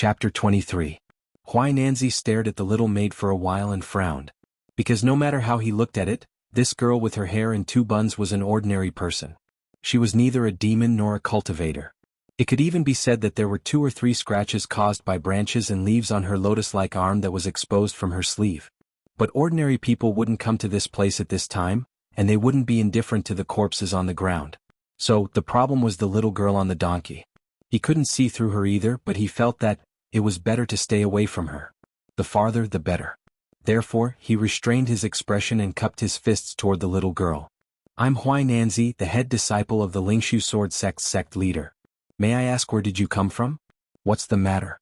Chapter 23. Huai Nanzi stared at the little maid for a while and frowned. Because no matter how he looked at it, this girl with her hair in two buns was an ordinary person. She was neither a demon nor a cultivator. It could even be said that there were 2 or 3 scratches caused by branches and leaves on her lotus-like arm that was exposed from her sleeve. But ordinary people wouldn't come to this place at this time, and they wouldn't be indifferent to the corpses on the ground. So, the problem was the little girl on the donkey. He couldn't see through her either, but he felt that it was better to stay away from her. The farther the better. Therefore, he restrained his expression and cupped his fists toward the little girl. I'm Huai Nanzi, the head disciple of the Lingshu Sword Sect's sect leader. May I ask, where did you come from? What's the matter?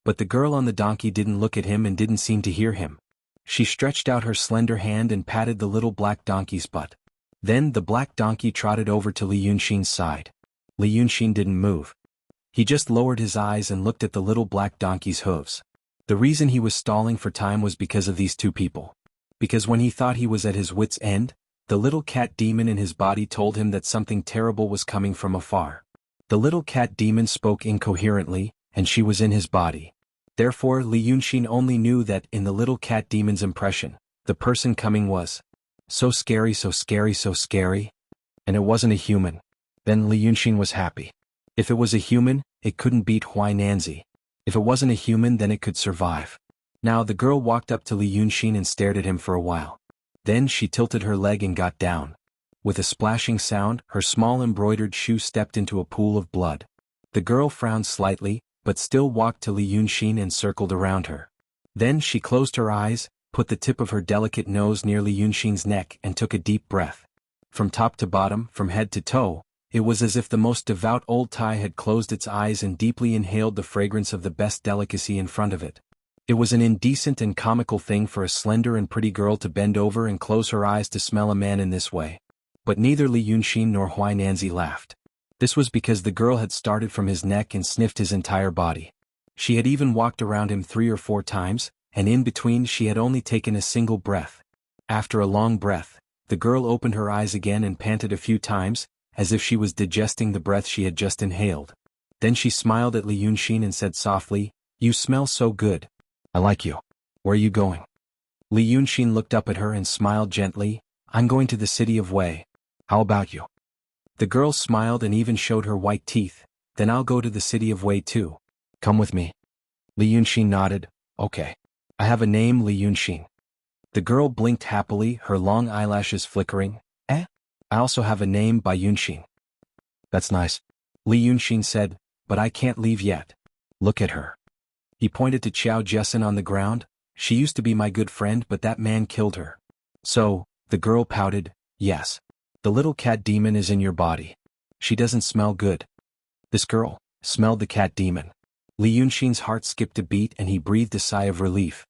But the girl on the donkey didn't look at him and didn't seem to hear him. She stretched out her slender hand and patted the little black donkey's butt. Then the black donkey trotted over to Li Yunxin's side. Li Yunxin didn't move. He just lowered his eyes and looked at the little black donkey's hooves. The reason he was stalling for time was because of these 2 people. Because when he thought he was at his wit's end, the little cat demon in his body told him that something terrible was coming from afar. The little cat demon spoke incoherently, and she was in his body. Therefore, Li Yunxin only knew that in the little cat demon's impression, the person coming was so scary, so scary, so scary. And it wasn't a human. Then Li Yunxin was happy. If it was a human, it couldn't beat Huai Nanzi. If it wasn't a human, then it could survive. Now the girl walked up to Li Yunxin and stared at him for a while. Then she tilted her leg and got down. With a splashing sound, her small embroidered shoe stepped into a pool of blood. The girl frowned slightly, but still walked to Li Yunxin and circled around her. Then she closed her eyes, put the tip of her delicate nose near Li Yunxin's neck and took a deep breath. From top to bottom, from head to toe, it was as if the most devout old Thai had closed its eyes and deeply inhaled the fragrance of the best delicacy in front of it. It was an indecent and comical thing for a slender and pretty girl to bend over and close her eyes to smell a man in this way. But neither Li Yunxin nor Huai Nanzi laughed. This was because the girl had started from his neck and sniffed his entire body. She had even walked around him 3 or 4 times, and in between she had only taken a single breath. After a long breath, the girl opened her eyes again and panted a few times, as if she was digesting the breath she had just inhaled. Then she smiled at Li Yunxin and said softly, "You smell so good. I like you. Where are you going?" Li Yunxin looked up at her and smiled gently. "I'm going to the city of Wei. How about you?" The girl smiled and even showed her white teeth. "Then I'll go to the city of Wei too. Come with me." Li Yunxin nodded. "Okay. I have a name, Li Yunxin." The girl blinked happily, her long eyelashes flickering. I also have a name, Bai Yunxin." "That's nice." Li Yunxin said, "But I can't leave yet. Look at her." He pointed to Qiao Jessen on the ground. "She used to be my good friend, but that man killed her." "So," the girl pouted, "yes. The little cat demon is in your body. She doesn't smell good." This girl smelled the cat demon. Li Yunxin's heart skipped a beat and he breathed a sigh of relief.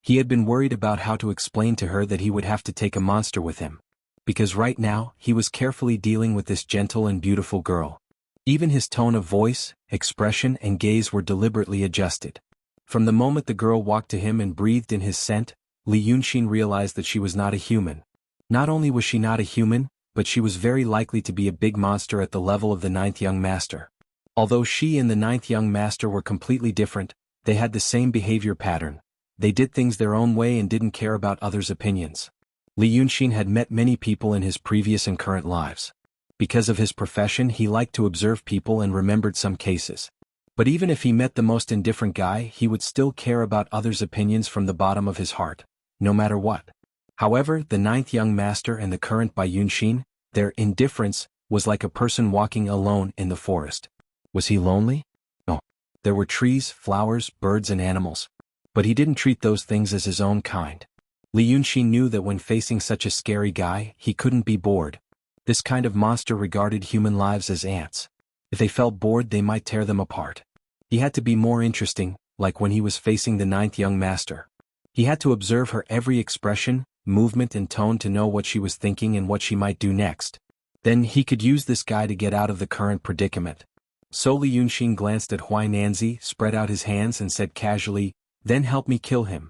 He had been worried about how to explain to her that he would have to take a monster with him. Because right now, he was carefully dealing with this gentle and beautiful girl. Even his tone of voice, expression, and gaze were deliberately adjusted. From the moment the girl walked to him and breathed in his scent, Li Yunxin realized that she was not a human. Not only was she not a human, but she was very likely to be a big monster at the level of the 9th young master. Although she and the 9th young master were completely different, they had the same behavior pattern. They did things their own way and didn't care about others' opinions. Li Yunxin had met many people in his previous and current lives. Because of his profession, he liked to observe people and remembered some cases. But even if he met the most indifferent guy, he would still care about others' opinions from the bottom of his heart, no matter what. However, the 9th young master and the current Bai Yunxin, their indifference was like a person walking alone in the forest. Was he lonely? No. There were trees, flowers, birds and animals. But he didn't treat those things as his own kind. Li Yunxin knew that when facing such a scary guy, he couldn't be bored. This kind of monster regarded human lives as ants. If they felt bored, they might tear them apart. He had to be more interesting, like when he was facing the 9th young master. He had to observe her every expression, movement and tone to know what she was thinking and what she might do next. Then he could use this guy to get out of the current predicament. So Li Yunxin glanced at Huai Nanzi, spread out his hands and said casually, "Then help me kill him."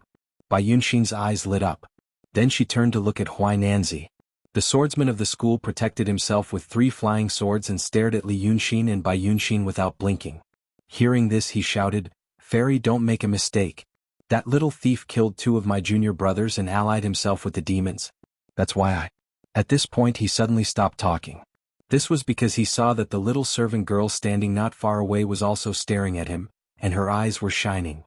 Bai Yunxin's eyes lit up. Then she turned to look at Huai Nanzi. The swordsman of the school protected himself with 3 flying swords and stared at Li Yunxin and Bai Yunxin without blinking. Hearing this, he shouted, Fairy, don't make a mistake. That little thief killed 2 of my junior brothers and allied himself with the demons. That's why I... At this point he suddenly stopped talking. This was because he saw that the little servant girl standing not far away was also staring at him, and her eyes were shining.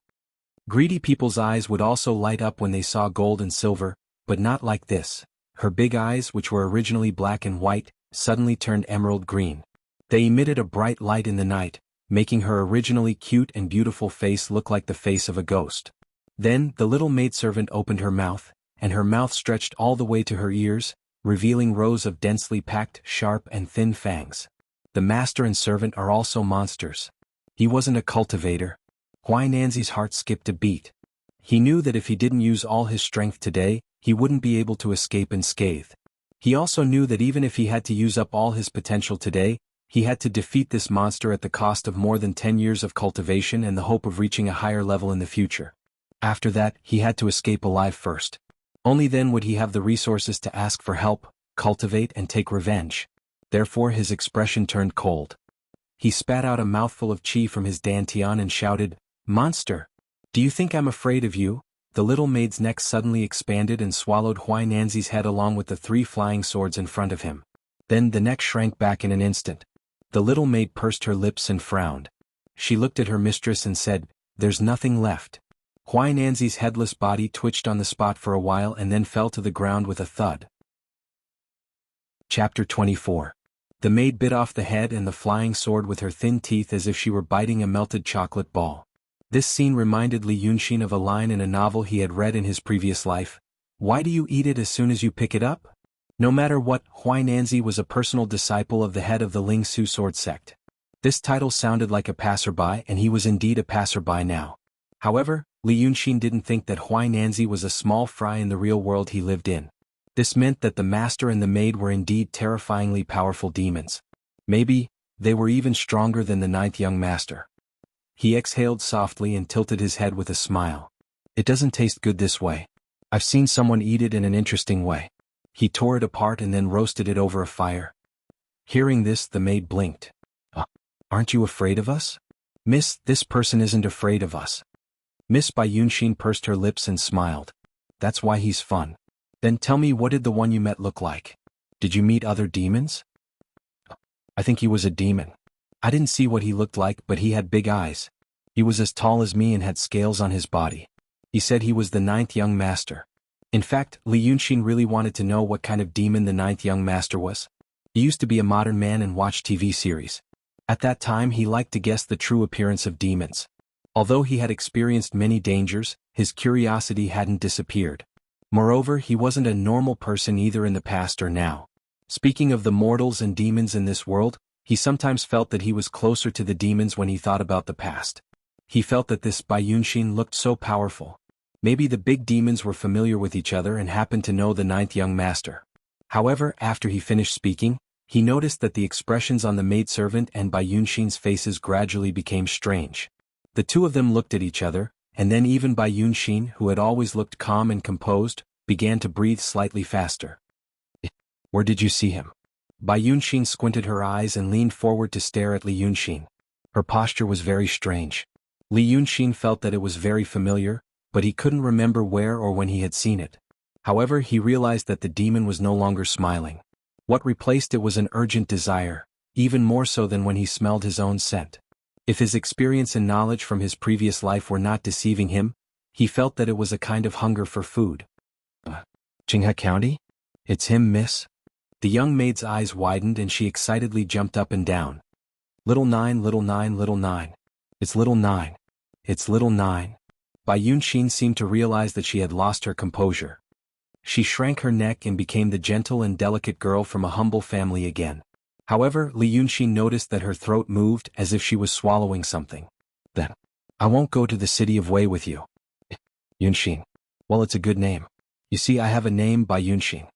Greedy people's eyes would also light up when they saw gold and silver, but not like this. Her big eyes, which were originally black and white, suddenly turned emerald green. They emitted a bright light in the night, making her originally cute and beautiful face look like the face of a ghost. Then, the little maidservant opened her mouth, and her mouth stretched all the way to her ears, revealing rows of densely packed, sharp and thin fangs. The master and servant are also monsters. He wasn't a cultivator. Huainanzi's heart skipped a beat. He knew that if he didn't use all his strength today, he wouldn't be able to escape unscathed. He also knew that even if he had to use up all his potential today, he had to defeat this monster at the cost of more than 10 years of cultivation and the hope of reaching a higher level in the future. After that, he had to escape alive first. Only then would he have the resources to ask for help, cultivate and take revenge. Therefore his expression turned cold. He spat out a mouthful of qi from his dantian and shouted, "Monster! Do you think I'm afraid of you?" The little maid's neck suddenly expanded and swallowed Huainanzi's head along with the 3 flying swords in front of him. Then the neck shrank back in an instant. The little maid pursed her lips and frowned. She looked at her mistress and said, "There's nothing left." Huainanzi's headless body twitched on the spot for a while and then fell to the ground with a thud. Chapter 24. The maid bit off the head and the flying sword with her thin teeth as if she were biting a melted chocolate ball. This scene reminded Li Yunxin of a line in a novel he had read in his previous life. "Why do you eat it as soon as you pick it up?" No matter what, Huainanzi was a personal disciple of the head of the Ling Su sword sect. This title sounded like a passerby, and he was indeed a passerby now. However, Li Yunxin didn't think that Huainanzi was a small fry in the real world he lived in. This meant that the master and the maid were indeed terrifyingly powerful demons. Maybe, they were even stronger than the 9th young master. He exhaled softly and tilted his head with a smile. "It doesn't taste good this way. I've seen someone eat it in an interesting way." He tore it apart and then roasted it over a fire. Hearing this, the maid blinked. Aren't you afraid of us?" "Miss, this person isn't afraid of us." Miss Bai Yunxin pursed her lips and smiled. "That's why he's fun." "Then tell me, what did the one you met look like? Did you meet other demons?" "I think he was a demon. I didn't see what he looked like, but he had big eyes. He was as tall as me and had scales on his body. He said he was the 9th young master." In fact, Li Yunxin really wanted to know what kind of demon the 9th young master was. He used to be a modern man and watch TV series. At that time he liked to guess the true appearance of demons. Although he had experienced many dangers, his curiosity hadn't disappeared. Moreover, he wasn't a normal person either in the past or now. Speaking of the mortals and demons in this world, he sometimes felt that he was closer to the demons when he thought about the past. He felt that this Bai Yunxin looked so powerful. Maybe the big demons were familiar with each other and happened to know the 9th young master. However, after he finished speaking, he noticed that the expressions on the maidservant and Bai Yunxin's faces gradually became strange. The 2 of them looked at each other, and then even Bai Yunxin, who had always looked calm and composed, began to breathe slightly faster. "Where did you see him?" Bai Yunxin squinted her eyes and leaned forward to stare at Li Yunxin. Her posture was very strange. Li Yunxin felt that it was very familiar, but he couldn't remember where or when he had seen it. However, he realized that the demon was no longer smiling. What replaced it was an urgent desire, even more so than when he smelled his own scent. If his experience and knowledge from his previous life were not deceiving him, he felt that it was a kind of hunger for food. Qinghe County? It's him, miss?" The young maid's eyes widened and she excitedly jumped up and down. "Little 9, little 9, little 9. It's little 9. It's little 9. Bai Yunxin seemed to realize that she had lost her composure. She shrank her neck and became the gentle and delicate girl from a humble family again. However, Li Yunxin noticed that her throat moved as if she was swallowing something. "Then, I won't go to the city of Wei with you." "Yunxin. Well, it's a good name. You see, I have a name, Bai Yunxin."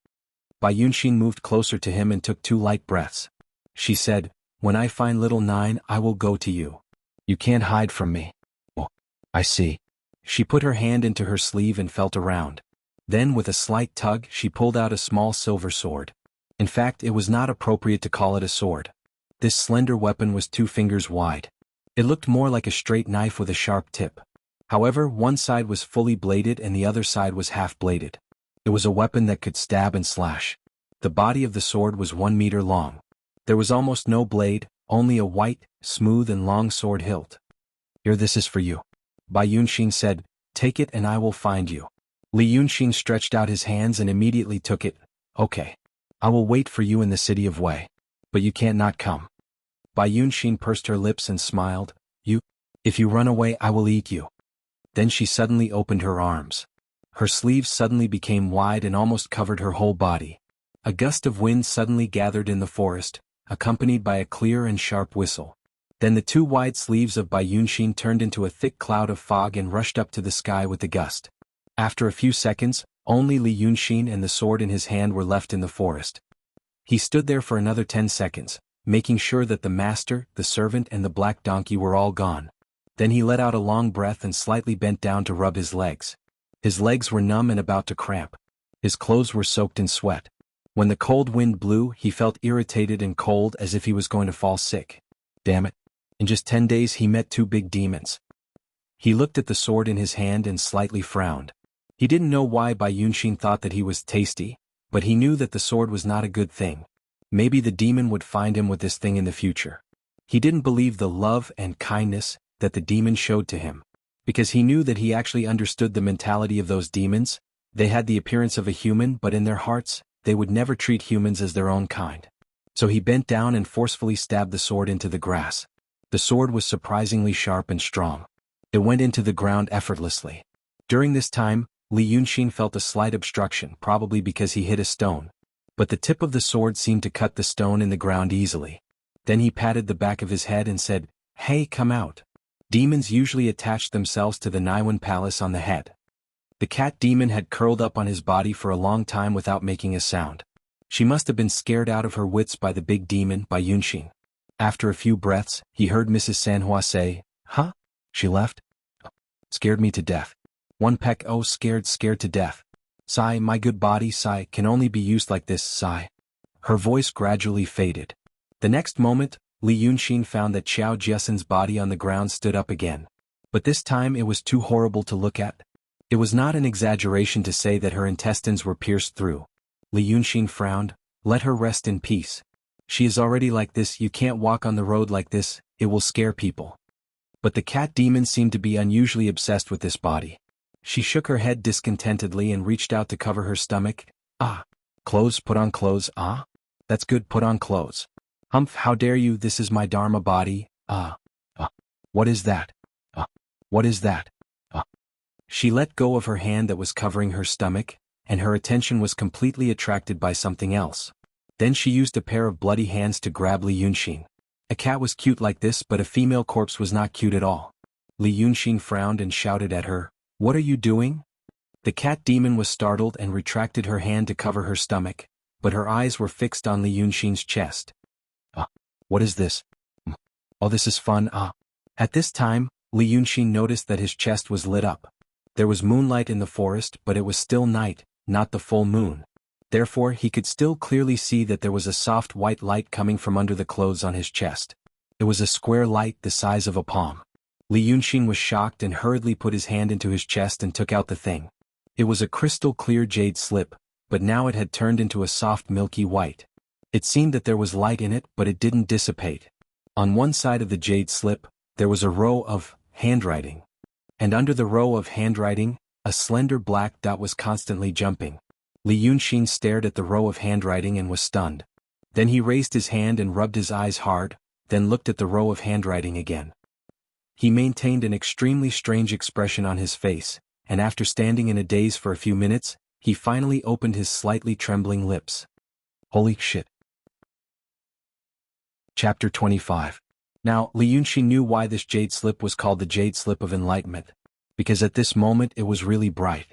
Bai Yunxin moved closer to him and took 2 light breaths. She said, "When I find little 9, I will go to you. You can't hide from me." "Oh, I see." She put her hand into her sleeve and felt around. Then, with a slight tug, she pulled out a small silver sword. In fact, it was not appropriate to call it a sword. This slender weapon was 2 fingers wide. It looked more like a straight knife with a sharp tip. However, one side was fully bladed and the other side was half-bladed. It was a weapon that could stab and slash. The body of the sword was 1 meter long. There was almost no blade, only a white, smooth and long sword hilt. "Here, this is for you," Bai Yunxin said. "Take it and I will find you." Li Yunxin stretched out his hands and immediately took it. "Okay. I will wait for you in the city of Wei. But you can't not come." Bai Yunxin pursed her lips and smiled. If you run away I will eat you." Then she suddenly opened her arms. Her sleeves suddenly became wide and almost covered her whole body. A gust of wind suddenly gathered in the forest, accompanied by a clear and sharp whistle. Then the 2 wide sleeves of Bai Yunxin turned into a thick cloud of fog and rushed up to the sky with the gust. After a few seconds, only Li Yunxin and the sword in his hand were left in the forest. He stood there for another 10 seconds, making sure that the master, the servant and the black donkey were all gone. Then he let out a long breath and slightly bent down to rub his legs. His legs were numb and about to cramp. His clothes were soaked in sweat. When the cold wind blew, he felt irritated and cold as if he was going to fall sick. Damn it. In just 10 days he met 2 big demons. He looked at the sword in his hand and slightly frowned. He didn't know why Bai Yunxin thought that he was tasty, but he knew that the sword was not a good thing. Maybe the demon would find him with this thing in the future. He didn't believe the love and kindness that the demon showed to him. Because he knew that he actually understood the mentality of those demons. They had the appearance of a human, but in their hearts, they would never treat humans as their own kind. So he bent down and forcefully stabbed the sword into the grass. The sword was surprisingly sharp and strong. It went into the ground effortlessly. During this time, Li Yunxin felt a slight obstruction, probably because he hit a stone. But the tip of the sword seemed to cut the stone in the ground easily. Then he patted the back of his head and said, "Hey, come out." Demons usually attached themselves to the Naiwan palace on the head. The cat demon had curled up on his body for a long time without making a sound. She must have been scared out of her wits by the big demon, Bai Yunxin. After a few breaths, he heard Mrs. Sanhua say, "Huh? She left? Scared me to death. One peck, oh scared to death. Sigh, my good body, sigh, can only be used like this, sigh." Her voice gradually faded. The next moment, Li Yunxin found that Xiao Jiesen's body on the ground stood up again. But this time it was too horrible to look at. It was not an exaggeration to say that her intestines were pierced through. Li Yunxin frowned. "Let her rest in peace. She is already like this, you can't walk on the road like this, it will scare people." But the cat demon seemed to be unusually obsessed with this body. She shook her head discontentedly and reached out to cover her stomach. "Ah. Clothes, put on clothes, ah? That's good, put on clothes. Humph, how dare you, this is my Dharma body, what is that? What is that? She let go of her hand that was covering her stomach, and her attention was completely attracted by something else. Then she used a pair of bloody hands to grab Li Yunxin. A cat was cute like this, but a female corpse was not cute at all. Li Yunxin frowned and shouted at her, "What are you doing?" The cat demon was startled and retracted her hand to cover her stomach, but her eyes were fixed on Li Yunxin's chest. What is this? Oh, this is fun, At this time, Li Yunxin noticed that his chest was lit up. There was moonlight in the forest, but it was still night, not the full moon. Therefore, he could still clearly see that there was a soft white light coming from under the clothes on his chest. It was a square light the size of a palm. Li Yunxin was shocked and hurriedly put his hand into his chest and took out the thing. It was a crystal-clear jade slip, but now it had turned into a soft milky white. It seemed that there was light in it, but it didn't dissipate. On one side of the jade slip, there was a row of handwriting. And under the row of handwriting, a slender black dot was constantly jumping. Li Yunxin stared at the row of handwriting and was stunned. Then he raised his hand and rubbed his eyes hard, then looked at the row of handwriting again. He maintained an extremely strange expression on his face, and after standing in a daze for a few minutes, he finally opened his slightly trembling lips. Holy shit. Chapter 25. Now, Li Yunxin knew why this jade slip was called the Jade Slip of Enlightenment. Because at this moment it was really bright.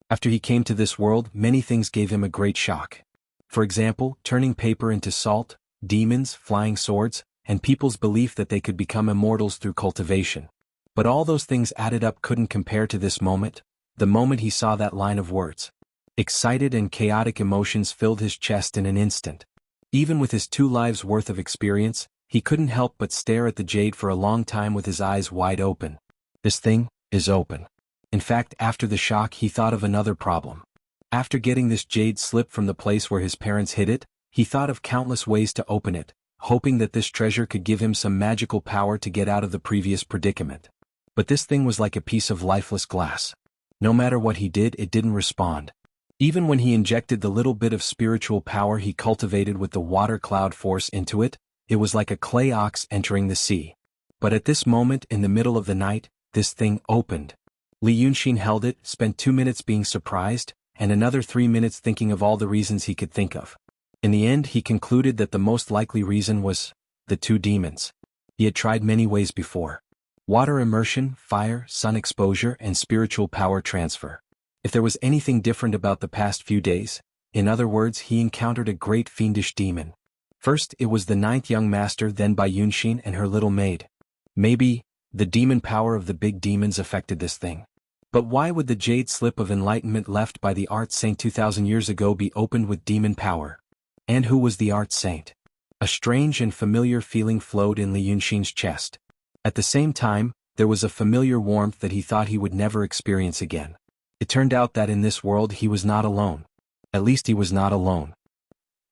After he came to this world, many things gave him a great shock. For example, turning paper into salt, demons, flying swords, and people's belief that they could become immortals through cultivation. But all those things added up couldn't compare to this moment, the moment he saw that line of words. Excited and chaotic emotions filled his chest in an instant. Even with his 2 lives' worth of experience, He couldn't help but stare at the jade for a long time with his eyes wide open. This thing is open. In fact, after the shock he thought of another problem. After getting this jade slip from the place where his parents hid it, he thought of countless ways to open it, hoping that this treasure could give him some magical power to get out of the previous predicament. But this thing was like a piece of lifeless glass. No matter what he did, it didn't respond. Even when he injected the little bit of spiritual power he cultivated with the water cloud force into it, it was like a clay ox entering the sea. But at this moment in the middle of the night, this thing opened. Li Yunxin held it, spent 2 minutes being surprised, and another 3 minutes thinking of all the reasons he could think of. In the end he concluded that the most likely reason was the 2 demons. He had tried many ways before. Water immersion, fire, sun exposure, and spiritual power transfer. If there was anything different about the past few days, in other words, he encountered a great fiendish demon. First it was the 9th young master, then by Yunxin and her little maid. Maybe the demon power of the big demons affected this thing. But why would the jade slip of enlightenment left by the art saint 2000 years ago be opened with demon power? And who was the art saint? A strange and familiar feeling flowed in Li Yunxin's chest. At the same time, there was a familiar warmth that he thought he would never experience again. It turned out that in this world he was not alone. At least he was not alone.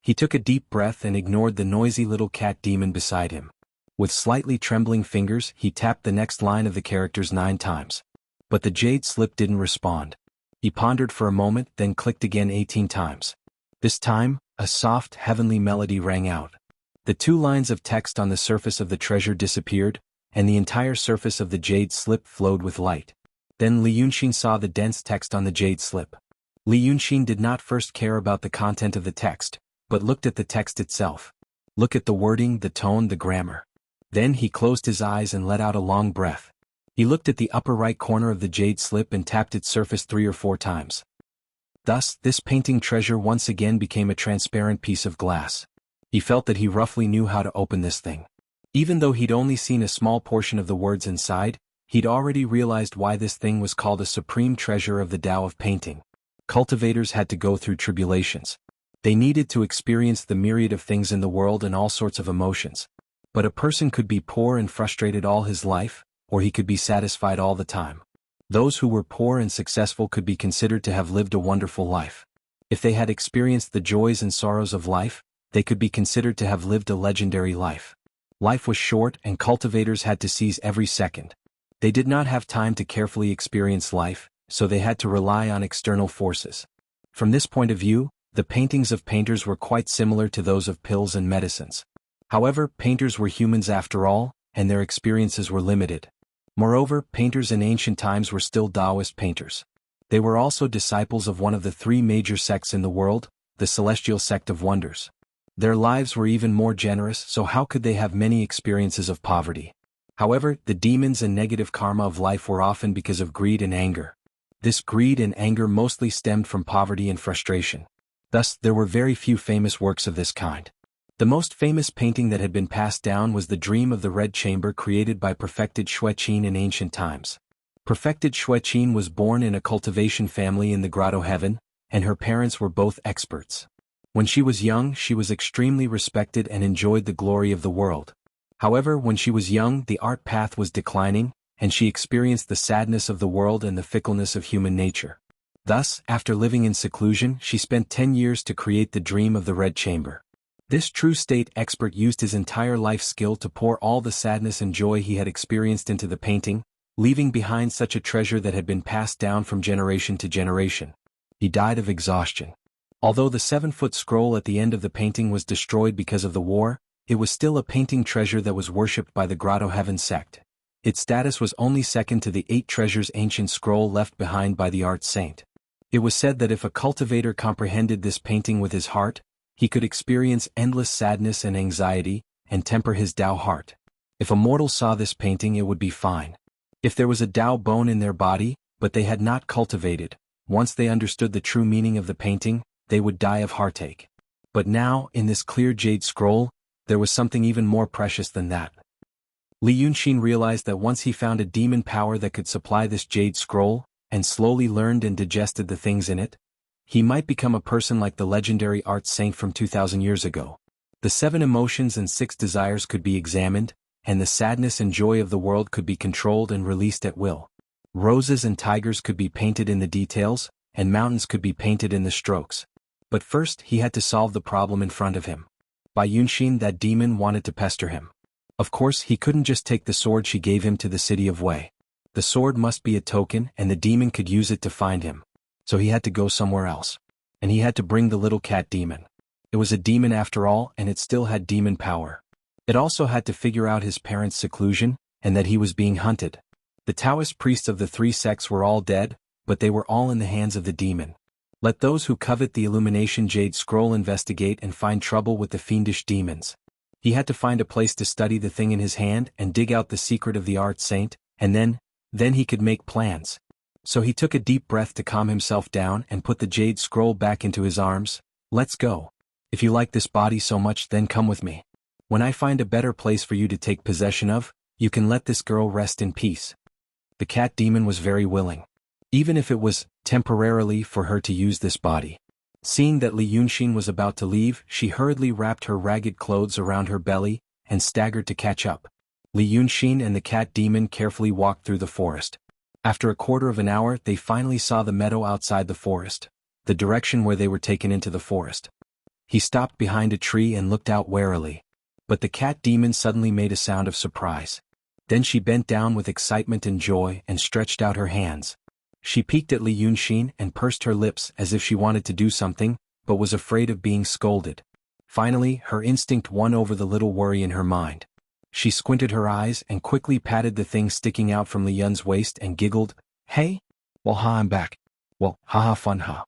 He took a deep breath and ignored the noisy little cat demon beside him. With slightly trembling fingers, he tapped the next line of the characters 9 times. But the jade slip didn't respond. He pondered for a moment, then clicked again 18 times. This time, a soft, heavenly melody rang out. The 2 lines of text on the surface of the treasure disappeared, and the entire surface of the jade slip flowed with light. Then Li Yunxin saw the dense text on the jade slip. Li Yunxin did not first care about the content of the text, but looked at the text itself. Look at the wording, the tone, the grammar. Then he closed his eyes and let out a long breath. He looked at the upper right corner of the jade slip and tapped its surface 3 or 4 times. Thus, this painting treasure once again became a transparent piece of glass. He felt that he roughly knew how to open this thing. Even though he'd only seen a small portion of the words inside, he'd already realized why this thing was called a supreme treasure of the Tao of painting. Cultivators had to go through tribulations. They needed to experience the myriad of things in the world and all sorts of emotions. But a person could be poor and frustrated all his life, or he could be satisfied all the time. Those who were poor and successful could be considered to have lived a wonderful life. If they had experienced the joys and sorrows of life, they could be considered to have lived a legendary life. Life was short and cultivators had to seize every second. They did not have time to carefully experience life, so they had to rely on external forces. From this point of view, the paintings of painters were quite similar to those of pills and medicines. However, painters were humans after all, and their experiences were limited. Moreover, painters in ancient times were still Taoist painters. They were also disciples of one of the 3 major sects in the world, the Celestial Sect of Wonders. Their lives were even more generous, so how could they have many experiences of poverty? However, the demons and negative karma of life were often because of greed and anger. This greed and anger mostly stemmed from poverty and frustration. Thus, there were very few famous works of this kind. The most famous painting that had been passed down was the Dream of the Red Chamber created by Perfected Xueqin in ancient times. Perfected Xueqin was born in a cultivation family in the Grotto Heaven, and her parents were both experts. When she was young, she was extremely respected and enjoyed the glory of the world. However, when she was young, the art path was declining, and she experienced the sadness of the world and the fickleness of human nature. Thus, after living in seclusion, she spent 10 years to create the Dream of the Red Chamber. This true state expert used his entire life skill to pour all the sadness and joy he had experienced into the painting, leaving behind such a treasure that had been passed down from generation to generation. He died of exhaustion. Although the 7-foot scroll at the end of the painting was destroyed because of the war, it was still a painting treasure that was worshipped by the Grotto Heaven sect. Its status was only second to the 8 treasures ancient scroll left behind by the art saint. It was said that if a cultivator comprehended this painting with his heart, he could experience endless sadness and anxiety, and temper his Tao heart. If a mortal saw this painting, it would be fine. If there was a Tao bone in their body, but they had not cultivated, once they understood the true meaning of the painting, they would die of heartache. But now, in this clear jade scroll, there was something even more precious than that. Li Yunxin realized that once he found a demon power that could supply this jade scroll, and slowly learned and digested the things in it, he might become a person like the legendary art saint from 2000 years ago. The 7 emotions and 6 desires could be examined, and the sadness and joy of the world could be controlled and released at will. Roses and tigers could be painted in the details, and mountains could be painted in the strokes. But first he had to solve the problem in front of him. Bai Yunxin, that demon, wanted to pester him. Of course he couldn't just take the sword she gave him to the city of Wei. The sword must be a token, and the demon could use it to find him. So he had to go somewhere else. And he had to bring the little cat demon. It was a demon after all, and it still had demon power. It also had to figure out his parents' seclusion, and that he was being hunted. The Taoist priests of the 3 sects were all dead, but they were all in the hands of the demon. Let those who covet the Illumination Jade Scroll investigate and find trouble with the fiendish demons. He had to find a place to study the thing in his hand and dig out the secret of the art saint, and then he could make plans. So he took a deep breath to calm himself down and put the Jade Scroll back into his arms. Let's go. If you like this body so much, then come with me. When I find a better place for you to take possession of, you can let this girl rest in peace. The cat demon was very willing. Even if it was temporarily for her to use this body. Seeing that Li Yunxin was about to leave, she hurriedly wrapped her ragged clothes around her belly and staggered to catch up. Li Yunxin and the cat demon carefully walked through the forest. After a quarter of an hour, they finally saw the meadow outside the forest, the direction where they were taken into the forest. He stopped behind a tree and looked out warily. But the cat demon suddenly made a sound of surprise. Then she bent down with excitement and joy and stretched out her hands. She peeked at Li Yunxin and pursed her lips as if she wanted to do something, but was afraid of being scolded. Finally, her instinct won over the little worry in her mind. She squinted her eyes and quickly patted the thing sticking out from Li Yun's waist and giggled, "Hey? Well, I'm back. Well, haha, fun, ha."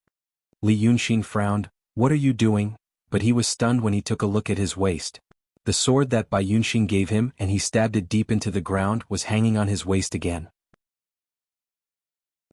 Li Yunxin frowned. "What are you doing?" But he was stunned when he took a look at his waist. The sword that Bai Yunxin gave him and he stabbed it deep into the ground was hanging on his waist again.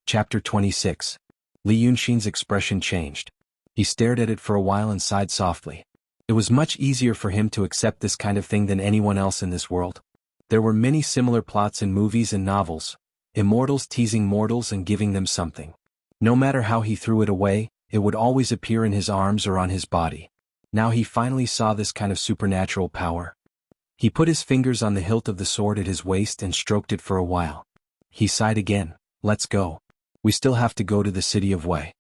Chapter 26. Li Yunxin's expression changed. He stared at it for a while and sighed softly. It was much easier for him to accept this kind of thing than anyone else in this world. There were many similar plots in movies and novels, immortals teasing mortals and giving them something. No matter how he threw it away, it would always appear in his arms or on his body. Now he finally saw this kind of supernatural power. He put his fingers on the hilt of the sword at his waist and stroked it for a while. He sighed again. "Let's go. We still have to go to the city of Wei."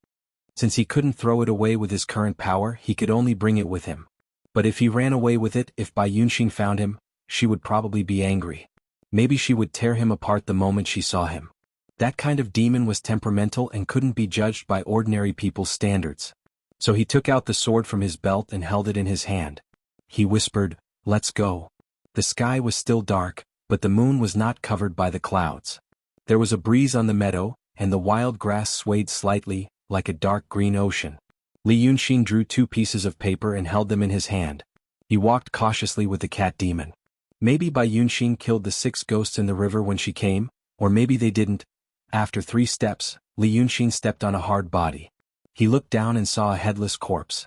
Since he couldn't throw it away with his current power, he could only bring it with him. But if he ran away with it, if Bai Yunxin found him, she would probably be angry. Maybe she would tear him apart the moment she saw him. That kind of demon was temperamental and couldn't be judged by ordinary people's standards. So he took out the sword from his belt and held it in his hand. He whispered, "Let's go." The sky was still dark, but the moon was not covered by the clouds. There was a breeze on the meadow, and the wild grass swayed slightly, like a dark green ocean. Li Yunxin drew 2 pieces of paper and held them in his hand. He walked cautiously with the cat demon. Maybe Bai Yunxin killed the 6 ghosts in the river when she came, or maybe they didn't. After 3 steps, Li Yunxin stepped on a hard body. He looked down and saw a headless corpse.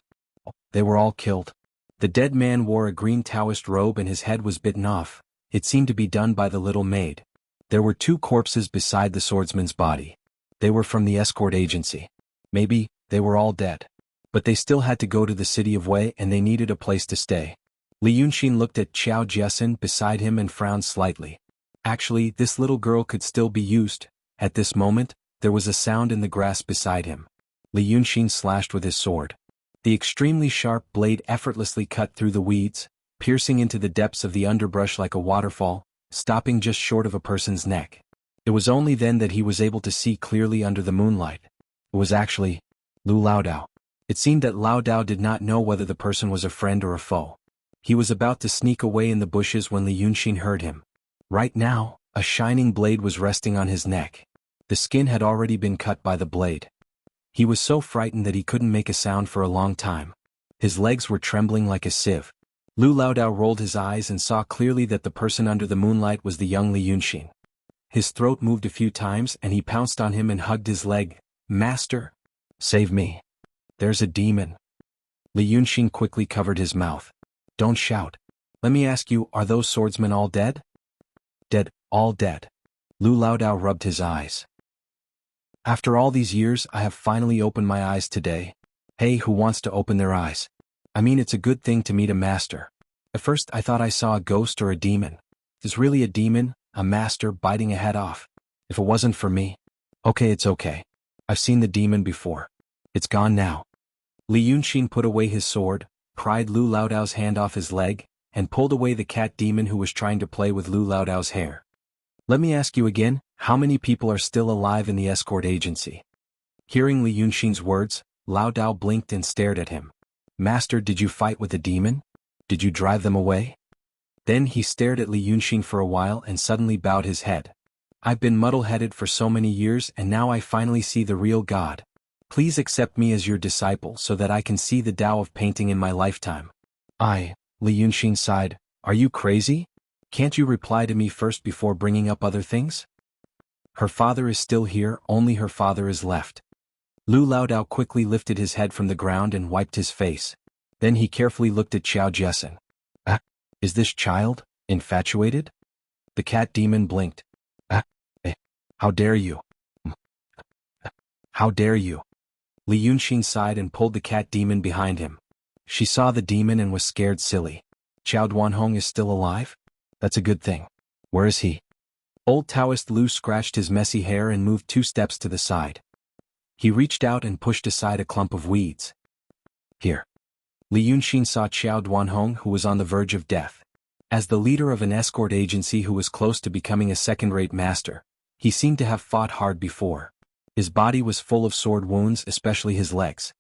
They were all killed. The dead man wore a green Taoist robe and his head was bitten off. It seemed to be done by the little maid. There were 2 corpses beside the swordsman's body. They were from the escort agency. Maybe they were all dead. But they still had to go to the city of Wei and they needed a place to stay. Li Yunxin looked at Qiao Jiesin beside him and frowned slightly. Actually, this little girl could still be used. At this moment, there was a sound in the grass beside him. Li Yunxin slashed with his sword. The extremely sharp blade effortlessly cut through the weeds, piercing into the depths of the underbrush like a waterfall, stopping just short of a person's neck. It was only then that he was able to see clearly under the moonlight. It was actually Lu Laodao. It seemed that Laodao did not know whether the person was a friend or a foe. He was about to sneak away in the bushes when Li Yunxin heard him. Right now, a shining blade was resting on his neck. The skin had already been cut by the blade. He was so frightened that he couldn't make a sound for a long time. His legs were trembling like a sieve. Lu Laodao rolled his eyes and saw clearly that the person under the moonlight was the young Li Yunxin. His throat moved a few times and he pounced on him and hugged his leg. "Master, save me. There's a demon." Li Yunxin quickly covered his mouth. "Don't shout. Let me ask you, are those swordsmen all dead?" "Dead, all dead." Lu Laodao rubbed his eyes. "After all these years, I have finally opened my eyes today. Hey, who wants to open their eyes? I mean, it's a good thing to meet a master. At first I thought I saw a ghost or a demon. Is really a demon, a master biting a head off. If it wasn't for me. Okay, it's okay. I've seen the demon before. It's gone now. Li Yunxin put away his sword, pried Lu Laodao's hand off his leg, and pulled away the cat demon who was trying to play with Lu Laodao's hair. Let me ask you again, how many people are still alive in the escort agency? Hearing Li Yunxin's words, Lao Dao blinked and stared at him. Master, did you fight with the demon? Did you drive them away? Then he stared at Li Yunxin for a while and suddenly bowed his head. I've been muddle-headed for so many years and now I finally see the real God. Please accept me as your disciple so that I can see the Tao of painting in my lifetime. Li Yunxin sighed, are you crazy? Can't you reply to me first before bringing up other things? Her father is still here, only her father is left. Lu Laodao quickly lifted his head from the ground and wiped his face. Then he carefully looked at Qiao Jessen. Is this child infatuated? The cat demon blinked. How dare you? How dare you? Li Yunxin sighed and pulled the cat demon behind him. She saw the demon and was scared silly. Qiao Duanhong is still alive? That's a good thing. Where is he? Old Taoist Lu scratched his messy hair and moved 2 steps to the side. He reached out and pushed aside a clump of weeds. Here. Li Yunxin saw Qiao Duanhong, who was on the verge of death. As the leader of an escort agency who was close to becoming a second-rate master, he seemed to have fought hard before. His body was full of sword wounds, especially his legs.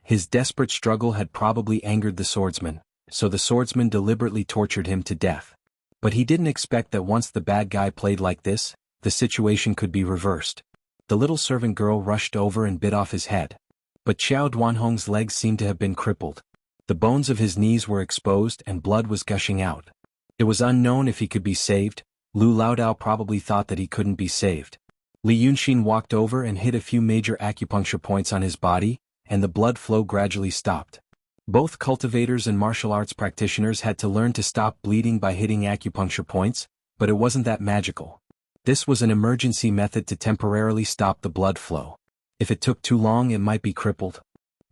His desperate struggle had probably angered the swordsman, so the swordsman deliberately tortured him to death. But he didn't expect that once the bad guy played like this, the situation could be reversed. The little servant girl rushed over and bit off his head. But Qiao Duanhong's legs seemed to have been crippled. The bones of his knees were exposed and blood was gushing out. It was unknown if he could be saved. Lu Laodao probably thought that he couldn't be saved. Li Yunxin walked over and hit a few major acupuncture points on his body, and the blood flow gradually stopped. Both cultivators and martial arts practitioners had to learn to stop bleeding by hitting acupuncture points, but it wasn't that magical. This was an emergency method to temporarily stop the blood flow. If it took too long, it might be crippled.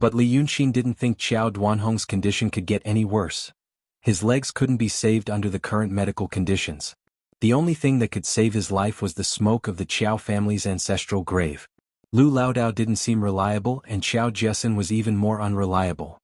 But Li Yunxin didn't think Qiao Duanhong's condition could get any worse. His legs couldn't be saved under the current medical conditions. The only thing that could save his life was the smoke of the Qiao family's ancestral grave. Lu Laodao didn't seem reliable and Qiao Jessen was even more unreliable.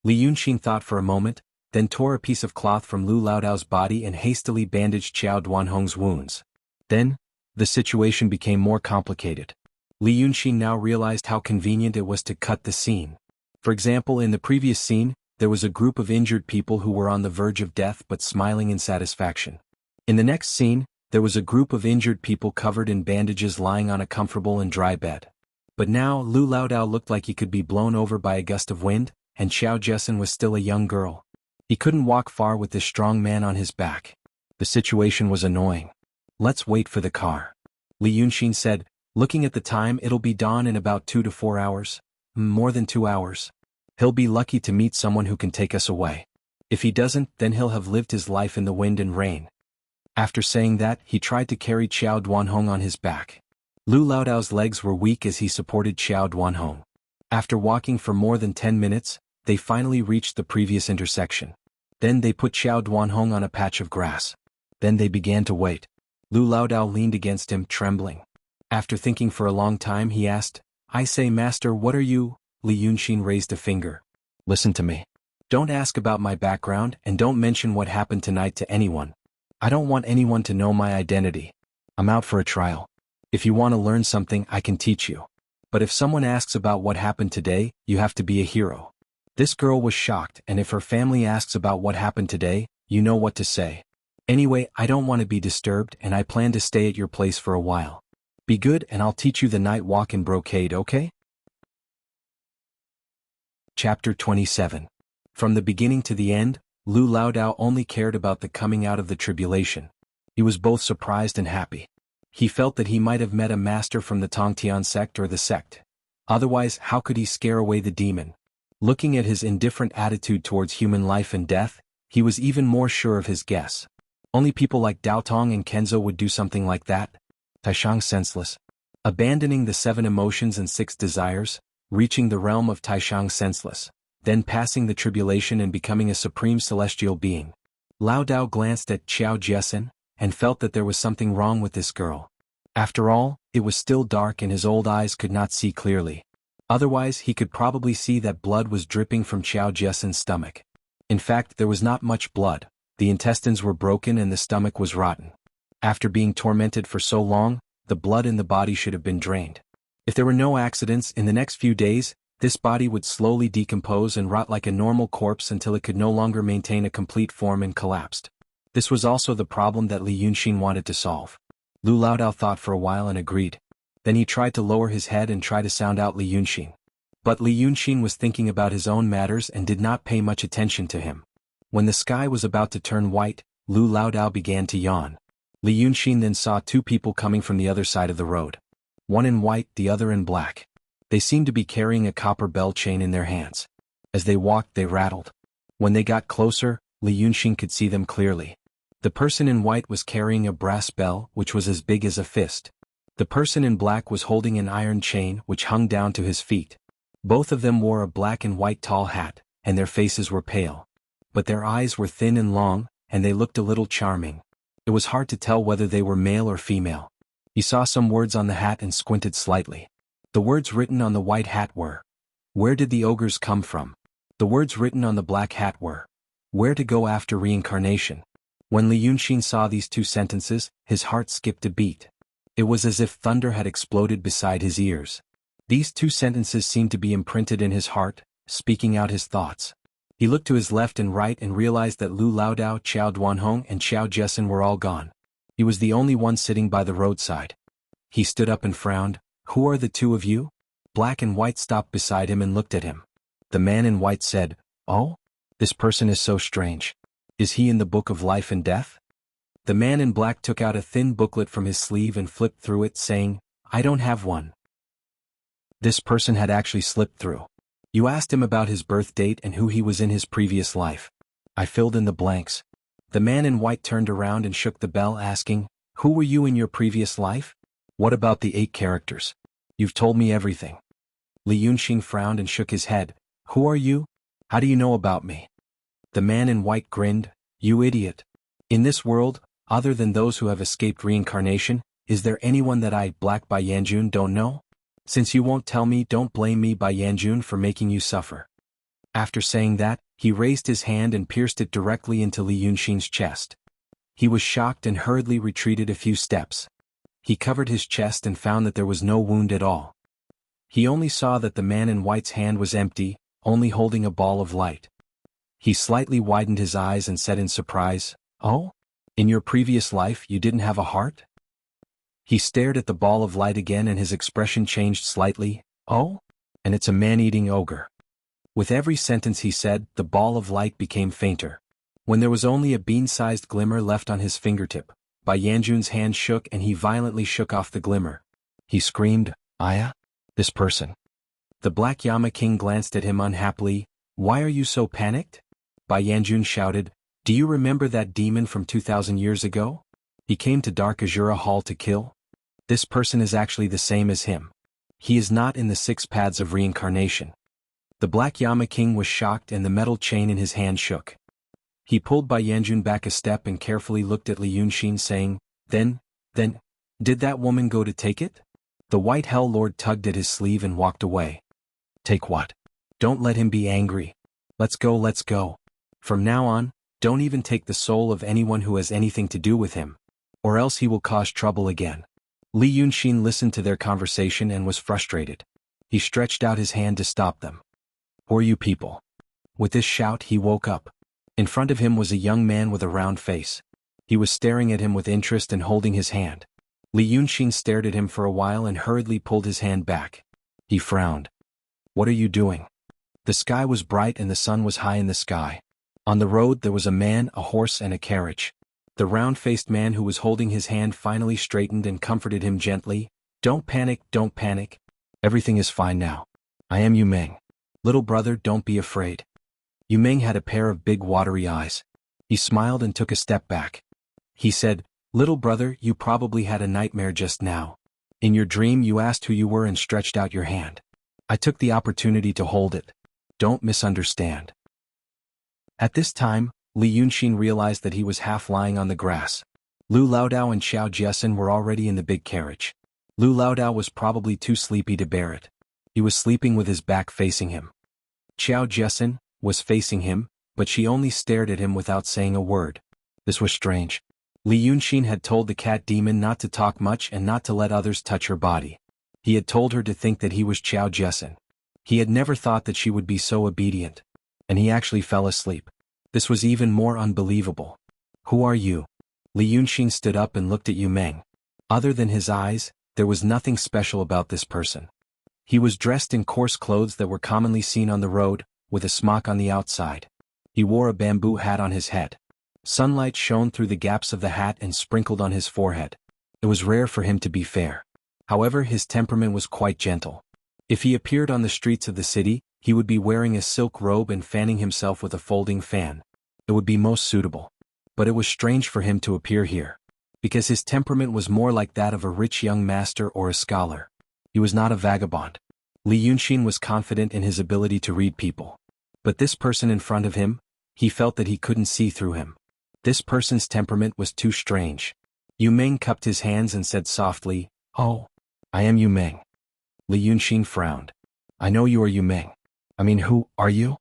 Li Yunxin thought for a moment, then tore a piece of cloth from Lu Laodao's body and hastily bandaged Qiao Duanhong's wounds. Then, the situation became more complicated. Li Yunxin now realized how convenient it was to cut the scene. For example, in the previous scene, there was a group of injured people who were on the verge of death but smiling in satisfaction. In the next scene, there was a group of injured people covered in bandages lying on a comfortable and dry bed. But now, Lu Laodao looked like he could be blown over by a gust of wind, and Qiao Jessen was still a young girl. He couldn't walk far with this strong man on his back. The situation was annoying. Let's wait for the car. Li Yunxin said, looking at the time, it'll be dawn in about 2 to 4 hours. More than 2 hours. He'll be lucky to meet someone who can take us away. If he doesn't, then he'll have lived his life in the wind and rain. After saying that, he tried to carry Qiao Duanhong on his back. Lu Laodao's legs were weak as he supported Qiao Duanhong. After walking for more than 10 minutes, they finally reached the previous intersection. Then they put Qiao Duanhong on a patch of grass. Then they began to wait. Lu Laodao leaned against him, trembling. After thinking for a long time, he asked, I say, Master, what are you? Li Yunxin raised a finger. Listen to me. Don't ask about my background and don't mention what happened tonight to anyone. I don't want anyone to know my identity. I'm out for a trial. If you want to learn something, I can teach you. But if someone asks about what happened today, you have to be a hero. This girl was shocked, and if her family asks about what happened today, you know what to say. Anyway, I don't want to be disturbed and I plan to stay at your place for a while. Be good and I'll teach you the night walk in brocade, okay? Chapter 27. From the beginning to the end, Lu Laodao only cared about the coming out of the tribulation. He was both surprised and happy. He felt that he might have met a master from the Tongtian sect or the sect. Otherwise, how could he scare away the demon? Looking at his indifferent attitude towards human life and death, he was even more sure of his guess. Only people like Dao Tong and Kenzo would do something like that. Taishang senseless. Abandoning the 7 emotions and 6 desires, reaching the realm of Taishang senseless. then passing the tribulation and becoming a supreme celestial being. Lao Dao glanced at Qiao Jiesin, and felt that there was something wrong with this girl. After all, it was still dark and his old eyes could not see clearly. Otherwise he could probably see that blood was dripping from Qiao Jiesin's stomach. In fact, there was not much blood, the intestines were broken and the stomach was rotten. After being tormented for so long, the blood in the body should have been drained. If there were no accidents, in the next few days, this body would slowly decompose and rot like a normal corpse until it could no longer maintain a complete form and collapsed. This was also the problem that Li Yunxin wanted to solve. Lu Laodao thought for a while and agreed. Then he tried to lower his head and try to sound out Li Yunxin. But Li Yunxin was thinking about his own matters and did not pay much attention to him. When the sky was about to turn white, Lu Laodao began to yawn. Li Yunxin then saw two people coming from the other side of the road. One in white, the other in black. They seemed to be carrying a copper bell chain in their hands. As they walked, they rattled. When they got closer, Li Yunxin could see them clearly. The person in white was carrying a brass bell, which was as big as a fist. The person in black was holding an iron chain which hung down to his feet. Both of them wore a black and white tall hat, and their faces were pale. But their eyes were thin and long, and they looked a little charming. It was hard to tell whether they were male or female. He saw some words on the hat and squinted slightly. The words written on the white hat were, "Where did the ogres come from?" The words written on the black hat were, "Where to go after reincarnation?" When Li Yunxin saw these two sentences, his heart skipped a beat. It was as if thunder had exploded beside his ears. These two sentences seemed to be imprinted in his heart, speaking out his thoughts. He looked to his left and right and realized that Lu Laodao, Qiao Duanhong and Qiao Jiesin were all gone. He was the only one sitting by the roadside. He stood up and frowned. "Who are the two of you?" Black and white stopped beside him and looked at him. The man in white said, "Oh? This person is so strange. Is he in the book of life and death?" The man in black took out a thin booklet from his sleeve and flipped through it, saying, "I don't have one." This person had actually slipped through. "You asked him about his birth date and who he was in his previous life. I filled in the blanks." The man in white turned around and shook the bell, asking, "Who were you in your previous life? What about the 8 characters? You've told me everything." Li Yunxin frowned and shook his head. "Who are you? How do you know about me?" The man in white grinned. "You idiot. In this world, other than those who have escaped reincarnation, is there anyone that I, Black Bai Yanjun, don't know? Since you won't tell me, don't blame me, Bai Yanjun, for making you suffer." After saying that, he raised his hand and pierced it directly into Li Yunxin's chest. He was shocked and hurriedly retreated a few steps. He covered his chest and found that there was no wound at all. He only saw that the man in white's hand was empty, only holding a ball of light. He slightly widened his eyes and said in surprise, "Oh? In your previous life you didn't have a heart?" He stared at the ball of light again and his expression changed slightly. "Oh? And it's a man-eating ogre." With every sentence he said, the ball of light became fainter. When there was only a bean-sized glimmer left on his fingertip, Bai Yanjun's hand shook and he violently shook off the glimmer. He screamed, "Aya? This person." The Black Yama King glanced at him unhappily. "Why are you so panicked?" Bai Yanjun shouted, "Do you remember that demon from 2,000 years ago? He came to Dark Azura Hall to kill? This person is actually the same as him. He is not in the 6 paths of reincarnation." The Black Yama King was shocked and the metal chain in his hand shook. He pulled Bai Yanjun back a step and carefully looked at Li Yunxin, saying, Then, did that woman go to take it?" The White Hell Lord tugged at his sleeve and walked away. "Take what? Don't let him be angry. Let's go. From now on, don't even take the soul of anyone who has anything to do with him. Or else he will cause trouble again." Li Yunxin listened to their conversation and was frustrated. He stretched out his hand to stop them. "Who are you people?" With this shout he woke up. In front of him was a young man with a round face. He was staring at him with interest and holding his hand. Li Yunxin stared at him for a while and hurriedly pulled his hand back. He frowned. "What are you doing?" The sky was bright and the sun was high in the sky. On the road there was a man, a horse and a carriage. The round-faced man who was holding his hand finally straightened and comforted him gently. Don't panic. Everything is fine now. I am Yu Meng. Little brother, don't be afraid." Yu Meng had a pair of big watery eyes. He smiled and took a step back. He said, "Little brother, you probably had a nightmare just now. In your dream you asked who you were and stretched out your hand. I took the opportunity to hold it. Don't misunderstand. At this time, Li Yunxin realized that he was half lying on the grass. Lu Laodao and Xiao Jiesin were already in the big carriage. Lu Laodao was probably too sleepy to bear it. He was sleeping with his back facing him. Xiao Jiesin was facing him, but she only stared at him without saying a word. This was strange. Li Yunxin had told the cat demon not to talk much and not to let others touch her body. He had told her to think that he was Xiao Jiesin. He had never thought that she would be so obedient. And he actually fell asleep. This was even more unbelievable. Who are you? Li Yunxin stood up and looked at Yu Meng. Other than his eyes, there was nothing special about this person. He was dressed in coarse clothes that were commonly seen on the road, with a smock on the outside. He wore a bamboo hat on his head. Sunlight shone through the gaps of the hat and sprinkled on his forehead. It was rare for him to be fair. However, his temperament was quite gentle. If he appeared on the streets of the city, he would be wearing a silk robe and fanning himself with a folding fan. It would be most suitable. But it was strange for him to appear here. Because his temperament was more like that of a rich young master or a scholar. He was not a vagabond. Li Yunxin was confident in his ability to read people. But this person in front of him, he felt that he couldn't see through him. This person's temperament was too strange. Yu Meng cupped his hands and said softly, "Oh, I am Yu Meng." Li Yunxin frowned. "I know you are Yu Meng. I mean, who are you?"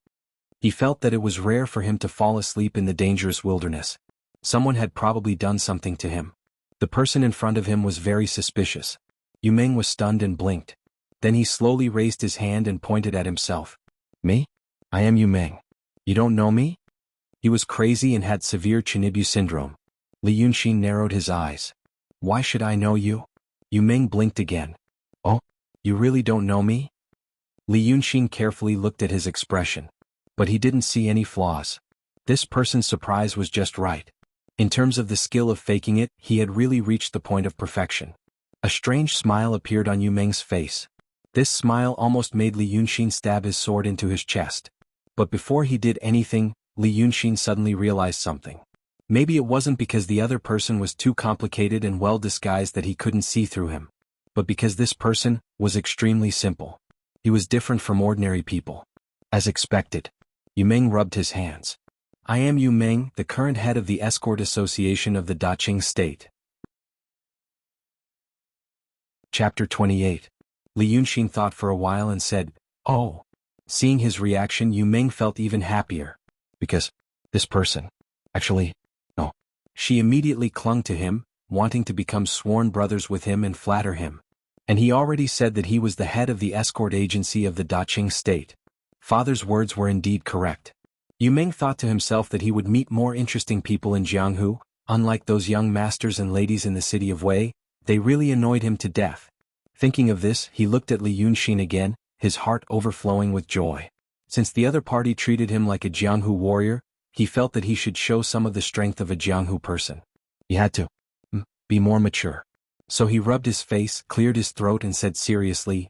He felt that it was rare for him to fall asleep in the dangerous wilderness. Someone had probably done something to him. The person in front of him was very suspicious. Yu Meng was stunned and blinked. Then he slowly raised his hand and pointed at himself. "Me? I am Yu Meng. You don't know me?" He was crazy and had severe Chinibu syndrome. Li Yunxin narrowed his eyes. "Why should I know you?" Yu Meng blinked again. "Oh, you really don't know me?" Li Yunxin carefully looked at his expression. But he didn't see any flaws. This person's surprise was just right. In terms of the skill of faking it, he had really reached the point of perfection. A strange smile appeared on Yu Meng's face. This smile almost made Li Yunxin stab his sword into his chest. But before he did anything, Li Yunxin suddenly realized something. Maybe it wasn't because the other person was too complicated and well disguised that he couldn't see through him. But because this person was extremely simple. He was different from ordinary people. As expected. Yu Meng rubbed his hands. "I am Yu Meng, the current head of the Escort Association of the Daqing State." Chapter 28. Li Yunxin thought for a while and said, "Oh." Seeing his reaction, Yu Meng felt even happier. Because, this person, actually, no. She immediately clung to him, wanting to become sworn brothers with him and flatter him. And he already said that he was the head of the escort agency of the Daqing State. Father's words were indeed correct. Yu Meng thought to himself that he would meet more interesting people in Jianghu. Unlike those young masters and ladies in the city of Wei, they really annoyed him to death. Thinking of this, he looked at Li Yunxin again, his heart overflowing with joy. Since the other party treated him like a Jianghu warrior, he felt that he should show some of the strength of a Jianghu person. He had to be more mature. So he rubbed his face, cleared his throat and said seriously,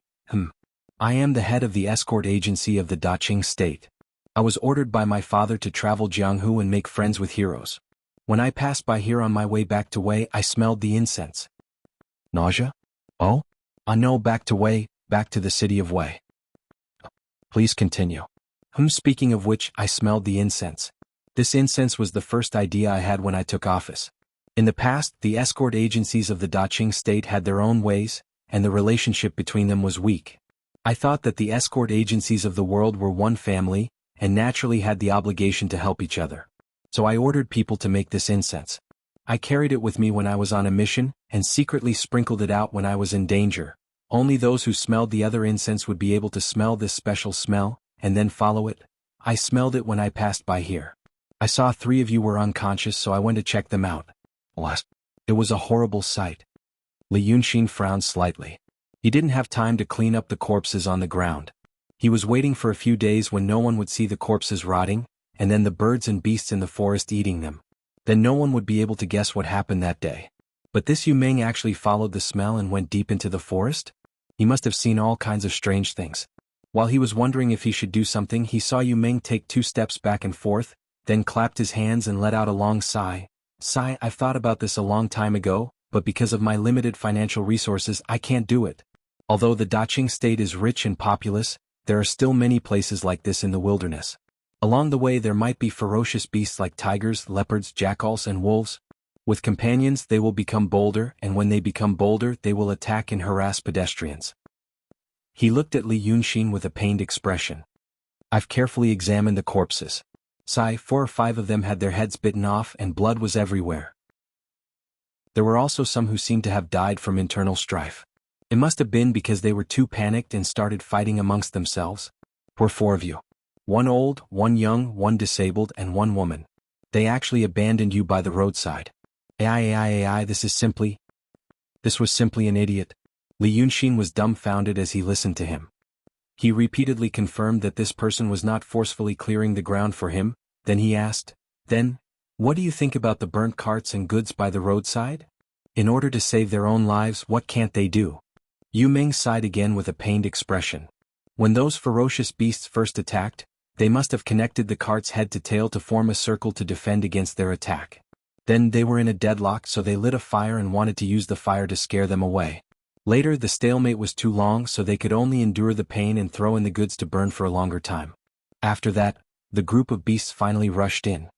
"I am the head of the escort agency of the Daqing State. I was ordered by my father to travel Jianghu and make friends with heroes. When I passed by here on my way back to Wei, I smelled the incense." "Nausea? Oh? No, back to Wei, back to the city of Wei." "Please continue." Speaking of which, I smelled the incense. This incense was the first idea I had when I took office. In the past, the escort agencies of the Daqing State had their own ways, and the relationship between them was weak. I thought that the escort agencies of the world were one family, and naturally had the obligation to help each other. So I ordered people to make this incense. I carried it with me when I was on a mission, and secretly sprinkled it out when I was in danger. Only those who smelled the other incense would be able to smell this special smell, and then follow it. I smelled it when I passed by here. I saw 3 of you were unconscious, so I went to check them out. Alas, it was a horrible sight. Li Yunxin frowned slightly. He didn't have time to clean up the corpses on the ground. He was waiting for a few days when no one would see the corpses rotting, and then the birds and beasts in the forest eating them. Then no one would be able to guess what happened that day. But this Yu Meng actually followed the smell and went deep into the forest? He must have seen all kinds of strange things. While he was wondering if he should do something, he saw Yu Meng take 2 steps back and forth, then clapped his hands and let out a long sigh. "I've thought about this a long time ago, but because of my limited financial resources I can't do it. Although the Daqing State is rich and populous, There are still many places like this in the wilderness. Along the way there might be ferocious beasts like tigers, leopards, jackals, and wolves. With companions they will become bolder, and when they become bolder they will attack and harass pedestrians. He looked at Li Yunxin with a pained expression. I've carefully examined the corpses. 4 or 5 of them had their heads bitten off and blood was everywhere. There were also some who seemed to have died from internal strife. It must have been because they were too panicked and started fighting amongst themselves. Were 4 of you. 1 old, 1 young, 1 disabled, and 1 woman. They actually abandoned you by the roadside. This was simply an idiot. Li Yunxin was dumbfounded as he listened to him. He repeatedly confirmed that this person was not forcefully clearing the ground for him. Then he asked, "Then, what do you think about the burnt carts and goods by the roadside? In order to save their own lives, what can't they do?" Yu Meng sighed again with a pained expression. When those ferocious beasts first attacked, they must have connected the cart's head to tail to form a circle to defend against their attack. Then they were in a deadlock, so they lit a fire and wanted to use the fire to scare them away. Later the stalemate was too long, so they could only endure the pain and throw in the goods to burn for a longer time. After that, the group of beasts finally rushed in.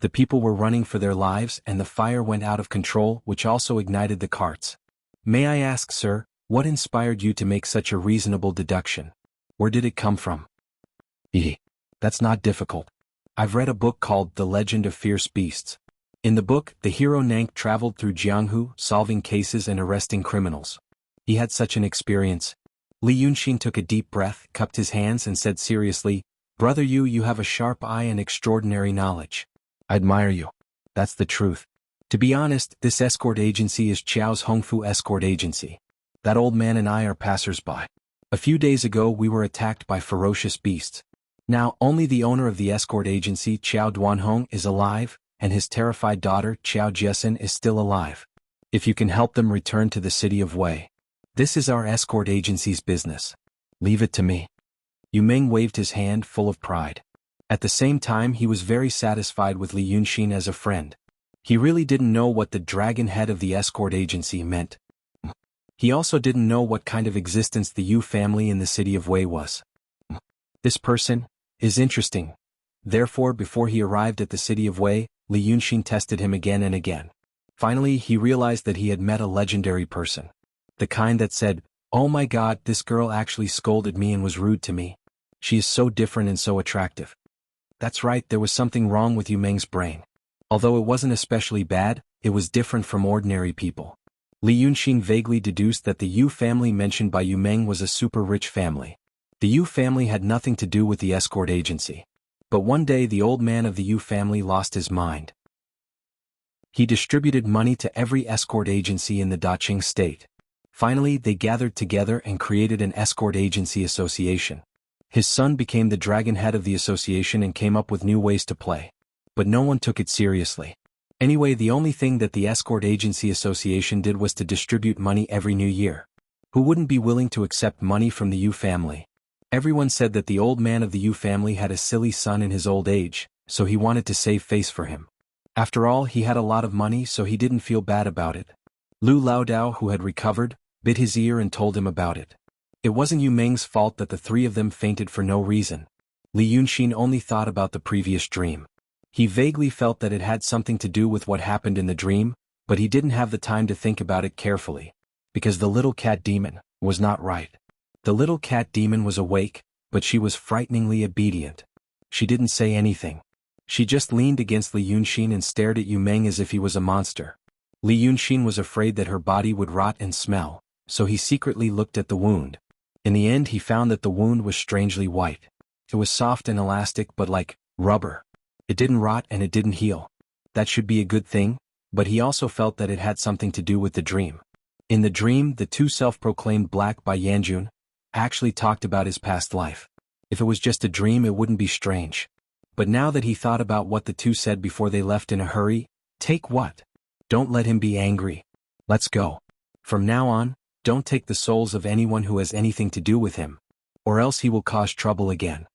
The people were running for their lives and the fire went out of control, which also ignited the carts. May I ask, sir, what inspired you to make such a reasonable deduction? Where did it come from? That's not difficult. I've read a book called The Legend of Fierce Beasts. In the book, the hero Nank traveled through Jianghu, solving cases and arresting criminals. He had such an experience. Li Yunxin took a deep breath, cupped his hands and said seriously, "Brother Yu, you have a sharp eye and extraordinary knowledge. I admire you. That's the truth. To be honest, this escort agency is Qiao's Hongfu Escort Agency. That old man and I are passers-by. A few days ago we were attacked by ferocious beasts. Now, only the owner of the escort agency, Qiao Duanhong, is alive, and his terrified daughter, Qiao Jiesin, is still alive. If you can help them return to the city of Wei. This is our escort agency's business. Leave it to me." Yu Meng waved his hand full of pride. At the same time he was very satisfied with Li Yunxin as a friend. He really didn't know what the dragon head of the escort agency meant. He also didn't know what kind of existence the Yu family in the city of Wei was. This person is interesting. Therefore, before he arrived at the city of Wei, Li Yunxin tested him again and again. Finally, he realized that he had met a legendary person. The kind that said, "Oh my God, this girl actually scolded me and was rude to me. She is so different and so attractive." That's right, there was something wrong with Yu Meng's brain. Although it wasn't especially bad, it was different from ordinary people. Li Yunxin vaguely deduced that the Yu family mentioned by Yu Meng was a super-rich family. The Yu family had nothing to do with the escort agency. But one day the old man of the Yu family lost his mind. He distributed money to every escort agency in the Daqing state. Finally, they gathered together and created an escort agency association. His son became the dragon head of the association and came up with new ways to play. But no one took it seriously. Anyway, the only thing that the escort agency association did was to distribute money every new year. Who wouldn't be willing to accept money from the Yu family? Everyone said that the old man of the Yu family had a silly son in his old age, so he wanted to save face for him. After all, he had a lot of money, so he didn't feel bad about it. Lu Laodao, who had recovered, bit his ear and told him about it. It wasn't Yu Meng's fault that the 3 of them fainted for no reason. Li Yunxin only thought about the previous dream. He vaguely felt that it had something to do with what happened in the dream, but he didn't have the time to think about it carefully. Because the little cat demon was not right. The little cat demon was awake, but she was frighteningly obedient. She didn't say anything. She just leaned against Li Yunxin and stared at Yu Meng as if he was a monster. Li Yunxin was afraid that her body would rot and smell, so he secretly looked at the wound. In the end he found that the wound was strangely white. It was soft and elastic but like rubber. It didn't rot and it didn't heal. That should be a good thing, but he also felt that it had something to do with the dream. In the dream, the 2 self-proclaimed Black by Yanjun actually talked about his past life. If it was just a dream it wouldn't be strange. But now that he thought about what the 2 said before they left in a hurry, take what? Don't let him be angry. Let's go. From now on, don't take the souls of anyone who has anything to do with him, or else he will cause trouble again.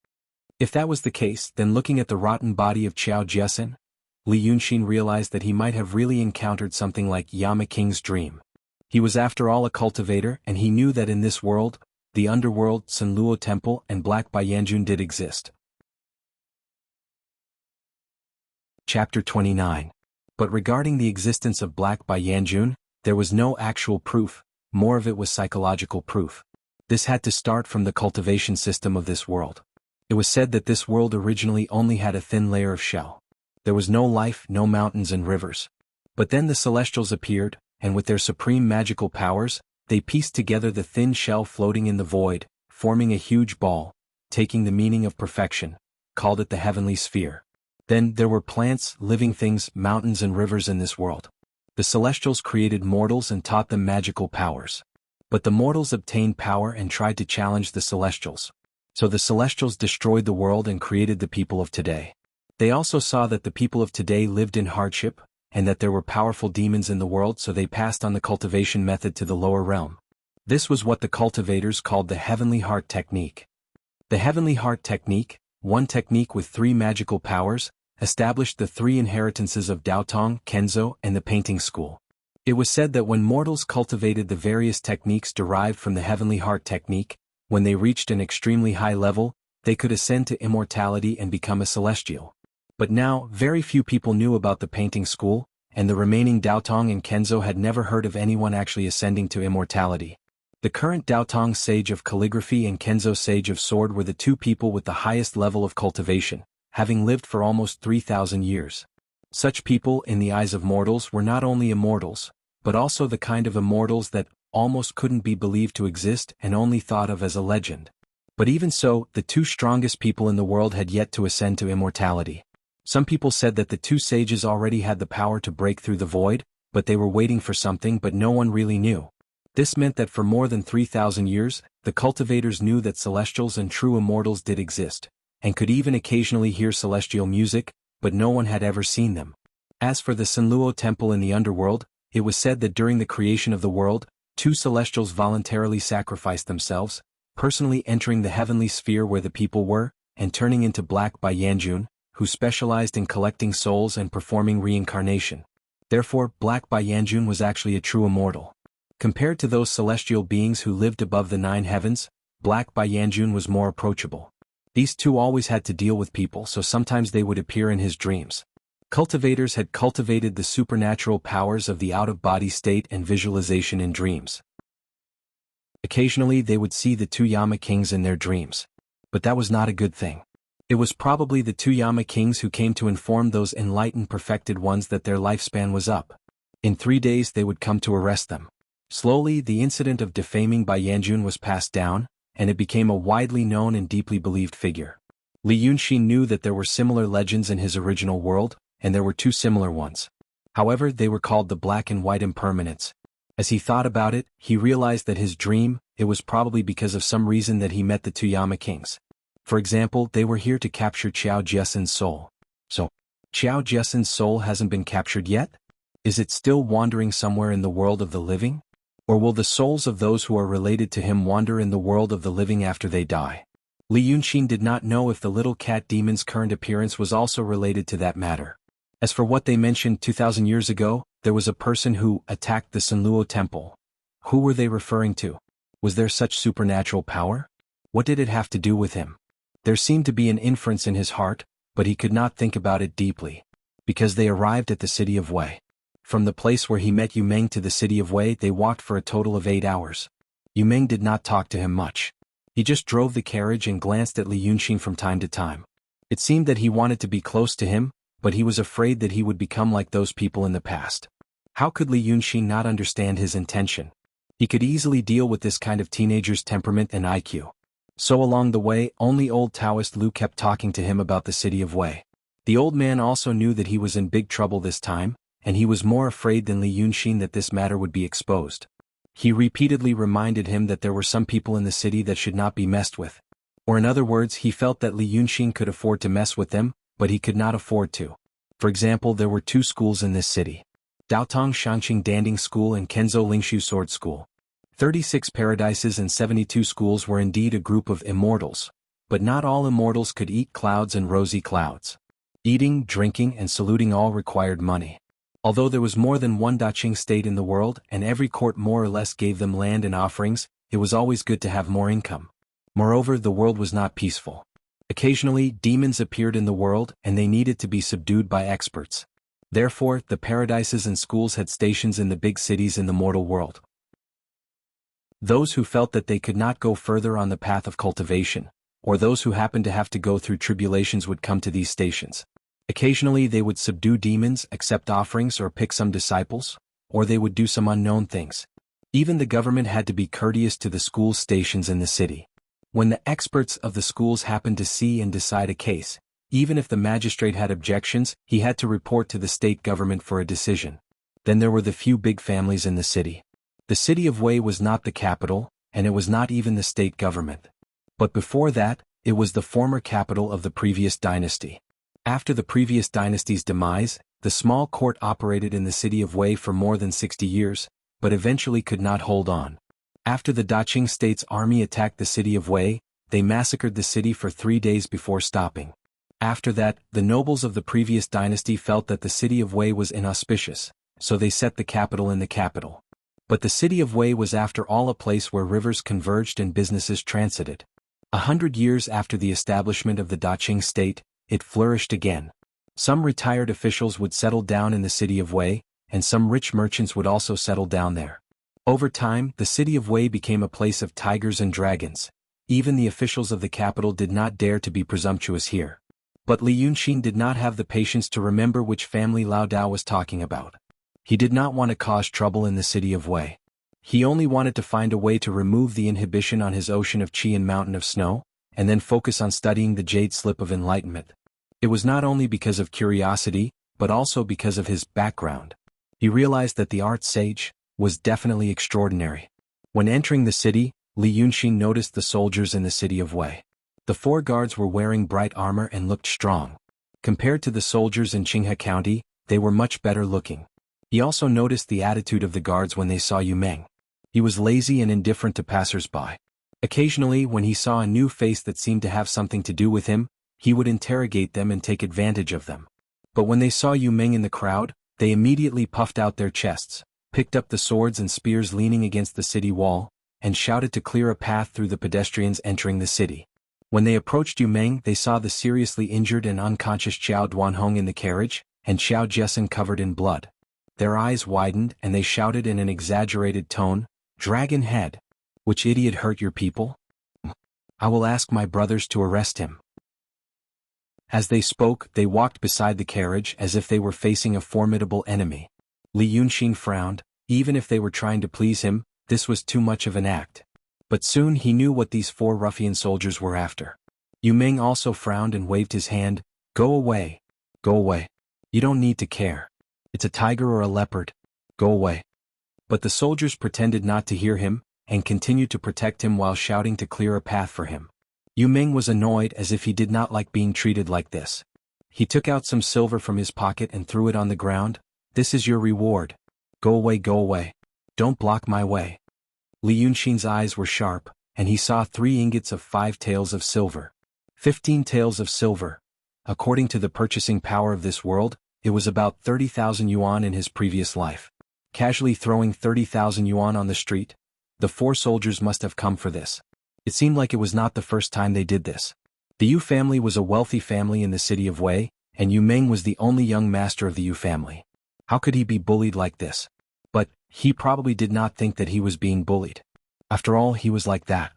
If that was the case, then looking at the rotten body of Qiao Jiesin, Li Yunxin realized that he might have really encountered something like Yama King's dream. He was after all a cultivator, and he knew that in this world, the underworld, Sanluo Temple, and Black Baiyanjun did exist. Chapter 29. But regarding the existence of Black Baiyanjun, there was no actual proof, more of it was psychological proof. This had to start from the cultivation system of this world. It was said that this world originally only had a thin layer of shell. There was no life, no mountains and rivers. But then the Celestials appeared, and with their supreme magical powers, they pieced together the thin shell floating in the void, forming a huge ball, taking the meaning of perfection, called it the heavenly sphere. Then there were plants, living things, mountains and rivers in this world. The Celestials created mortals and taught them magical powers. But the mortals obtained power and tried to challenge the Celestials. So the Celestials destroyed the world and created the people of today. They also saw that the people of today lived in hardship, and that there were powerful demons in the world, so they passed on the cultivation method to the lower realm. This was what the cultivators called the Heavenly Heart Technique. The Heavenly Heart Technique, one technique with 3 magical powers, established the 3 inheritances of Daotong, Kenzo, and the painting school. It was said that when mortals cultivated the various techniques derived from the Heavenly Heart Technique, when they reached an extremely high level, they could ascend to immortality and become a celestial. But now, very few people knew about the painting school, and the remaining Daotong and Kenzo had never heard of anyone actually ascending to immortality. The current Daotong sage of calligraphy and Kenzo sage of sword were the 2 people with the highest level of cultivation, having lived for almost 3,000 years. Such people, in the eyes of mortals, were not only immortals, but also the kind of immortals that almost couldn't be believed to exist and only thought of as a legend. But even so, the 2 strongest people in the world had yet to ascend to immortality. Some people said that the 2 sages already had the power to break through the void, but they were waiting for something, but no one really knew. This meant that for more than 3,000 years, the cultivators knew that celestials and true immortals did exist, and could even occasionally hear celestial music, but no one had ever seen them. As for the Sanluo Temple in the underworld, it was said that during the creation of the world, 2 celestials voluntarily sacrificed themselves, personally entering the heavenly sphere where the people were, and turning into Black Baiyanjun, who specialized in collecting souls and performing reincarnation. Therefore, Black Baiyanjun was actually a true immortal. Compared to those celestial beings who lived above the 9 heavens, Black Baiyanjun was more approachable. These 2 always had to deal with people, so sometimes they would appear in his dreams. Cultivators had cultivated the supernatural powers of the out-of-body state and visualization in dreams. Occasionally they would see the 2 Yama kings in their dreams. But that was not a good thing. It was probably the 2 Yama kings who came to inform those enlightened perfected ones that their lifespan was up. In 3 days they would come to arrest them. Slowly the incident of defaming Baiyanjun was passed down, and it became a widely known and deeply believed figure. Li Yunxin knew that there were similar legends in his original world, and there were 2 similar ones. However, they were called the Black and White Impermanents. As he thought about it, he realized that his dream, it was probably because of some reason that he met the 2 Yama kings. For example, they were here to capture Qiao Jiesen's soul. So, Qiao Jiesen's soul hasn't been captured yet? Is it still wandering somewhere in the world of the living? Or will the souls of those who are related to him wander in the world of the living after they die? Li Yunxin did not know if the little cat demon's current appearance was also related to that matter. As for what they mentioned 2,000 years ago, there was a person who attacked the Sanluo Temple. Who were they referring to? Was there such supernatural power? What did it have to do with him? There seemed to be an inference in his heart, but he could not think about it deeply. Because they arrived at the city of Wei. From the place where he met Yu Meng to the city of Wei, they walked for a total of 8 hours. Yu Meng did not talk to him much. He just drove the carriage and glanced at Li Yunxin from time to time. It seemed that he wanted to be close to him, but he was afraid that he would become like those people in the past. How could Li Yunxin not understand his intention? He could easily deal with this kind of teenager's temperament and IQ. So along the way, only old Taoist Lu kept talking to him about the city of Wei. The old man also knew that he was in big trouble this time, and he was more afraid than Li Yunxin that this matter would be exposed. He repeatedly reminded him that there were some people in the city that should not be messed with. Or in other words, he felt that Li Yunxin could afford to mess with them, but he could not afford to. For example, there were 2 schools in this city. Daotong Shangqing Danding School and Kenzo Lingshu Sword School. 36 paradises and 72 schools were indeed a group of immortals, but not all immortals could eat clouds and rosy clouds. Eating, drinking, and saluting all required money. Although there was more than one Daqing state in the world and every court more or less gave them land and offerings, it was always good to have more income. Moreover, the world was not peaceful. Occasionally, demons appeared in the world and they needed to be subdued by experts. Therefore, the paradises and schools had stations in the big cities in the mortal world. Those who felt that they could not go further on the path of cultivation, or those who happened to have to go through tribulations would come to these stations. Occasionally they would subdue demons, accept offerings or pick some disciples, or they would do some unknown things. Even the government had to be courteous to the school stations in the city. When the experts of the schools happened to see and decide a case, even if the magistrate had objections, he had to report to the state government for a decision. Then there were the few big families in the city. The city of Wei was not the capital, and it was not even the state government. But before that, it was the former capital of the previous dynasty. After the previous dynasty's demise, the small court operated in the city of Wei for more than 60 years, but eventually could not hold on. After the Daqing state's army attacked the city of Wei, they massacred the city for 3 days before stopping. After that, the nobles of the previous dynasty felt that the city of Wei was inauspicious, so they set the capital in the capital. But the city of Wei was after all a place where rivers converged and businesses transited. 100 years after the establishment of the Daqing state, it flourished again. Some retired officials would settle down in the city of Wei, and some rich merchants would also settle down there. Over time, the city of Wei became a place of tigers and dragons. Even the officials of the capital did not dare to be presumptuous here. But Li Yunxin did not have the patience to remember which family Lao Dao was talking about. He did not want to cause trouble in the city of Wei. He only wanted to find a way to remove the inhibition on his ocean of qi and mountain of snow, and then focus on studying the jade slip of enlightenment. It was not only because of curiosity, but also because of his background. He realized that the art sage was definitely extraordinary. When entering the city, Li Yunxin noticed the soldiers in the city of Wei. The 4 guards were wearing bright armor and looked strong. Compared to the soldiers in Qinghe County, they were much better looking. He also noticed the attitude of the guards when they saw Yu Meng. He was lazy and indifferent to passers-by. Occasionally, when he saw a new face that seemed to have something to do with him, he would interrogate them and take advantage of them. But when they saw Yu Meng in the crowd, they immediately puffed out their chests, picked up the swords and spears leaning against the city wall, and shouted to clear a path through the pedestrians entering the city. When they approached Yu Meng, they saw the seriously injured and unconscious Qiao Duanhong in the carriage, and Xiao Jessen covered in blood. Their eyes widened and they shouted in an exaggerated tone, "Dragon head! Which idiot hurt your people? I will ask my brothers to arrest him." As they spoke, they walked beside the carriage as if they were facing a formidable enemy. Li Yunxin frowned. Even if they were trying to please him, this was too much of an act. But soon he knew what these 4 ruffian soldiers were after. Yu Meng also frowned and waved his hand. "Go away. Go away. You don't need to care. It's a tiger or a leopard. Go away." But the soldiers pretended not to hear him, and continued to protect him while shouting to clear a path for him. Yu Meng was annoyed as if he did not like being treated like this. He took out some silver from his pocket and threw it on the ground. "This is your reward. Go away, go away. Don't block my way." Li Yunxin's eyes were sharp, and he saw 3 ingots of 5 taels of silver. 15 taels of silver. According to the purchasing power of this world, it was about 30,000 yuan in his previous life. Casually throwing 30,000 yuan on the street, the 4 soldiers must have come for this. It seemed like it was not the first time they did this. The Yu family was a wealthy family in the city of Wei, and Yu Meng was the only young master of the Yu family. How could he be bullied like this? But he probably did not think that he was being bullied. After all, he was like that.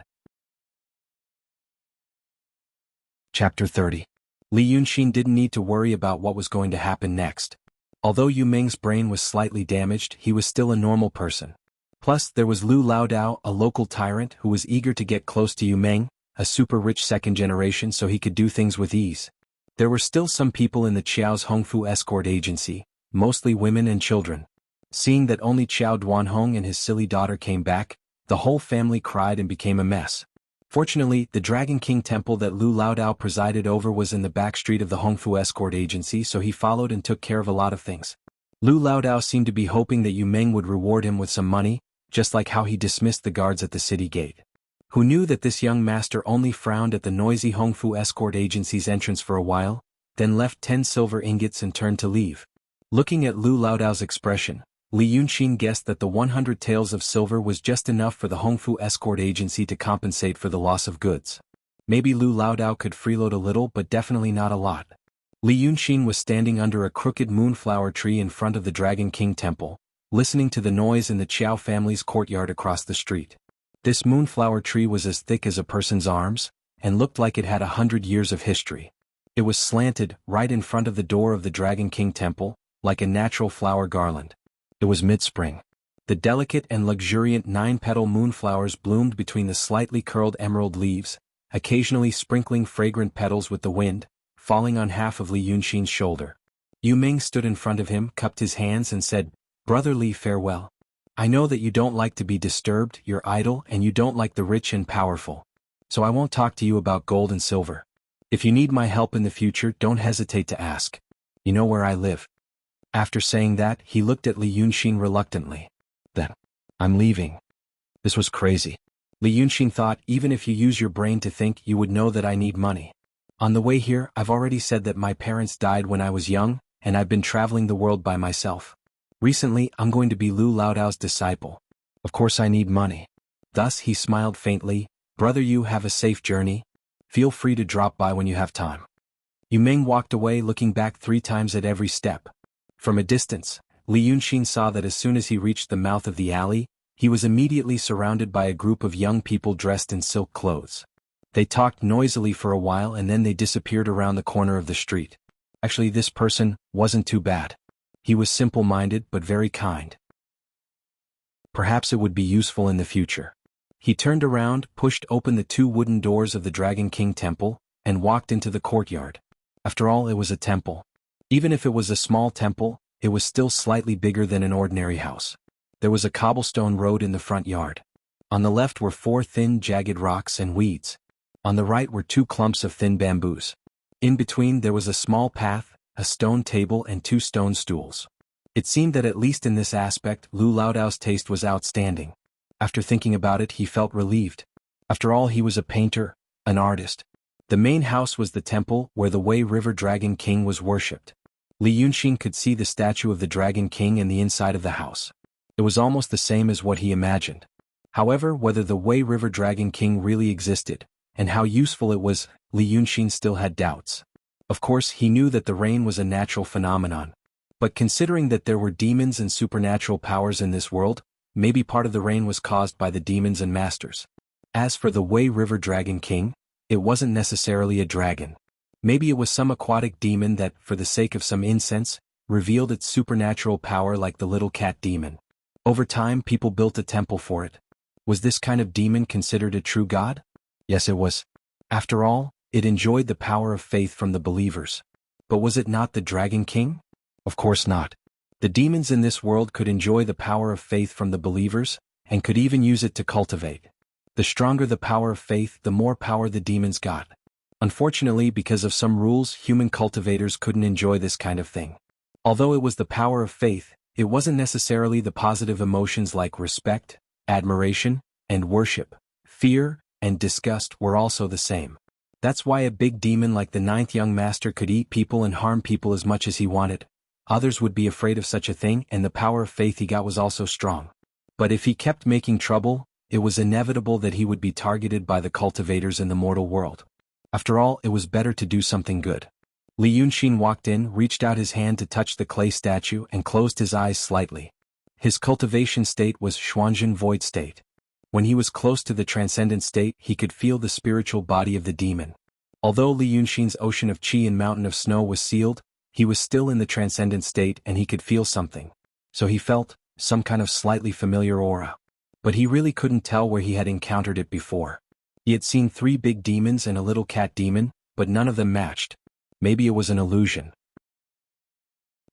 Chapter 30. Li Yunxin didn't need to worry about what was going to happen next. Although Yu Meng's brain was slightly damaged, he was still a normal person. Plus, there was Lu Laodao, a local tyrant who was eager to get close to Yu Meng, a super-rich second generation so he could do things with ease. There were still some people in the Qiao's Hongfu escort agency, mostly women and children. Seeing that only Qiao Duanhong and his silly daughter came back, the whole family cried and became a mess. Fortunately, the Dragon King temple that Lu Laodao presided over was in the back street of the Hongfu escort agency, so he followed and took care of a lot of things. Lu Laodao seemed to be hoping that Yu Meng would reward him with some money, just like how he dismissed the guards at the city gate. Who knew that this young master only frowned at the noisy Hongfu escort agency's entrance for a while, then left 10 silver ingots and turned to leave. Looking at Lu Laodao's expression, Li Yunxin guessed that the 100 taels of silver was just enough for the Hongfu escort agency to compensate for the loss of goods. Maybe Lu Laodao could freeload a little but definitely not a lot. Li Yunxin was standing under a crooked moonflower tree in front of the Dragon King temple, listening to the noise in the Qiao family's courtyard across the street. This moonflower tree was as thick as a person's arms, and looked like it had 100 years of history. It was slanted, right in front of the door of the Dragon King temple, like a natural flower garland. It was mid-spring. The delicate and luxuriant 9-petal moonflowers bloomed between the slightly curled emerald leaves, occasionally sprinkling fragrant petals with the wind, falling on half of Li Yunxin's shoulder. Yu Ming stood in front of him, cupped his hands and said, "Brother Li, farewell. I know that you don't like to be disturbed, you're idle, and you don't like the rich and powerful. So I won't talk to you about gold and silver. If you need my help in the future, don't hesitate to ask. You know where I live." After saying that, he looked at Li Yunxin reluctantly. "Then, I'm leaving." This was crazy. Li Yunxin thought even if you use your brain to think, you would know that I need money. On the way here, I've already said that my parents died when I was young, and I've been traveling the world by myself. Recently, I'm going to be Lu Laodao's disciple. Of course I need money. Thus he smiled faintly. "Brother Yu, have a safe journey. Feel free to drop by when you have time." Yu Ming walked away, looking back 3 times at every step. From a distance, Li Yunxin saw that as soon as he reached the mouth of the alley, he was immediately surrounded by a group of young people dressed in silk clothes. They talked noisily for a while and then they disappeared around the corner of the street. Actually, this person wasn't too bad. He was simple-minded but very kind. Perhaps it would be useful in the future. He turned around, pushed open the 2 wooden doors of the Dragon King temple, and walked into the courtyard. After all, it was a temple. Even if it was a small temple, it was still slightly bigger than an ordinary house. There was a cobblestone road in the front yard. On the left were 4 thin, jagged rocks and weeds. On the right were 2 clumps of thin bamboos. In between there was a small path, a stone table and 2 stone stools. It seemed that at least in this aspect, Lu Laodao's taste was outstanding. After thinking about it, he felt relieved. After all, he was a painter, an artist. The main house was the temple where the Wei River Dragon King was worshipped. Li Yunxin could see the statue of the Dragon King in the inside of the house. It was almost the same as what he imagined. However, whether the Wei River Dragon King really existed, and how useful it was, Li Yunxin still had doubts. Of course, he knew that the rain was a natural phenomenon. But considering that there were demons and supernatural powers in this world, maybe part of the rain was caused by the demons and masters. As for the Wei River Dragon King, it wasn't necessarily a dragon. Maybe it was some aquatic demon that, for the sake of some incense, revealed its supernatural power like the little cat demon. Over time, people built a temple for it. Was this kind of demon considered a true god? Yes, it was. After all, it enjoyed the power of faith from the believers. But was it not the Dragon King? Of course not. The demons in this world could enjoy the power of faith from the believers, and could even use it to cultivate. The stronger the power of faith, the more power the demons got. Unfortunately, because of some rules, human cultivators couldn't enjoy this kind of thing. Although it was the power of faith, it wasn't necessarily the positive emotions like respect, admiration, and worship. Fear and disgust were also the same. That's why a big demon like the 9th young master could eat people and harm people as much as he wanted. Others would be afraid of such a thing, and the power of faith he got was also strong. But if he kept making trouble, it was inevitable that he would be targeted by the cultivators in the mortal world. After all, it was better to do something good. Li Yunxin walked in, reached out his hand to touch the clay statue and closed his eyes slightly. His cultivation state was Xuanzhen void state. When he was close to the transcendent state, he could feel the spiritual body of the demon. Although Li Yunxin's ocean of qi and mountain of snow was sealed, he was still in the transcendent state and he could feel something. So he felt some kind of slightly familiar aura. But he really couldn't tell where he had encountered it before. He had seen 3 big demons and a little cat demon, but none of them matched. Maybe it was an illusion.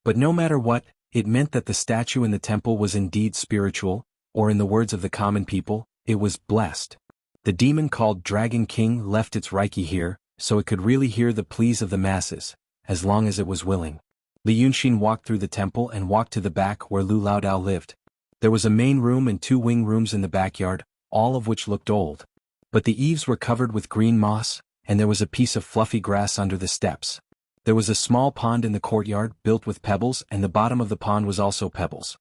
But no matter what, it meant that the statue in the temple was indeed spiritual, or in the words of the common people, it was blessed. The demon called Dragon King left its Reiki here, so it could really hear the pleas of the masses, as long as it was willing. Li Yunxin walked through the temple and walked to the back where Lu Laodao lived. There was a main room and 2 wing rooms in the backyard, all of which looked old. But the eaves were covered with green moss, and there was a piece of fluffy grass under the steps. There was a small pond in the courtyard built with pebbles, and the bottom of the pond was also pebbles.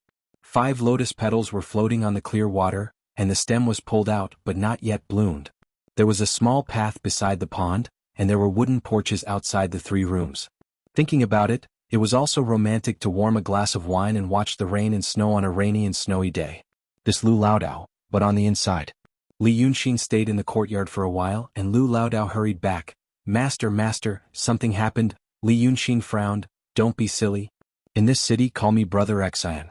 5 lotus petals were floating on the clear water, and the stem was pulled out but not yet bloomed. There was a small path beside the pond, and there were wooden porches outside the 3 rooms. Thinking about it, it was also romantic to warm a glass of wine and watch the rain and snow on a rainy and snowy day. This Lu Laodao, but on the inside. Li Yunxin stayed in the courtyard for a while and Lu Laodao hurried back. Master, something happened. Li Yunxin frowned. Don't be silly. In this city call me Brother Xian.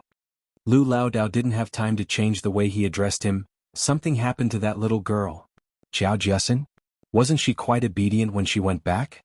Lu Laodao didn't have time to change the way he addressed him. Something happened to that little girl. Xiao Jiasen? Wasn't she quite obedient when she went back?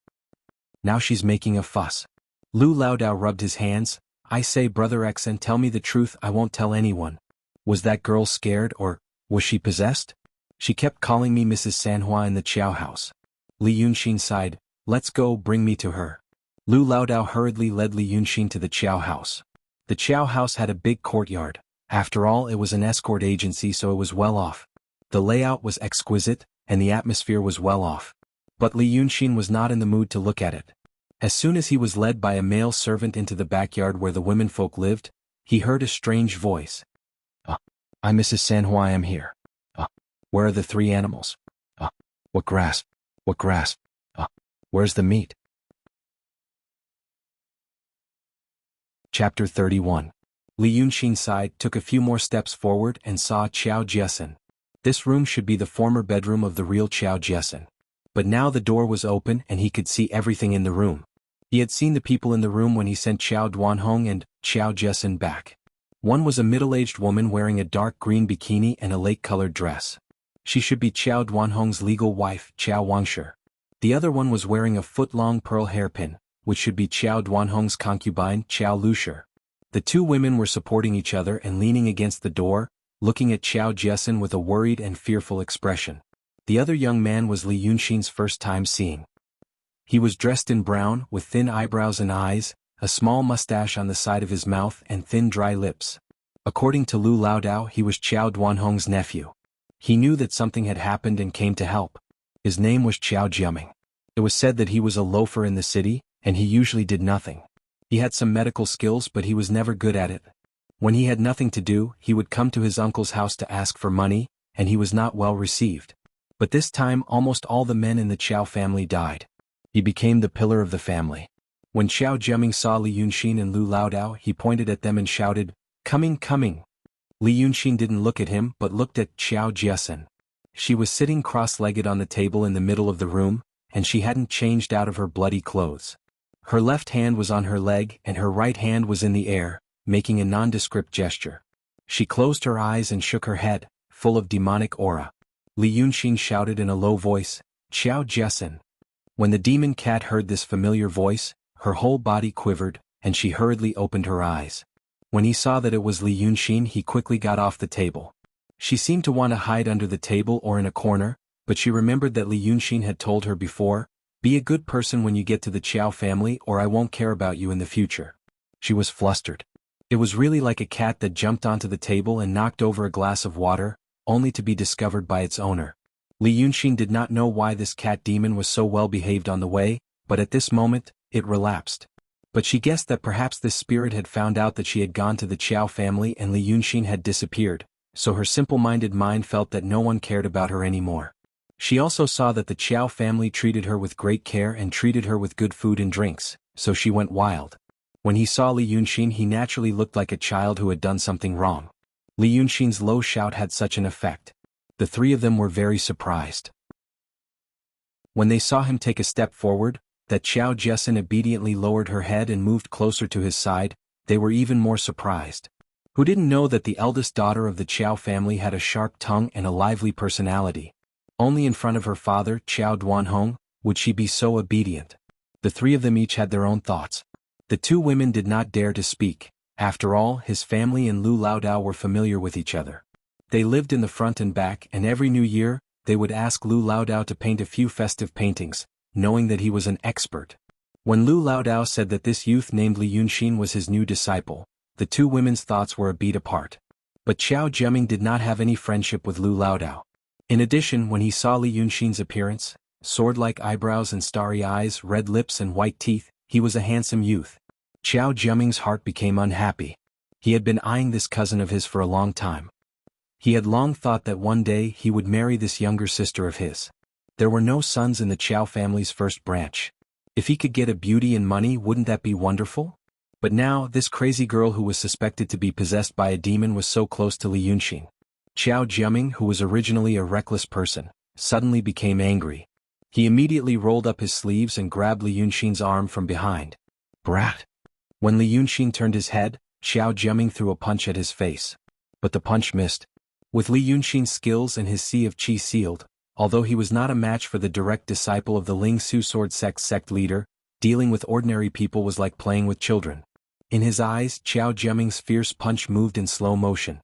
Now she's making a fuss. Lu Laodao rubbed his hands. I say Brother Xian, tell me the truth, I won't tell anyone. Was that girl scared or was she possessed? She kept calling me Mrs. Sanhua in the Chow house. Li Yunxin sighed. Let's go, bring me to her. Lu Laodao hurriedly led Li Yunxin to the Chow house. The Chow house had a big courtyard. After all, it was an escort agency, so it was well off. The layout was exquisite, and the atmosphere was well off. But Li Yunxin was not in the mood to look at it. As soon as he was led by a male servant into the backyard where the womenfolk lived, he heard a strange voice. I'm Mrs. Sanhua, I am here. Where are the 3 animals? What grass? What grass? Where's the meat? Chapter 31. Li Yunxin sighed, took a few more steps forward and saw Xiao Jiasen. This room should be the former bedroom of the real Xiao Jiasen. But now the door was open and he could see everything in the room. He had seen the people in the room when he sent Xiao Duanhong and Xiao Jiasen back. One was a middle-aged woman wearing a dark green bikini and a lake-colored dress. She should be Xiao Duanhong's legal wife, Xiao Wangshi. The other one was wearing a foot-long pearl hairpin, which should be Xiao Duanhong's concubine, Xiao Lushi. The 2 women were supporting each other and leaning against the door, looking at Xiao Jiasen with a worried and fearful expression. The other young man was Li Yunxin's first time seeing. He was dressed in brown, with thin eyebrows and eyes, a small mustache on the side of his mouth and thin dry lips. According to Lu Laodao, he was Xiao Duanhong's nephew. He knew that something had happened and came to help. His name was Qiao Jiaming. It was said that he was a loafer in the city, and he usually did nothing. He had some medical skills but he was never good at it. When he had nothing to do, he would come to his uncle's house to ask for money, and he was not well received. But this time almost all the men in the Qiao family died. He became the pillar of the family. When Xiao Jiaming saw Li Yunxin and Lu Laodao, he pointed at them and shouted, Coming, coming. Li Yunxin didn't look at him but looked at Xiao Jiasen. She was sitting cross-legged on the table in the middle of the room, and she hadn't changed out of her bloody clothes. Her left hand was on her leg and her right hand was in the air, making a nondescript gesture. She closed her eyes and shook her head, full of demonic aura. Li Yunxin shouted in a low voice, Xiao Jiasen. When the demon cat heard this familiar voice, her whole body quivered, and she hurriedly opened her eyes. When he saw that it was Li Yunxin, he quickly got off the table. She seemed to want to hide under the table or in a corner, but she remembered that Li Yunxin had told her before, Be a good person when you get to the Qiao family or I won't care about you in the future. She was flustered. It was really like a cat that jumped onto the table and knocked over a glass of water, only to be discovered by its owner. Li Yunxin did not know why this cat demon was so well behaved on the way, but at this moment, it relapsed. But she guessed that perhaps this spirit had found out that she had gone to the Qiao family and Li Yunxin had disappeared, so her simple-minded mind felt that no one cared about her anymore. She also saw that the Qiao family treated her with great care and treated her with good food and drinks, so she went wild. When he saw Li Yunxin, he naturally looked like a child who had done something wrong. Li Yunxin's low shout had such an effect. The 3 of them were very surprised. When they saw him take a step forward, that Xiao Jiasen obediently lowered her head and moved closer to his side, they were even more surprised. Who didn't know that the eldest daughter of the Qiao family had a sharp tongue and a lively personality? Only in front of her father, Xiao Duanhong, would she be so obedient. The 3 of them each had their own thoughts. The 2 women did not dare to speak. After all, his family and Lu Laodao were familiar with each other. They lived in the front and back, and every new year, they would ask Lu Laodao to paint a few festive paintings, knowing that he was an expert. When Lu Laodao said that this youth named Li Yunxin was his new disciple, the 2 women's thoughts were a beat apart. But Xiao Jiaming did not have any friendship with Lu Laodao. In addition, when he saw Li Yunxin's appearance, sword-like eyebrows and starry eyes, red lips and white teeth, he was a handsome youth. Xiao Jiaming's heart became unhappy. He had been eyeing this cousin of his for a long time. He had long thought that one day he would marry this younger sister of his. There were no sons in the Chow family's first branch. If he could get a beauty and money, wouldn't that be wonderful? But now, this crazy girl who was suspected to be possessed by a demon was so close to Li Yunxin. Qiao Jiaming, who was originally a reckless person, suddenly became angry. He immediately rolled up his sleeves and grabbed Li Yunxin's arm from behind. Brat! When Li Yunxin turned his head, Qiao Jiaming threw a punch at his face. But the punch missed. With Li Yunxin's skills and his sea of qi sealed, although he was not a match for the direct disciple of the Ling Su sword sect leader, dealing with ordinary people was like playing with children. In his eyes, Qiao Jiaming's fierce punch moved in slow motion.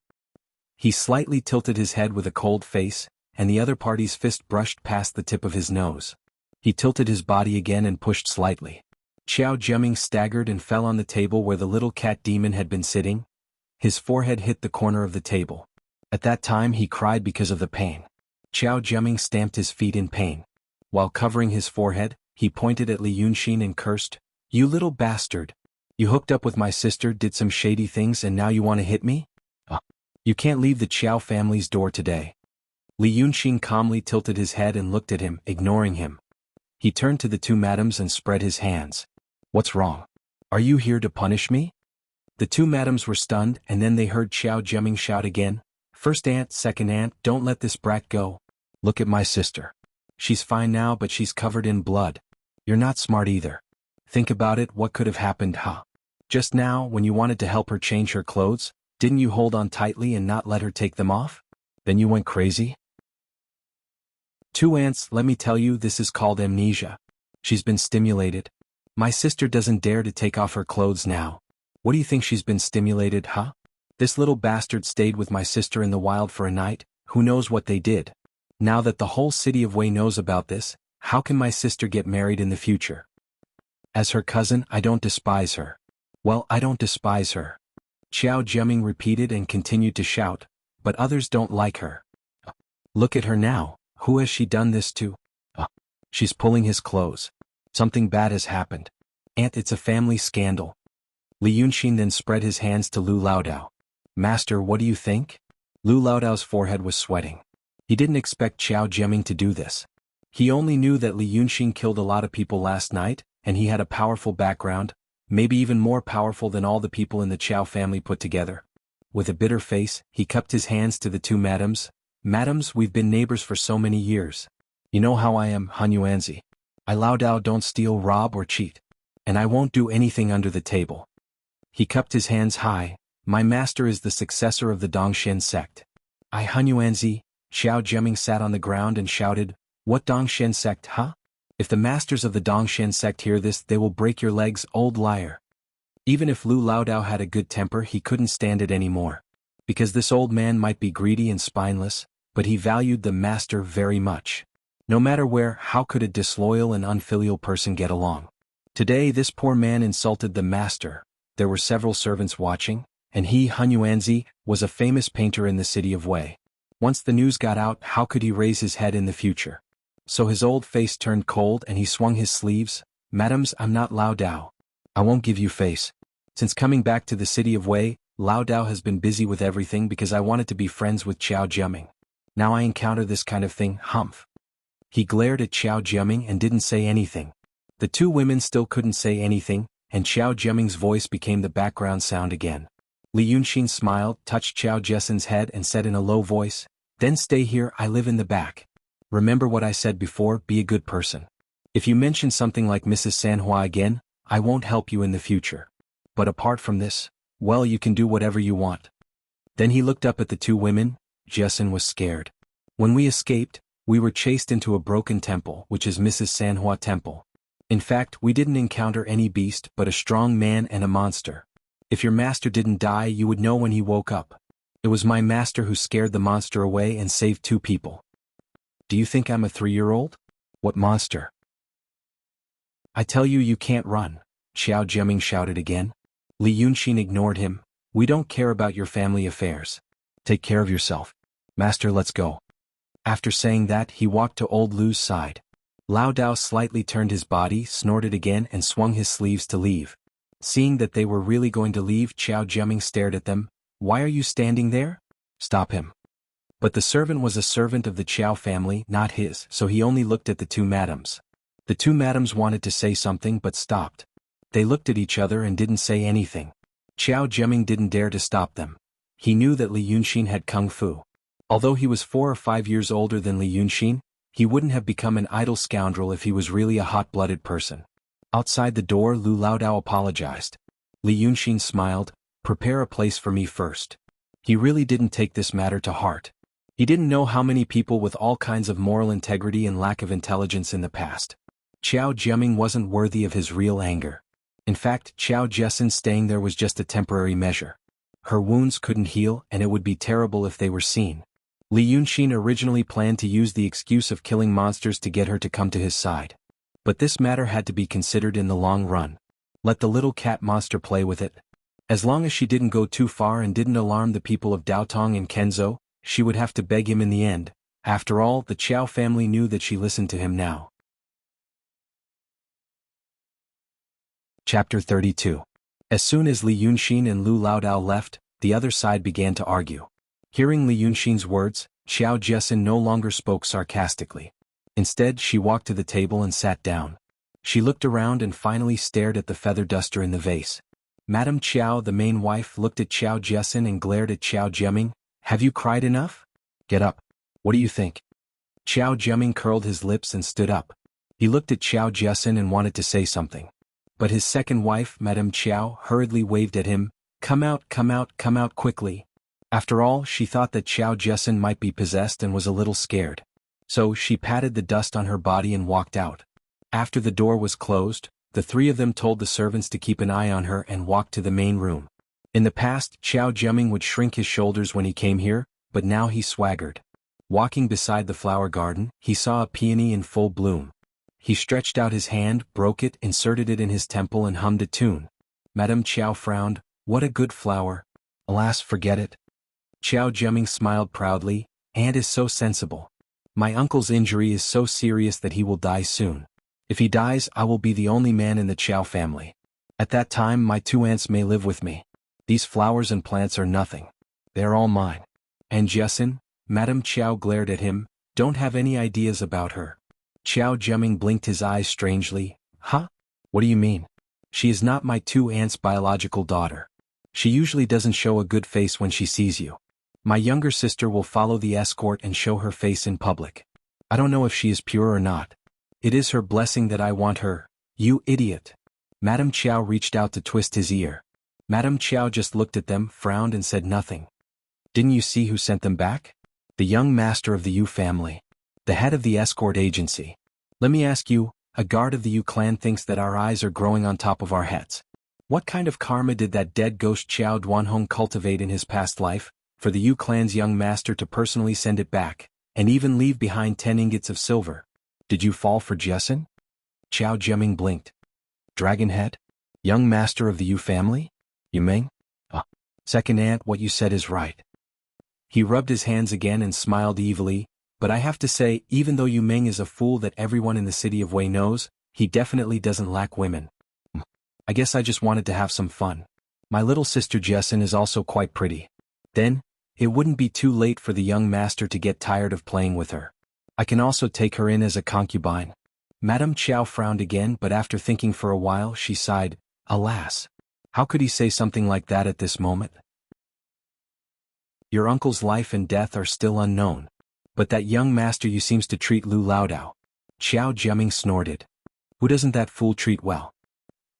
He slightly tilted his head with a cold face, and the other party's fist brushed past the tip of his nose. He tilted his body again and pushed slightly. Qiao Jiaming staggered and fell on the table where the little cat demon had been sitting. His forehead hit the corner of the table. At that time he cried because of the pain. Qiao Jiaming stamped his feet in pain. While covering his forehead, he pointed at Li Yunxin and cursed, "You little bastard! You hooked up with my sister, did some shady things, and now you want to hit me? You can't leave the Qiao family's door today." Li Yunxin calmly tilted his head and looked at him, ignoring him. He turned to the two madams and spread his hands. "What's wrong? Are you here to punish me?" The two madams were stunned, and then they heard Qiao Jiaming shout again, "First aunt, second aunt, don't let this brat go. Look at my sister. She's fine now, but she's covered in blood. You're not smart either. Think about it, what could have happened, huh? Just now, when you wanted to help her change her clothes, didn't you hold on tightly and not let her take them off? Then you went crazy?" "Two aunts, let me tell you, this is called amnesia. She's been stimulated. My sister doesn't dare to take off her clothes now. What do you think she's been stimulated, huh? This little bastard stayed with my sister in the wild for a night, who knows what they did. Now that the whole city of Wei knows about this, how can my sister get married in the future? As her cousin, I don't despise her. Well, I don't despise her." Qiao Jiaming repeated and continued to shout, "But others don't like her. Look at her now, who has she done this to? She's pulling his clothes. Something bad has happened. Aunt, it's a family scandal." Li Yunxin then spread his hands to Lu Laodao. "Master, what do you think?" Lu Laodao's forehead was sweating. He didn't expect Qiao Jiaming to do this. He only knew that Li Yunxin killed a lot of people last night, and he had a powerful background, maybe even more powerful than all the people in the Qiao family put together. With a bitter face, he cupped his hands to the two madams. "Madams, we've been neighbors for so many years. You know how I am, Han Yuanzi. I Laodao don't steal, rob, or cheat. And I won't do anything under the table." He cupped his hands high. "My master is the successor of the Dongshen sect." "I Han Yuanzi." Qiao Jiaming sat on the ground and shouted, "What Dongshen sect, huh? If the masters of the Dongshen sect hear this, they will break your legs, old liar." Even if Lu Laodao had a good temper, he couldn't stand it anymore. Because this old man might be greedy and spineless, but he valued the master very much. No matter where, how could a disloyal and unfilial person get along? Today this poor man insulted the master. There were several servants watching, and he, Han Yuanzi, was a famous painter in the city of Wei. Once the news got out, how could he raise his head in the future? So his old face turned cold and he swung his sleeves. "Madams, I'm not Laodao. I won't give you face. Since coming back to the city of Wei, Laodao has been busy with everything because I wanted to be friends with Qiao Jiaming. Now I encounter this kind of thing, humph." He glared at Qiao Jiaming and didn't say anything. The two women still couldn't say anything, and Qiao Jiaming's voice became the background sound again. Li Yunxin smiled, touched Qiao Jessen's head and said in a low voice, "Then stay here, I live in the back. Remember what I said before, be a good person. If you mention something like Mrs. Sanhua again, I won't help you in the future. But apart from this, well, you can do whatever you want." Then he looked up at the two women. Jessen was scared. "When we escaped, we were chased into a broken temple, which is Mrs. Sanhua Temple. In fact, we didn't encounter any beast but a strong man and a monster. If your master didn't die, you would know when he woke up. It was my master who scared the monster away and saved two people." "Do you think I'm a 3-year-old? What monster?" "I tell you, you can't run," Qiao Jiaming shouted again. Li Yunxin ignored him. "We don't care about your family affairs. Take care of yourself. Master, let's go." After saying that, he walked to old Lu's side. Laodao slightly turned his body, snorted again and swung his sleeves to leave. Seeing that they were really going to leave, Qiao Jiaming stared at them. Why are you standing there? Stop him. But the servant was a servant of the Qiao family, not his, so he only looked at the two madams. The two madams wanted to say something but stopped. They looked at each other and didn't say anything. Qiao Jiaming didn't dare to stop them. He knew that Li Yunxin had kung fu. Although he was 4 or 5 years older than Li Yunxin, he wouldn't have become an idle scoundrel if he was really a hot-blooded person. Outside the door, Lu Laodao apologized. Li Yunxin smiled. Prepare a place for me first. He really didn't take this matter to heart. He didn't know how many people with all kinds of moral integrity and lack of intelligence in the past. Qiao Jiaming wasn't worthy of his real anger. In fact, Qiao Jessen staying there was just a temporary measure. Her wounds couldn't heal, and it would be terrible if they were seen. Li Yunxin originally planned to use the excuse of killing monsters to get her to come to his side. But this matter had to be considered in the long run. Let the little cat monster play with it. As long as she didn't go too far and didn't alarm the people of Daotong and Kenzhou, she would have to beg him in the end. After all, the Qiao family knew that she listened to him now. Chapter 32. As soon as Li Yunxin and Lu Laodao left, the other side began to argue. Hearing Li Yunxin's words, Qiao Jessen no longer spoke sarcastically. Instead, she walked to the table and sat down. She looked around and finally stared at the feather duster in the vase. Madame Qiao, the main wife, looked at Qiao Jessen and glared at Qiao Jiaming. Have you cried enough? Get up. What do you think? Qiao Jiaming curled his lips and stood up. He looked at Qiao Jessen and wanted to say something. But his second wife, Madame Qiao, hurriedly waved at him. Come out, come out, come out quickly. After all, she thought that Qiao Jessen might be possessed and was a little scared. So she patted the dust on her body and walked out. After the door was closed, the three of them told the servants to keep an eye on her and walked to the main room. In the past, Qiao Jiaming would shrink his shoulders when he came here, but now he swaggered. Walking beside the flower garden, he saw a peony in full bloom. He stretched out his hand, broke it, inserted it in his temple and hummed a tune. Madame Qiao frowned. What a good flower. Alas, forget it. Qiao Jiaming smiled proudly. Aunt is so sensible. My uncle's injury is so serious that he will die soon. If he dies, I will be the only man in the Qiao family. At that time, my two aunts may live with me. These flowers and plants are nothing. They are all mine. And Jessen? Madame Qiao glared at him. Don't have any ideas about her. Qiao Jiaming blinked his eyes strangely. Huh? What do you mean? She is not my two aunts' biological daughter. She usually doesn't show a good face when she sees you. My younger sister will follow the escort and show her face in public. I don't know if she is pure or not. It is her blessing that I want her. You idiot. Madame Qiao reached out to twist his ear. Madame Qiao just looked at them, frowned and said nothing. Didn't you see who sent them back? The young master of the Yu family. The head of the escort agency. Let me ask you, a guard of the Yu clan thinks that our eyes are growing on top of our heads. What kind of karma did that dead ghost Qiao Duanhong cultivate in his past life, for the Yu clan's young master to personally send it back, and even leave behind 10 ingots of silver? Did you fall for Jessen? Qiao Jiaming blinked. Dragonhead? Young master of the Yu family? Yu Meng? Second aunt, what you said is right. He rubbed his hands again and smiled evilly. But I have to say, even though Yu Meng is a fool that everyone in the city of Wei knows, he definitely doesn't lack women. I guess I just wanted to have some fun. My little sister Jessen is also quite pretty. Then, it wouldn't be too late for the young master to get tired of playing with her. I can also take her in as a concubine. Madame Qiao frowned again, but after thinking for a while she sighed. Alas! How could he say something like that at this moment? Your uncle's life and death are still unknown. But that young master you seems to treat Lu Laodao. Qiao Jiaming snorted. Who doesn't that fool treat well?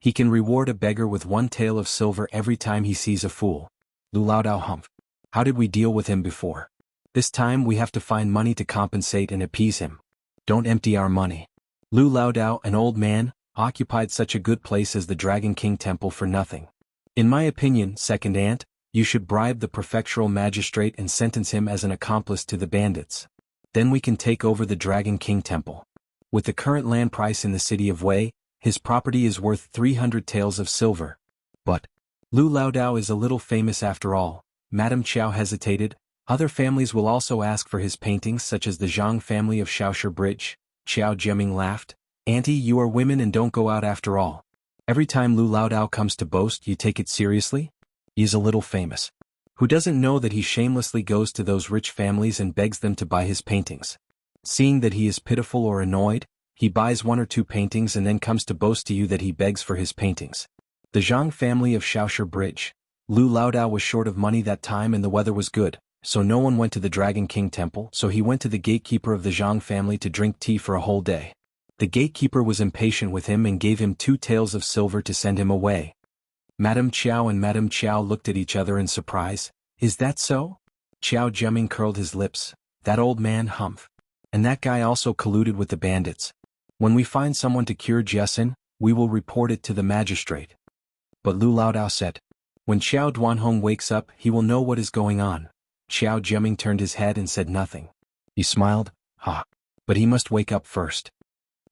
He can reward a beggar with 1 tael of silver every time he sees a fool. Lu Laodao humphed. How did we deal with him before? This time we have to find money to compensate and appease him. Don't empty our money. Lu Laodao, an old man, occupied such a good place as the Dragon King Temple for nothing. In my opinion, second aunt, you should bribe the prefectural magistrate and sentence him as an accomplice to the bandits. Then we can take over the Dragon King Temple. With the current land price in the city of Wei, his property is worth 300 taels of silver. But Lu Laodao is a little famous after all. Madame Qiao hesitated. Other families will also ask for his paintings, such as the Zhang family of Shaoshi Bridge. Qiao Jiaming laughed. Auntie, you are women and don't go out after all. Every time Lu Laodao comes to boast, you take it seriously? He's a little famous. Who doesn't know that he shamelessly goes to those rich families and begs them to buy his paintings? Seeing that he is pitiful or annoyed, he buys 1 or 2 paintings and then comes to boast to you that he begs for his paintings. The Zhang family of Shaoshi Bridge. Lu Laodao was short of money that time and the weather was good, so no one went to the Dragon King temple, so he went to the gatekeeper of the Zhang family to drink tea for a whole day. The gatekeeper was impatient with him and gave him 2 taels of silver to send him away. Madame Qiao and Madame Qiao looked at each other in surprise. Is that so? Qiao Jiaming curled his lips. That old man humph. And that guy also colluded with the bandits. When we find someone to cure Jiasin, we will report it to the magistrate. But Lu Laodao said, when Qiao Duanhong wakes up, he will know what is going on. Qiao Jiaming turned his head and said nothing. He smiled, but he must wake up first.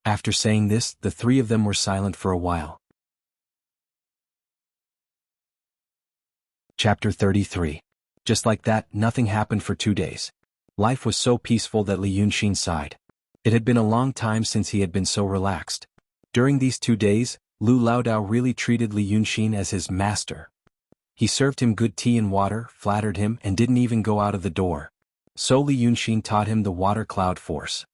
After saying this, the 3 of them were silent for a while. Chapter 33. Just like that, nothing happened for 2 days. Life was so peaceful that Li Yunxin sighed. It had been a long time since he had been so relaxed. During these 2 days, Lu Laodao really treated Li Yunxin as his master. He served him good tea and water, flattered him, and didn't even go out of the door. So Li Yunxin taught him the water cloud force.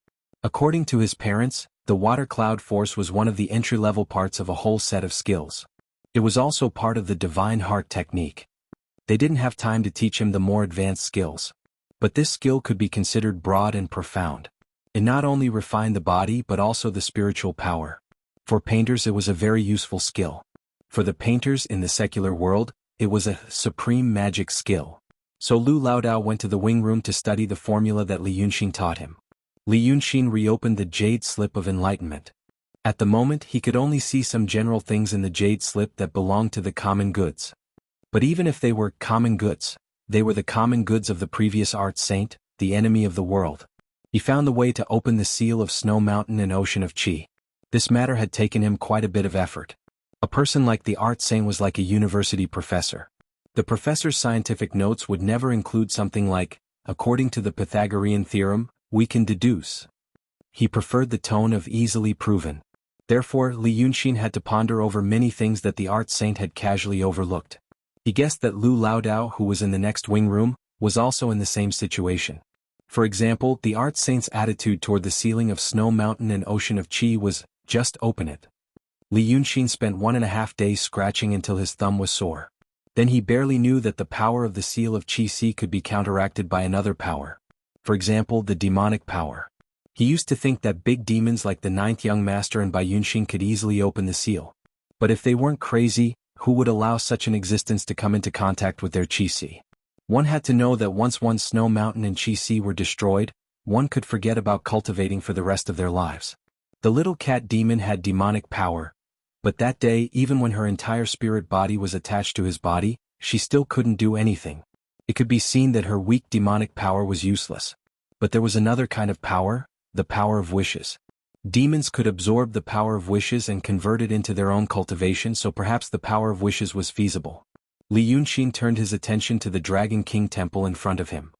According to his parents, the water cloud force was one of the entry-level parts of a whole set of skills. It was also part of the divine heart technique. They didn't have time to teach him the more advanced skills. But this skill could be considered broad and profound. It not only refined the body but also the spiritual power. For painters it was a very useful skill. For the painters in the secular world, it was a supreme magic skill. So Lu Laodao went to the wing room to study the formula that Li Yunxin taught him. Li Yunxin reopened the jade slip of enlightenment. At the moment he could only see some general things in the jade slip that belonged to the common goods. But even if they were common goods, they were the common goods of the previous art saint, the enemy of the world. He found the way to open the seal of Snow Mountain and Ocean of Qi. This matter had taken him quite a bit of effort. A person like the art saint was like a university professor. The professor's scientific notes would never include something like, according to the Pythagorean theorem, we can deduce. He preferred the tone of easily proven. Therefore, Li Yunxin had to ponder over many things that the art saint had casually overlooked. He guessed that Lu Laodao, who was in the next wing room, was also in the same situation. For example, the art saint's attitude toward the ceiling of Snow Mountain and Ocean of Qi was, just open it. Li Yunxin spent 1.5 days scratching until his thumb was sore. Then he barely knew that the power of the seal of Qi could be counteracted by another power. For example, the demonic power. He used to think that big demons like the 9th young master and Bai Yunxin could easily open the seal. But if they weren't crazy, who would allow such an existence to come into contact with their Qi? One had to know that once one's Snow Mountain and Qi were destroyed, one could forget about cultivating for the rest of their lives. The little cat demon had demonic power, but that day, even when her entire spirit body was attached to his body, she still couldn't do anything. It could be seen that her weak demonic power was useless. But there was another kind of power, the power of wishes. Demons could absorb the power of wishes and convert it into their own cultivation, so perhaps the power of wishes was feasible. Li Yunxin turned his attention to the Dragon King temple in front of him.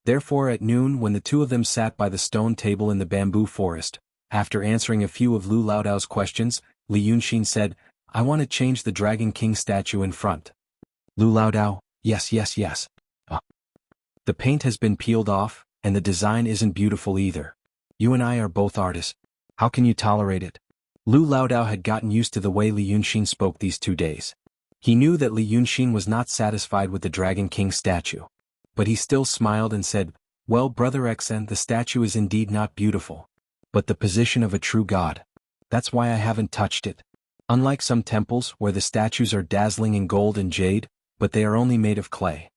Therefore at noon, when the 2 of them sat by the stone table in the bamboo forest, after answering a few of Lu Laodao's questions, Li Yunxin said, I want to change the Dragon King statue in front. Lu Laodao, yes. The paint has been peeled off, and the design isn't beautiful either. You and I are both artists. How can you tolerate it? Lu Laodao had gotten used to the way Li Yunxin spoke these 2 days. He knew that Li Yunxin was not satisfied with the Dragon King statue. But he still smiled and said, well, Brother Xen, the statue is indeed not beautiful. But the position of a true god. That's why I haven't touched it. Unlike some temples where the statues are dazzling in gold and jade, but they are only made of clay.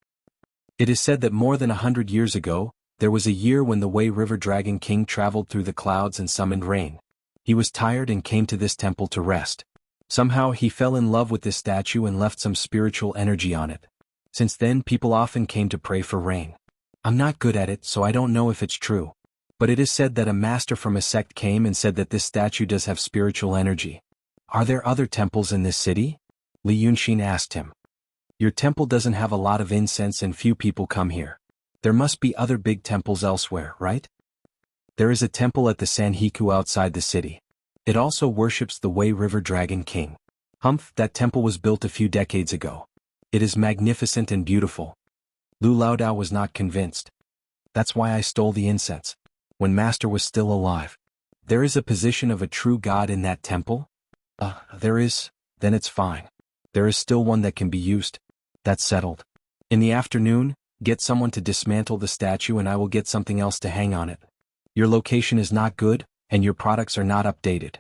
It is said that more than 100 years ago, there was a year when the Wei River Dragon King traveled through the clouds and summoned rain. He was tired and came to this temple to rest. Somehow he fell in love with this statue and left some spiritual energy on it. Since then people often came to pray for rain. I'm not good at it, so I don't know if it's true. But it is said that a master from a sect came and said that this statue does have spiritual energy. Are there other temples in this city? Li Yunxin asked him. Your temple doesn't have a lot of incense and few people come here. There must be other big temples elsewhere, right? There is a temple at the Sanhiku outside the city. It also worships the Wei River Dragon King. Humph, that temple was built a few decades ago. It is magnificent and beautiful. Lu Laodao was not convinced. That's why I stole the incense. When Master was still alive. There is a position of a true god in that temple? There is, then it's fine. There is still one that can be used. That's settled. In the afternoon, get someone to dismantle the statue and I will get something else to hang on it. Your location is not good, and your products are not updated.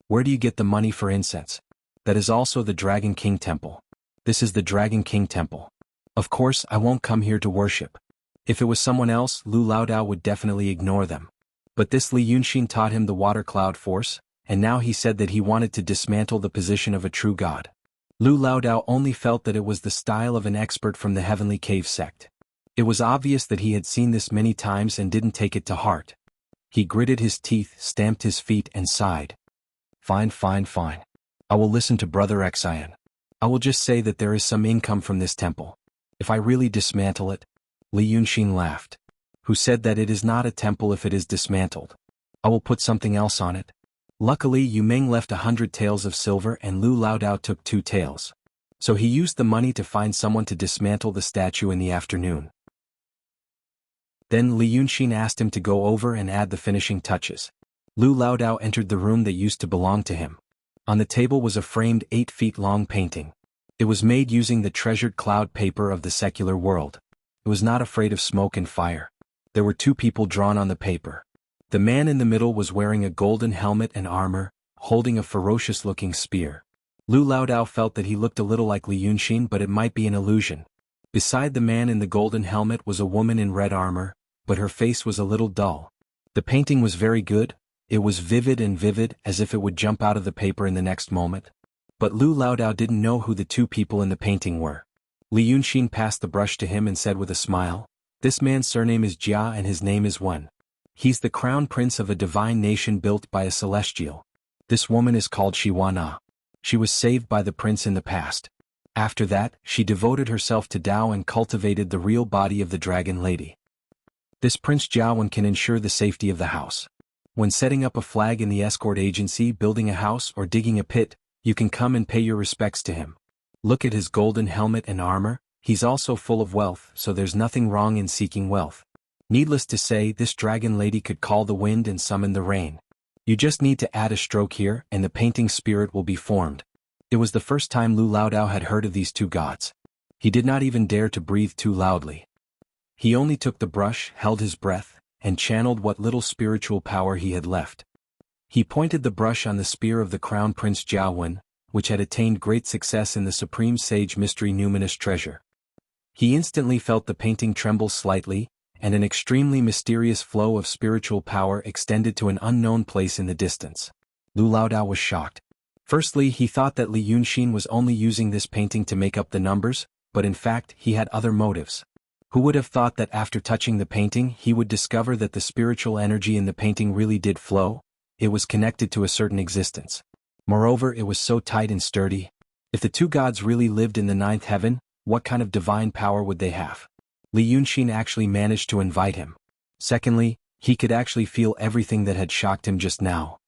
Where do you get the money for incense? That is also the Dragon King Temple. This is the Dragon King Temple. Of course, I won't come here to worship. If it was someone else, Lu Laodao would definitely ignore them. But this Li Yunxin taught him the water cloud force, and now he said that he wanted to dismantle the position of a true god. Lu Laodao only felt that it was the style of an expert from the Heavenly Cave sect. It was obvious that he had seen this many times and didn't take it to heart. He gritted his teeth, stamped his feet and sighed. Fine. I will listen to Brother Xian. I will just say that there is some income from this temple. If I really dismantle it, Li Yunxin laughed. Who said that it is not a temple if it is dismantled? I will put something else on it. Luckily Yu Meng left 100 taels of silver and Lu Laodao took 2 taels. So he used the money to find someone to dismantle the statue in the afternoon. Then Li Yunxin asked him to go over and add the finishing touches. Lu Laodao entered the room that used to belong to him. On the table was a framed 8 feet long painting. It was made using the treasured cloud paper of the secular world. It was not afraid of smoke and fire. There were 2 people drawn on the paper. The man in the middle was wearing a golden helmet and armor, holding a ferocious-looking spear. Lu Laodao felt that he looked a little like Li Yunxin, but it might be an illusion. Beside the man in the golden helmet was a woman in red armor, but her face was a little dull. The painting was very good. It was vivid, as if it would jump out of the paper in the next moment. But Lu Laodao didn't know who the 2 people in the painting were. Li Yunxin passed the brush to him and said with a smile, "This man's surname is Jia and his name is Wen. He's the crown prince of a divine nation built by a celestial. This woman is called Shiwana. She was saved by the prince in the past. After that, she devoted herself to Tao and cultivated the real body of the dragon lady. This Prince Jiawen can ensure the safety of the house. When setting up a flag in the escort agency, building a house or digging a pit, you can come and pay your respects to him. Look at his golden helmet and armor, he's also full of wealth, so there's nothing wrong in seeking wealth. Needless to say, this dragon lady could call the wind and summon the rain. You just need to add a stroke here and the painting spirit will be formed." It was the first time Lu Laodao had heard of these 2 gods. He did not even dare to breathe too loudly. He only took the brush, held his breath, and channeled what little spiritual power he had left. He pointed the brush on the spear of the Crown Prince Jiawen, which had attained great success in the Supreme Sage Mystery Numinous Treasure. He instantly felt the painting tremble slightly, and an extremely mysterious flow of spiritual power extended to an unknown place in the distance. Lu Laodao was shocked. Firstly, he thought that Li Yunxin was only using this painting to make up the numbers, but in fact he had other motives. Who would have thought that after touching the painting he would discover that the spiritual energy in the painting really did flow? It was connected to a certain existence. Moreover, it was so tight and sturdy. If the 2 gods really lived in the 9th heaven, what kind of divine power would they have? Li Yunxin actually managed to invite him. Secondly, he could actually feel everything that had shocked him just now.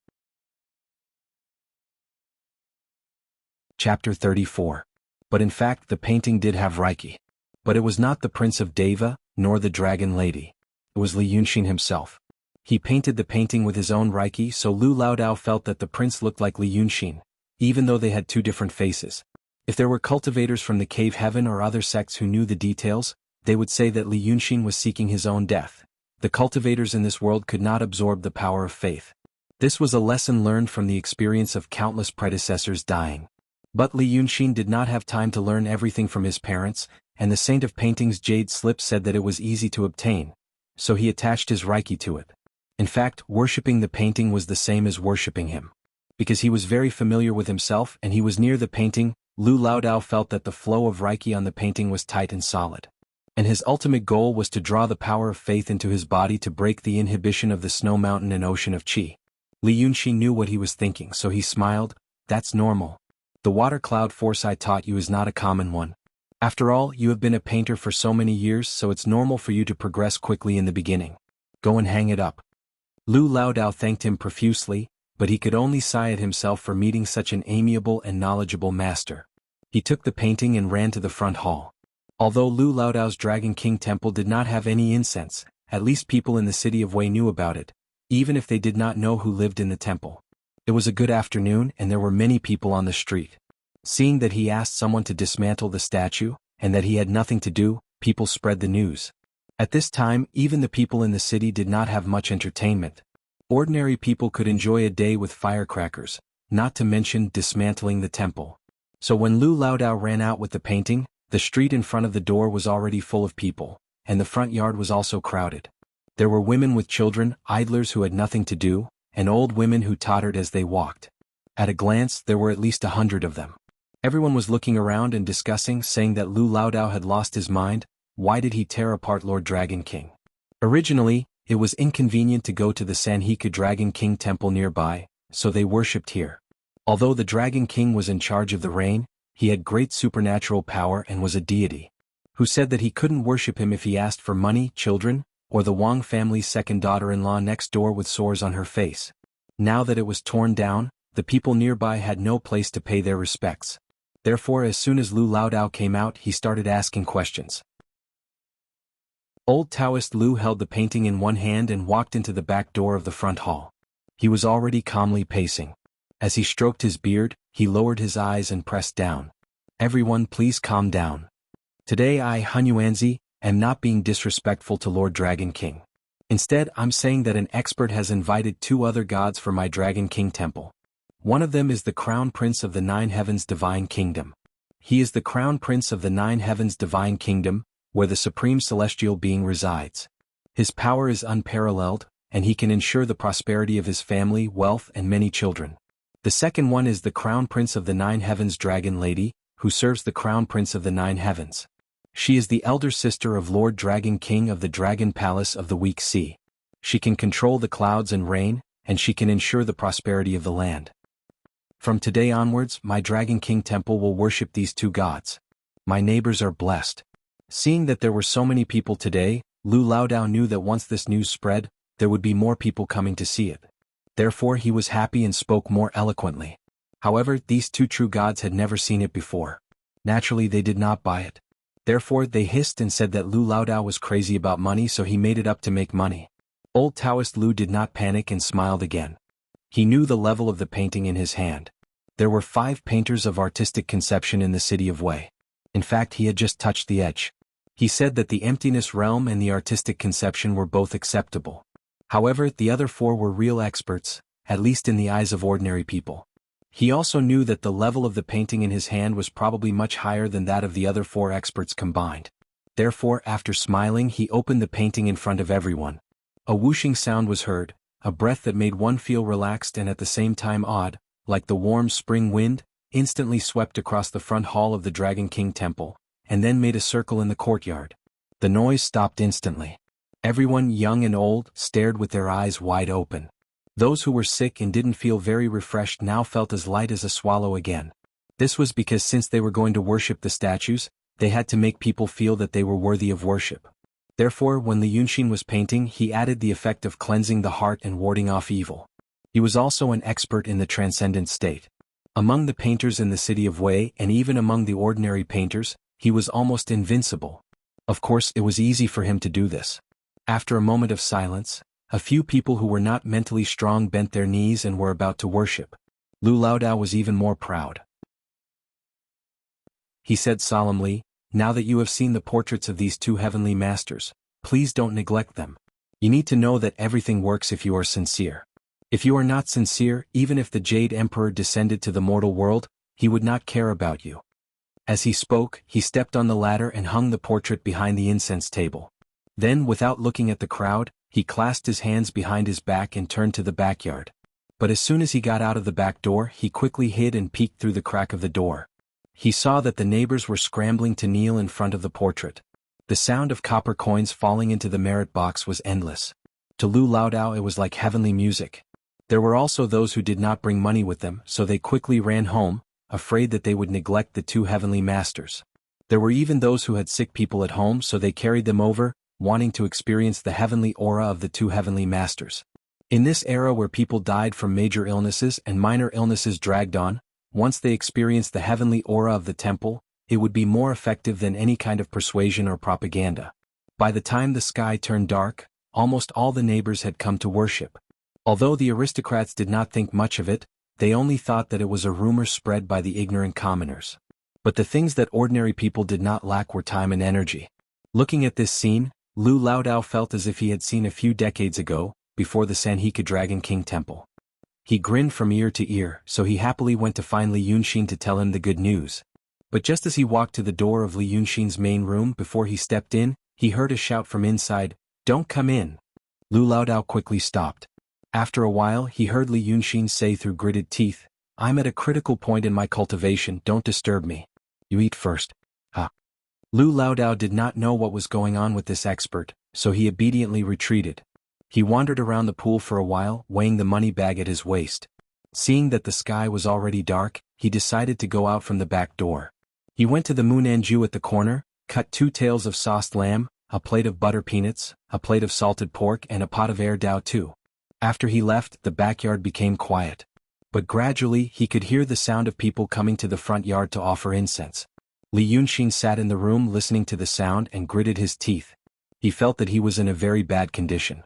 Chapter 34. But in fact the painting did have Reiki. But it was not the Prince of Deva, nor the Dragon Lady. It was Li Yunxin himself. He painted the painting with his own Reiki, so Lu Laodao felt that the prince looked like Li Yunxin, even though they had 2 different faces. If there were cultivators from the cave heaven or other sects who knew the details, they would say that Li Yunxin was seeking his own death. The cultivators in this world could not absorb the power of faith. This was a lesson learned from the experience of countless predecessors dying. But Li Yunxin did not have time to learn everything from his parents, and the Saint of Painting's jade slip said that it was easy to obtain, so he attached his Reiki to it. In fact, worshipping the painting was the same as worshipping him. Because he was very familiar with himself and he was near the painting, Lu Laodao felt that the flow of Reiki on the painting was tight and solid. And his ultimate goal was to draw the power of faith into his body to break the inhibition of the snow mountain and ocean of Qi. Li Yunxin knew what he was thinking, so he smiled. "That's normal. The water cloud force I taught you is not a common one. After all, you have been a painter for so many years, so it's normal for you to progress quickly in the beginning. Go and hang it up." Lu Laodao thanked him profusely, but he could only sigh at himself for meeting such an amiable and knowledgeable master. He took the painting and ran to the front hall. Although Lu Laodao's Dragon King temple did not have any incense, at least people in the city of Wei knew about it, even if they did not know who lived in the temple. It was a good afternoon and there were many people on the street. Seeing that he asked someone to dismantle the statue, and that he had nothing to do, people spread the news. At this time, even the people in the city did not have much entertainment. Ordinary people could enjoy a day with firecrackers, not to mention dismantling the temple. So when Lu Laodao ran out with the painting, the street in front of the door was already full of people, and the front yard was also crowded. There were women with children, idlers who had nothing to do, and old women who tottered as they walked. At a glance, there were at least 100 of them. Everyone was looking around and discussing, saying that Lu Laodao had lost his mind. Why did he tear apart Lord Dragon King? Originally, it was inconvenient to go to the Sanheku Dragon King temple nearby, so they worshipped here. Although the Dragon King was in charge of the rain, he had great supernatural power and was a deity, who said that he couldn't worship him if he asked for money, children, or the Wang family's second daughter-in-law next door with sores on her face. Now that it was torn down, the people nearby had no place to pay their respects. Therefore, as soon as Lu Laodao came out, he started asking questions. Old Taoist Lu held the painting in one hand and walked into the back door of the front hall. He was already calmly pacing. As he stroked his beard, he lowered his eyes and pressed down. Everyone, please calm down. Today I, Hunyuanzi, am not being disrespectful to Lord Dragon King. Instead, I'm saying that an expert has invited 2 other gods for my Dragon King temple. One of them is the Crown Prince of the 9 Heavens Divine Kingdom. He is the Crown Prince of the 9 Heavens Divine Kingdom, where the Supreme Celestial Being resides. His power is unparalleled, and he can ensure the prosperity of his family, wealth, and many children. The second one is the Crown Prince of the 9 Heavens Dragon Lady, who serves the Crown Prince of the 9 Heavens. She is the elder sister of Lord Dragon King of the Dragon Palace of the Weak Sea. She can control the clouds and rain, and she can ensure the prosperity of the land. From today onwards, my Dragon King temple will worship these 2 gods. My neighbors are blessed. Seeing that there were so many people today, Lu Laodao knew that once this news spread, there would be more people coming to see it. Therefore he was happy and spoke more eloquently. However, these 2 true gods had never seen it before. Naturally they did not buy it. Therefore they hissed and said that Lu Laodao was crazy about money, so he made it up to make money. Old Taoist Lu did not panic and smiled again. He knew the level of the painting in his hand. There were 5 painters of artistic conception in the city of Wei. In fact, he had just touched the edge. He said that the emptiness realm and the artistic conception were both acceptable. However, the other 4 were real experts, at least in the eyes of ordinary people. He also knew that the level of the painting in his hand was probably much higher than that of the other 4 experts combined. Therefore, after smiling, he opened the painting in front of everyone. A whooshing sound was heard, a breath that made one feel relaxed and at the same time odd, like the warm spring wind, instantly swept across the front hall of the Dragon King temple, and then made a circle in the courtyard. The noise stopped instantly. Everyone, young and old, stared with their eyes wide open. Those who were sick and didn't feel very refreshed now felt as light as a swallow again. This was because since they were going to worship the statues, they had to make people feel that they were worthy of worship. Therefore, when Li Yunxin was painting, he added the effect of cleansing the heart and warding off evil. He was also an expert in the transcendent state. Among the painters in the city of Wei, and even among the ordinary painters, he was almost invincible. Of course, it was easy for him to do this. After a moment of silence, a few people who were not mentally strong bent their knees and were about to worship. Lu Laodao was even more proud. He said solemnly, "Now that you have seen the portraits of these 2 heavenly masters, please don't neglect them. You need to know that everything works if you are sincere. If you are not sincere, even if the Jade Emperor descended to the mortal world, he would not care about you." As he spoke, he stepped on the ladder and hung the portrait behind the incense table. Then, without looking at the crowd, he clasped his hands behind his back and turned to the backyard. But as soon as he got out of the back door, he quickly hid and peeked through the crack of the door. He saw that the neighbors were scrambling to kneel in front of the portrait. The sound of copper coins falling into the merit box was endless. To Lu Laodao it was like heavenly music. There were also those who did not bring money with them, so they quickly ran home, afraid that they would neglect the 2 heavenly masters. There were even those who had sick people at home, so they carried them over, wanting to experience the heavenly aura of the 2 heavenly masters. In this era where people died from major illnesses and minor illnesses dragged on, once they experienced the heavenly aura of the temple, it would be more effective than any kind of persuasion or propaganda. By the time the sky turned dark, almost all the neighbors had come to worship. Although the aristocrats did not think much of it, they only thought that it was a rumor spread by the ignorant commoners. But the things that ordinary people did not lack were time and energy. Looking at this scene, Lu Laodao felt as if he had seen a few decades ago, before the Sanhika Dragon King Temple. He grinned from ear to ear, so he happily went to find Li Yunxin to tell him the good news. But just as he walked to the door of Li Yunxin's main room before he stepped in, he heard a shout from inside, "Don't come in!" Lu Laodao quickly stopped. After a while he heard Li Yunxin say through gritted teeth, "I'm at a critical point in my cultivation, don't disturb me. You eat first." Lu Laodao did not know what was going on with this expert, so he obediently retreated. He wandered around the pool for a while, weighing the money bag at his waist. Seeing that the sky was already dark, he decided to go out from the back door. He went to the Munanju at the corner, cut 2 tails of sauced lamb, a plate of butter peanuts, a plate of salted pork and a pot of air dao too. After he left, the backyard became quiet. But gradually he could hear the sound of people coming to the front yard to offer incense. Li Yunxin sat in the room listening to the sound and gritted his teeth. He felt that he was in a very bad condition.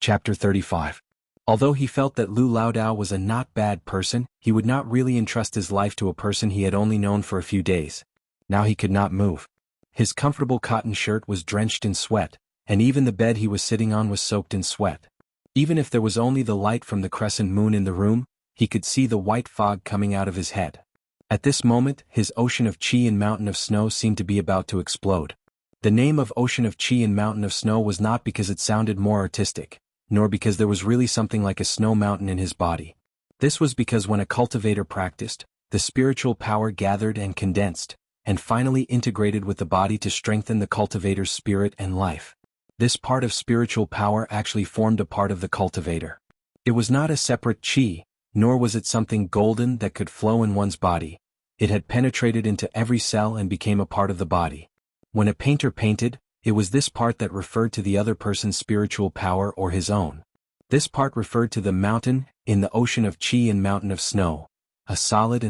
Chapter 35. Although he felt that Lu Laodao was a not bad person, he would not really entrust his life to a person he had only known for a few days. Now he could not move. His comfortable cotton shirt was drenched in sweat, and even the bed he was sitting on was soaked in sweat. Even if there was only the light from the crescent moon in the room, he could see the white fog coming out of his head. At this moment, his ocean of chi and mountain of snow seemed to be about to explode. The name of ocean of chi and mountain of snow was not because it sounded more artistic, nor because there was really something like a snow mountain in his body. This was because when a cultivator practiced, the spiritual power gathered and condensed, and finally integrated with the body to strengthen the cultivator's spirit and life. This part of spiritual power actually formed a part of the cultivator. It was not a separate chi, nor was it something golden that could flow in one's body. It had penetrated into every cell and became a part of the body. When a painter painted, it was this part that referred to the other person's spiritual power or his own. This part referred to the mountain, in the ocean of chi and mountain of snow, a solid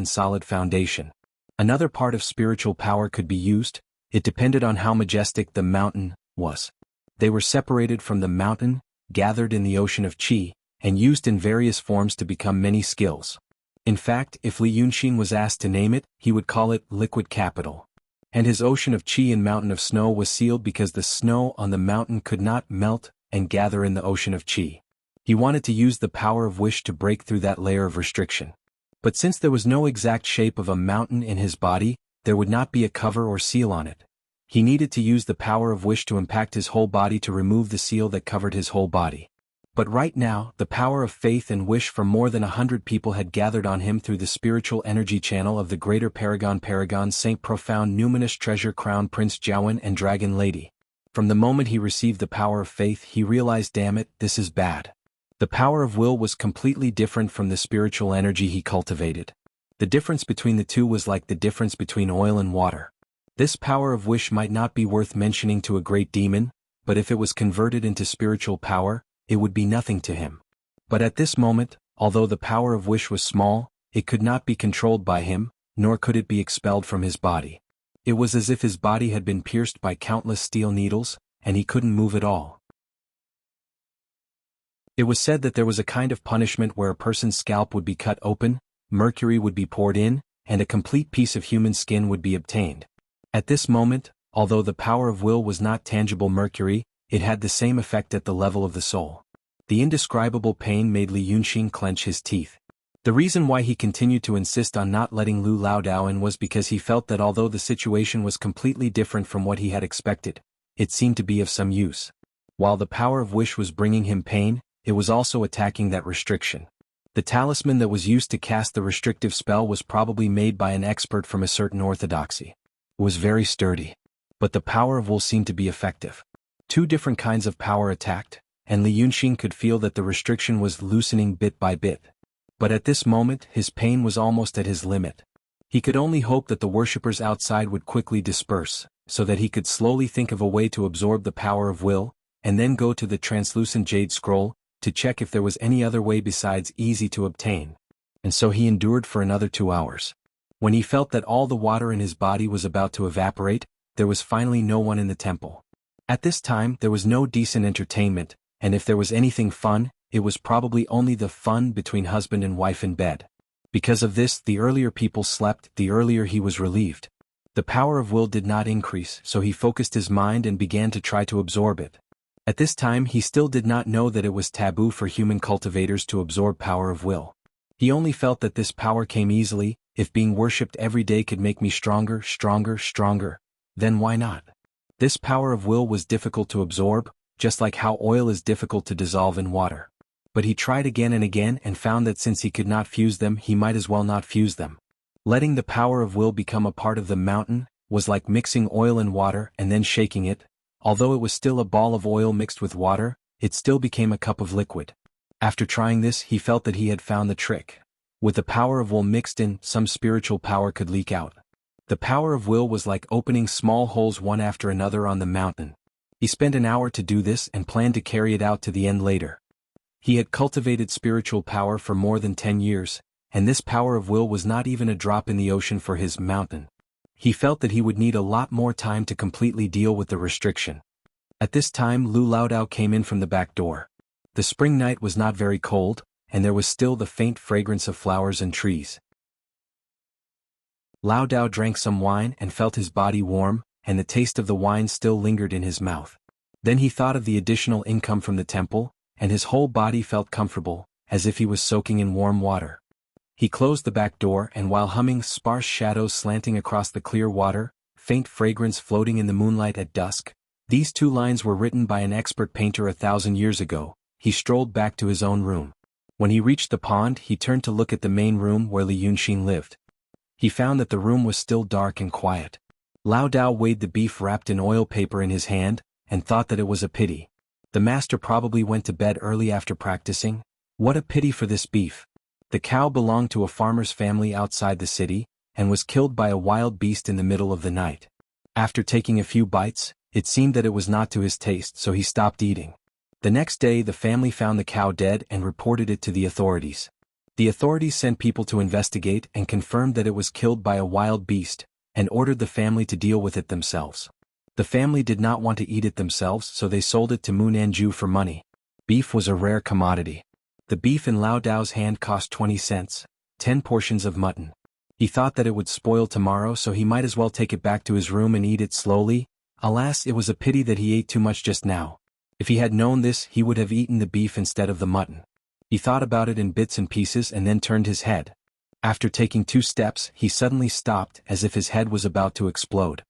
foundation. Another part of spiritual power could be used, it depended on how majestic the mountain was. They were separated from the mountain, gathered in the ocean of chi, and used in various forms to become many skills. In fact, if Li Yunxin was asked to name it, he would call it liquid capital. And his ocean of chi and mountain of snow was sealed because the snow on the mountain could not melt and gather in the ocean of chi. He wanted to use the power of wish to break through that layer of restriction. But since there was no exact shape of a mountain in his body, there would not be a cover or seal on it. He needed to use the power of wish to impact his whole body to remove the seal that covered his whole body. But right now, the power of faith and wish from more than 100 people had gathered on him through the spiritual energy channel of the greater Paragon Saint Profound Numinous Treasure Crown Prince Jiawen and Dragon Lady. From the moment he received the power of faith he realized, damn it, this is bad. The power of will was completely different from the spiritual energy he cultivated. The difference between the two was like the difference between oil and water. This power of wish might not be worth mentioning to a great demon, but if it was converted into spiritual power, it would be nothing to him. But at this moment, although the power of wish was small, it could not be controlled by him, nor could it be expelled from his body. It was as if his body had been pierced by countless steel needles, and he couldn't move at all. It was said that there was a kind of punishment where a person's scalp would be cut open, mercury would be poured in, and a complete piece of human skin would be obtained. At this moment, although the power of will was not tangible mercury, it had the same effect at the level of the soul. The indescribable pain made Li Yunxin clench his teeth. The reason why he continued to insist on not letting Lu Laodao in was because he felt that although the situation was completely different from what he had expected, it seemed to be of some use. While the power of wish was bringing him pain, it was also attacking that restriction. The talisman that was used to cast the restrictive spell was probably made by an expert from a certain orthodoxy. It was very sturdy. But the power of will seemed to be effective. 2 different kinds of power attacked, and Li Yunxin could feel that the restriction was loosening bit by bit. But at this moment his pain was almost at his limit. He could only hope that the worshippers outside would quickly disperse, so that he could slowly think of a way to absorb the power of will, and then go to the translucent jade scroll, to check if there was any other way besides easy to obtain. And so he endured for another 2 hours. When he felt that all the water in his body was about to evaporate, there was finally no one in the temple. At this time there was no decent entertainment, and if there was anything fun, it was probably only the fun between husband and wife in bed. Because of this, the earlier people slept, the earlier he was relieved. The power of will did not increase, so he focused his mind and began to try to absorb it. At this time he still did not know that it was taboo for human cultivators to absorb power of will. He only felt that this power came easily. If being worshipped every day could make me stronger, then why not? This power of will was difficult to absorb, just like how oil is difficult to dissolve in water. But he tried again and again and found that since he could not fuse them, he might as well not fuse them. Letting the power of will become a part of the mountain was like mixing oil and water and then shaking it. Although it was still a ball of oil mixed with water, it still became a cup of liquid. After trying this, he felt that he had found the trick. With the power of will mixed in, some spiritual power could leak out. The power of will was like opening small holes one after another on the mountain. He spent an hour to do this and planned to carry it out to the end later. He had cultivated spiritual power for more than 10 years, and this power of will was not even a drop in the ocean for his mountain. He felt that he would need a lot more time to completely deal with the restriction. At this time Lu Laodao came in from the back door. The spring night was not very cold, and there was still the faint fragrance of flowers and trees. Laodao drank some wine and felt his body warm, and the taste of the wine still lingered in his mouth. Then he thought of the additional income from the temple, and his whole body felt comfortable, as if he was soaking in warm water. He closed the back door and while humming sparse shadows slanting across the clear water, faint fragrance floating in the moonlight at dusk, these 2 lines were written by an expert painter 1,000 years ago, he strolled back to his own room. When he reached the pond, he turned to look at the main room where Li Yunxin lived. He found that the room was still dark and quiet. Laodao weighed the beef wrapped in oil paper in his hand, and thought that it was a pity. The master probably went to bed early after practicing. What a pity for this beef. The cow belonged to a farmer's family outside the city, and was killed by a wild beast in the middle of the night. After taking a few bites, it seemed that it was not to his taste, so he stopped eating. The next day the family found the cow dead and reported it to the authorities. The authorities sent people to investigate and confirmed that it was killed by a wild beast, and ordered the family to deal with it themselves. The family did not want to eat it themselves, so they sold it to Munanju for money. Beef was a rare commodity. The beef in Laodao's hand cost 20 cents, 10 portions of mutton. He thought that it would spoil tomorrow, so he might as well take it back to his room and eat it slowly. Alas, it was a pity that he ate too much just now. If he had known this, he would have eaten the beef instead of the mutton. He thought about it in bits and pieces and then turned his head. After taking 2 steps, he suddenly stopped as if his head was about to explode.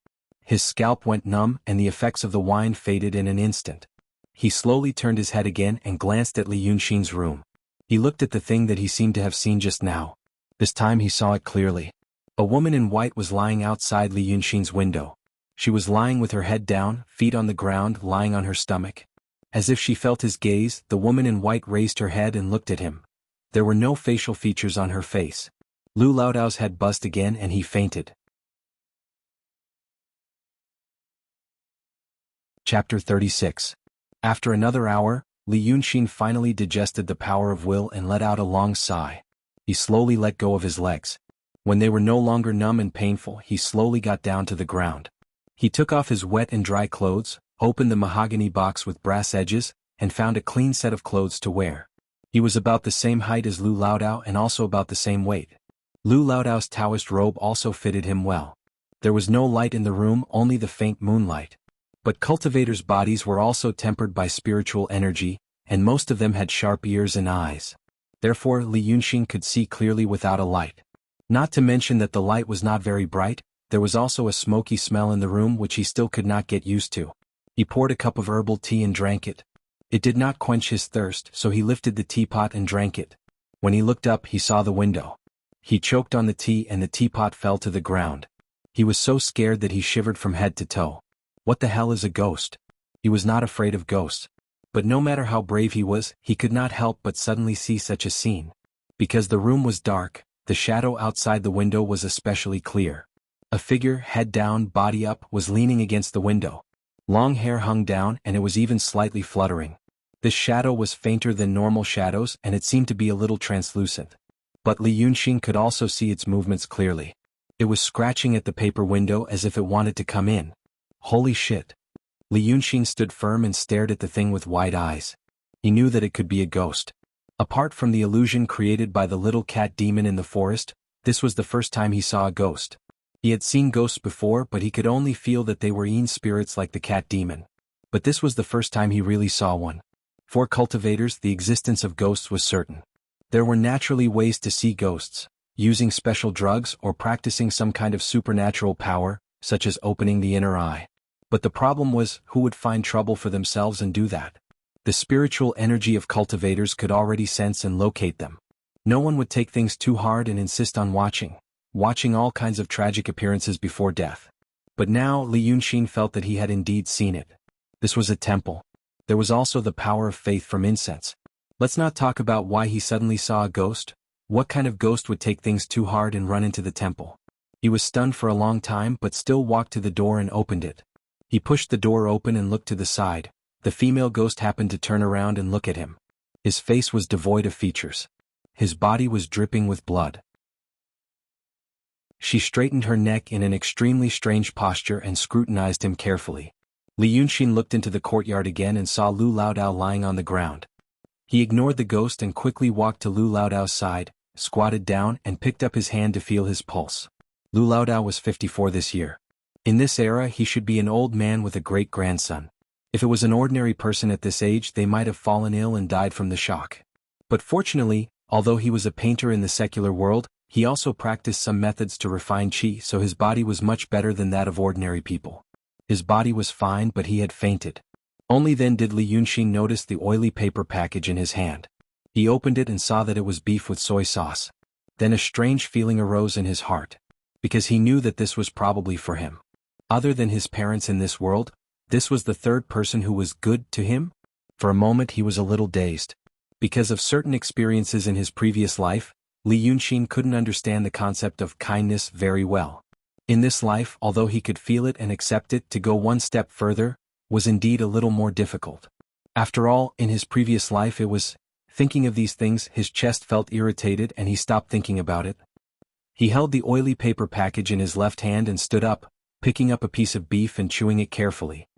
His scalp went numb and the effects of the wine faded in an instant. He slowly turned his head again and glanced at Li Yunxin's room. He looked at the thing that he seemed to have seen just now. This time he saw it clearly. A woman in white was lying outside Li Yunxin's window. She was lying with her head down, feet on the ground, lying on her stomach. As if she felt his gaze, the woman in white raised her head and looked at him. There were no facial features on her face. Lu Laodao's head buzzed again and he fainted. Chapter 36. After another hour, Li Yunxin finally digested the power of will and let out a long sigh. He slowly let go of his legs. When they were no longer numb and painful, he slowly got down to the ground. He took off his wet and dry clothes, opened the mahogany box with brass edges, and found a clean set of clothes to wear. He was about the same height as Lu Laodao and also about the same weight. Lu Laodao's Taoist robe also fitted him well. There was no light in the room, only the faint moonlight. But cultivators' bodies were also tempered by spiritual energy, and most of them had sharp ears and eyes. Therefore Li Yunxin could see clearly without a light. Not to mention that the light was not very bright, there was also a smoky smell in the room which he still could not get used to. He poured a cup of herbal tea and drank it. It did not quench his thirst, so he lifted the teapot and drank it. When he looked up, he saw the window. He choked on the tea and the teapot fell to the ground. He was so scared that he shivered from head to toe. What the hell is a ghost? He was not afraid of ghosts. But no matter how brave he was, he could not help but suddenly see such a scene. Because the room was dark, the shadow outside the window was especially clear. A figure, head down, body up, was leaning against the window. Long hair hung down and it was even slightly fluttering. This shadow was fainter than normal shadows and it seemed to be a little translucent. But Li Yunxin could also see its movements clearly. It was scratching at the paper window as if it wanted to come in. Holy shit. Li Yunxin stood firm and stared at the thing with wide eyes. He knew that it could be a ghost. Apart from the illusion created by the little cat demon in the forest, this was the first time he saw a ghost. He had seen ghosts before, but he could only feel that they were yin spirits like the cat demon. But this was the first time he really saw one. For cultivators, the existence of ghosts was certain. There were naturally ways to see ghosts, using special drugs or practicing some kind of supernatural power, such as opening the inner eye. But the problem was, who would find trouble for themselves and do that? The spiritual energy of cultivators could already sense and locate them. No one would take things too hard and insist on watching all kinds of tragic appearances before death. But now Li Yunxin felt that he had indeed seen it. This was a temple. There was also the power of faith from incense. Let's not talk about why he suddenly saw a ghost. What kind of ghost would take things too hard and run into the temple? He was stunned for a long time but still walked to the door and opened it. He pushed the door open and looked to the side. The female ghost happened to turn around and look at him. His face was devoid of features. His body was dripping with blood. She straightened her neck in an extremely strange posture and scrutinized him carefully. Li Yunxin looked into the courtyard again and saw Lu Laodao lying on the ground. He ignored the ghost and quickly walked to Lu Laodao's side, squatted down and picked up his hand to feel his pulse. Lu Laodao was 54 this year. In this era he should be an old man with a great-grandson. If it was an ordinary person at this age they might have fallen ill and died from the shock. But fortunately, although he was a painter in the secular world, he also practiced some methods to refine qi, so his body was much better than that of ordinary people. His body was fine but he had fainted. Only then did Li Yunxin notice the oily paper package in his hand. He opened it and saw that it was beef with soy sauce. Then a strange feeling arose in his heart. Because he knew that this was probably for him. Other than his parents in this world, this was the third person who was good to him? For a moment he was a little dazed. Because of certain experiences in his previous life, Li Yunxin couldn't understand the concept of kindness very well. In this life, although he could feel it and accept it, to go one step further was indeed a little more difficult. After all, in his previous life it was, thinking of these things, his chest felt irritated and he stopped thinking about it. He held the oily paper package in his left hand and stood up, picking up a piece of beef and chewing it carefully.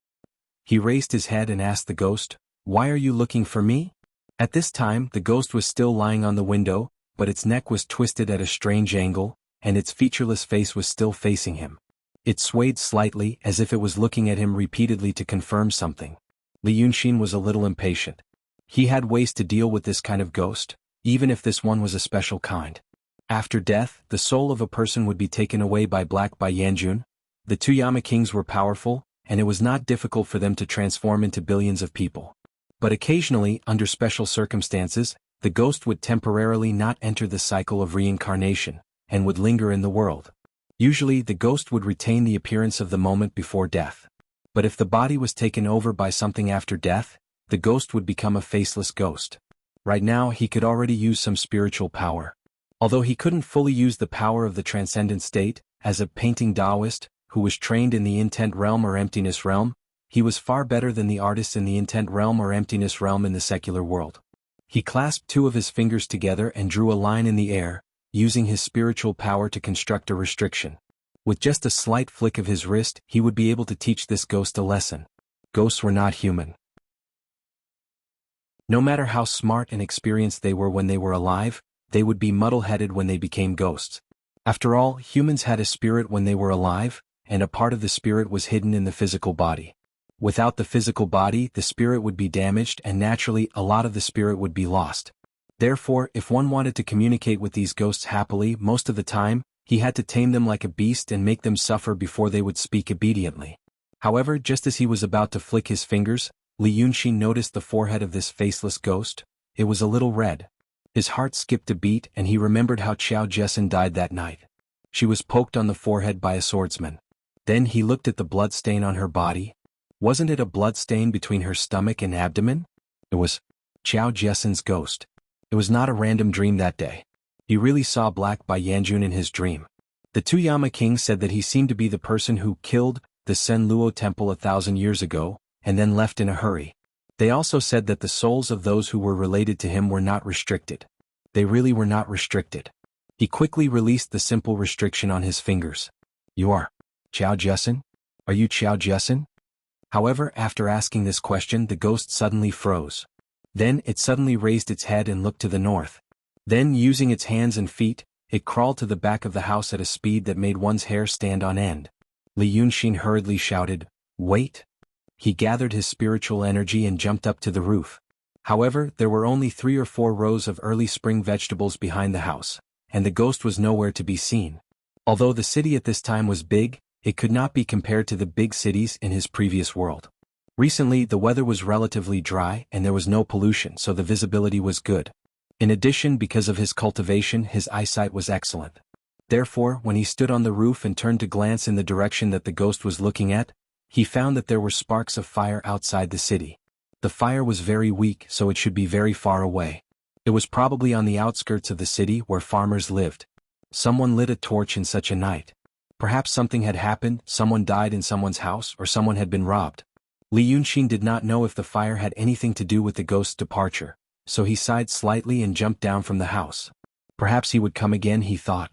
He raised his head and asked the ghost, "Why are you looking for me?" At this time the ghost was still lying on the window, but its neck was twisted at a strange angle, and its featureless face was still facing him. It swayed slightly as if it was looking at him repeatedly to confirm something. Li Yunxin was a little impatient. He had ways to deal with this kind of ghost, even if this one was a special kind. After death, the soul of a person would be taken away by Yanjun. The two Yama kings were powerful, and it was not difficult for them to transform into billions of people. But occasionally, under special circumstances, the ghost would temporarily not enter the cycle of reincarnation, and would linger in the world. Usually the ghost would retain the appearance of the moment before death. But if the body was taken over by something after death, the ghost would become a faceless ghost. Right now he could already use some spiritual power. Although he couldn't fully use the power of the transcendent state, as a painting Taoist, who was trained in the intent realm or emptiness realm, he was far better than the artists in the intent realm or emptiness realm in the secular world. He clasped two of his fingers together and drew a line in the air, using his spiritual power to construct a restriction. With just a slight flick of his wrist, he would be able to teach this ghost a lesson. Ghosts were not human. No matter how smart and experienced they were when they were alive, they would be muddle-headed when they became ghosts. After all, humans had a spirit when they were alive, and a part of the spirit was hidden in the physical body. Without the physical body, the spirit would be damaged and naturally a lot of the spirit would be lost. Therefore, if one wanted to communicate with these ghosts happily most of the time, he had to tame them like a beast and make them suffer before they would speak obediently. However, just as he was about to flick his fingers, Li Yunxin noticed the forehead of this faceless ghost. It was a little red. His heart skipped a beat and he remembered how Qiao Jessen died that night. She was poked on the forehead by a swordsman. Then he looked at the blood stain on her body. Wasn't it a blood stain between her stomach and abdomen? It was Qiao Jessen's ghost. It was not a random dream that day. He really saw Black Yanjun in his dream. The two Yama kings said that he seemed to be the person who killed the Sen Luo Temple 1,000 years ago, and then left in a hurry. They also said that the souls of those who were related to him were not restricted. They really were not restricted. He quickly released the simple restriction on his fingers. You are Qiao Jusin? Are you Qiao Jusin? However, after asking this question, the ghost suddenly froze. Then it suddenly raised its head and looked to the north. Then, using its hands and feet, it crawled to the back of the house at a speed that made one's hair stand on end. Li Yunxin hurriedly shouted, "Wait!" He gathered his spiritual energy and jumped up to the roof. However, there were only 3 or 4 rows of early spring vegetables behind the house, and the ghost was nowhere to be seen. Although the city at this time was big, it could not be compared to the big cities in his previous world. Recently, the weather was relatively dry and there was no pollution, so the visibility was good. In addition, because of his cultivation, his eyesight was excellent. Therefore, when he stood on the roof and turned to glance in the direction that the ghost was looking at, he found that there were sparks of fire outside the city. The fire was very weak, so it should be very far away. It was probably on the outskirts of the city where farmers lived. Someone lit a torch in such a night. Perhaps something had happened, someone died in someone's house, or someone had been robbed. Li Yunxin did not know if the fire had anything to do with the ghost's departure, so he sighed slightly and jumped down from the house. Perhaps he would come again, he thought.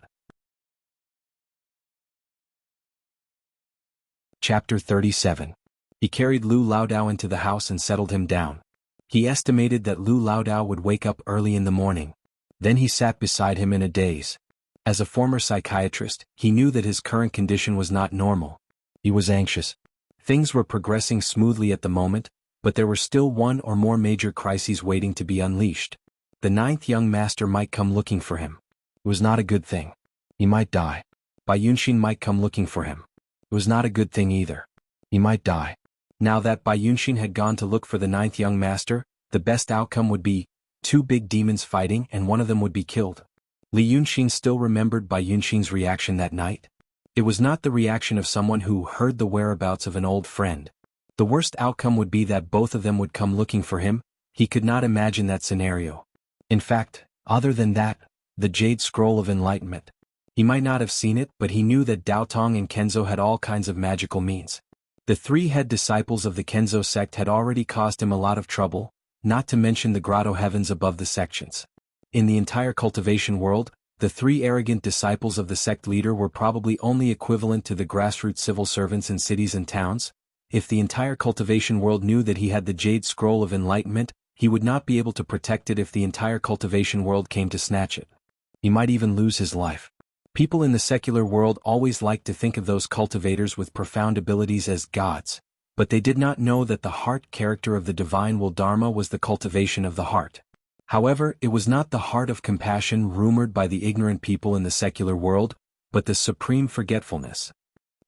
Chapter 37. He carried Lu Laodao into the house and settled him down. He estimated that Lu Laodao would wake up early in the morning. Then he sat beside him in a daze. As a former psychiatrist, he knew that his current condition was not normal. He was anxious. Things were progressing smoothly at the moment, but there were still 1 or more major crises waiting to be unleashed. The 9th young master might come looking for him. It was not a good thing. He might die. Bai Yunshin might come looking for him. It was not a good thing either. He might die. Now that Bai Yunshin had gone to look for the 9th young master, the best outcome would be 2 big demons fighting and one of them would be killed. Li Yunxin still remembered Bai Yunshin's reaction that night. It was not the reaction of someone who heard the whereabouts of an old friend. The worst outcome would be that both of them would come looking for him. He could not imagine that scenario. In fact, other than that, the Jade Scroll of Enlightenment. He might not have seen it, but he knew that Dao Tong and Kenzo had all kinds of magical means. The 3 head disciples of the Kenzo sect had already caused him a lot of trouble, not to mention the grotto heavens above the sections. In the entire cultivation world, the 3 arrogant disciples of the sect leader were probably only equivalent to the grassroots civil servants in cities and towns. If the entire cultivation world knew that he had the Jade Scroll of Enlightenment, he would not be able to protect it if the entire cultivation world came to snatch it. He might even lose his life. People in the secular world always liked to think of those cultivators with profound abilities as gods, but they did not know that the heart character of the divine will Dharma was the cultivation of the heart. However, it was not the heart of compassion rumored by the ignorant people in the secular world, but the supreme forgetfulness.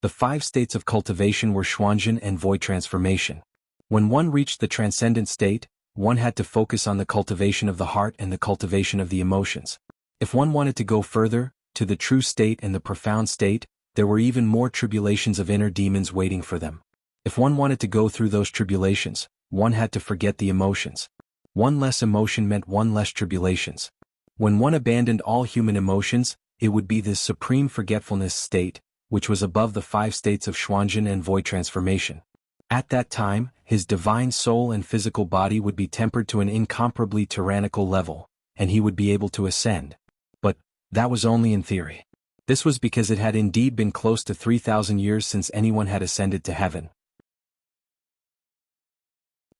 The 5 states of cultivation were Xuanzhen and void transformation. When one reached the transcendent state, one had to focus on the cultivation of the heart and the cultivation of the emotions. If one wanted to go further, to the true state and the profound state, there were even more tribulations of inner demons waiting for them. If one wanted to go through those tribulations, one had to forget the emotions. 1 less emotion meant 1 less tribulations. When one abandoned all human emotions, it would be this supreme forgetfulness state, which was above the 5 states of Xuanzhen and void transformation. At that time, his divine soul and physical body would be tempered to an incomparably tyrannical level, and he would be able to ascend. But that was only in theory. This was because it had indeed been close to 3,000 years since anyone had ascended to heaven.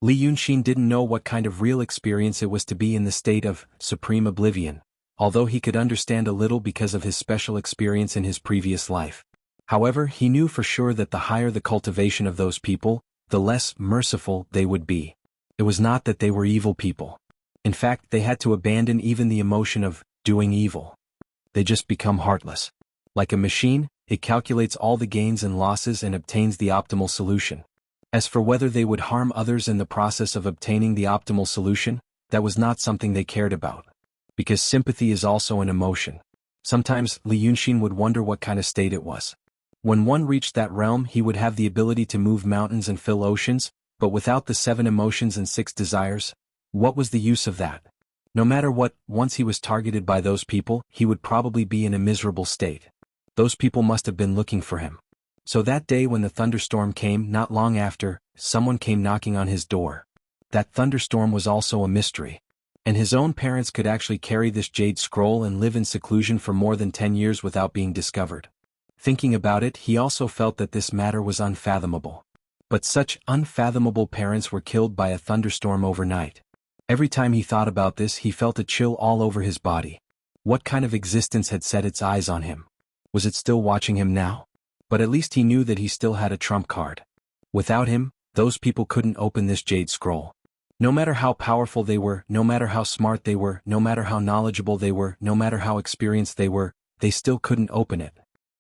Li Yunxin didn't know what kind of real experience it was to be in the state of supreme oblivion, although he could understand a little because of his special experience in his previous life. However, he knew for sure that the higher the cultivation of those people, the less merciful they would be. It was not that they were evil people. In fact, they had to abandon even the emotion of doing evil. They just become heartless. Like a machine, it calculates all the gains and losses and obtains the optimal solution. As for whether they would harm others in the process of obtaining the optimal solution, that was not something they cared about. Because sympathy is also an emotion. Sometimes, Li Yunxin would wonder what kind of state it was. When one reached that realm, he would have the ability to move mountains and fill oceans, but without the 7 emotions and 6 desires, what was the use of that? No matter what, once he was targeted by those people, he would probably be in a miserable state. Those people must have been looking for him. So that day when the thunderstorm came, not long after, someone came knocking on his door. That thunderstorm was also a mystery. And his own parents could actually carry this jade scroll and live in seclusion for more than 10 years without being discovered. Thinking about it, he also felt that this matter was unfathomable. But such unfathomable parents were killed by a thunderstorm overnight. Every time he thought about this, he felt a chill all over his body. What kind of existence had set its eyes on him? Was it still watching him now? But at least he knew that he still had a trump card. Without him, those people couldn't open this jade scroll. No matter how powerful they were, no matter how smart they were, no matter how knowledgeable they were, no matter how experienced they were, they still couldn't open it.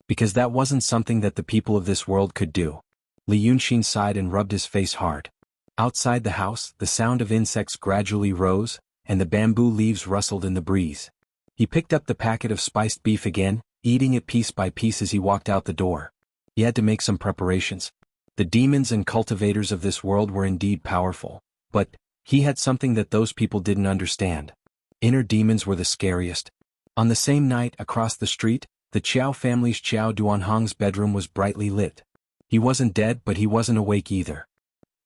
Because that wasn't something that the people of this world could do. Li Yunxin sighed and rubbed his face hard. Outside the house, the sound of insects gradually rose, and the bamboo leaves rustled in the breeze. He picked up the packet of spiced beef again, eating it piece by piece as he walked out the door. He had to make some preparations. The demons and cultivators of this world were indeed powerful, but he had something that those people didn't understand. Inner demons were the scariest. On the same night, across the street, the Qiao family's Qiao Duanhong's bedroom was brightly lit. He wasn't dead, but he wasn't awake either.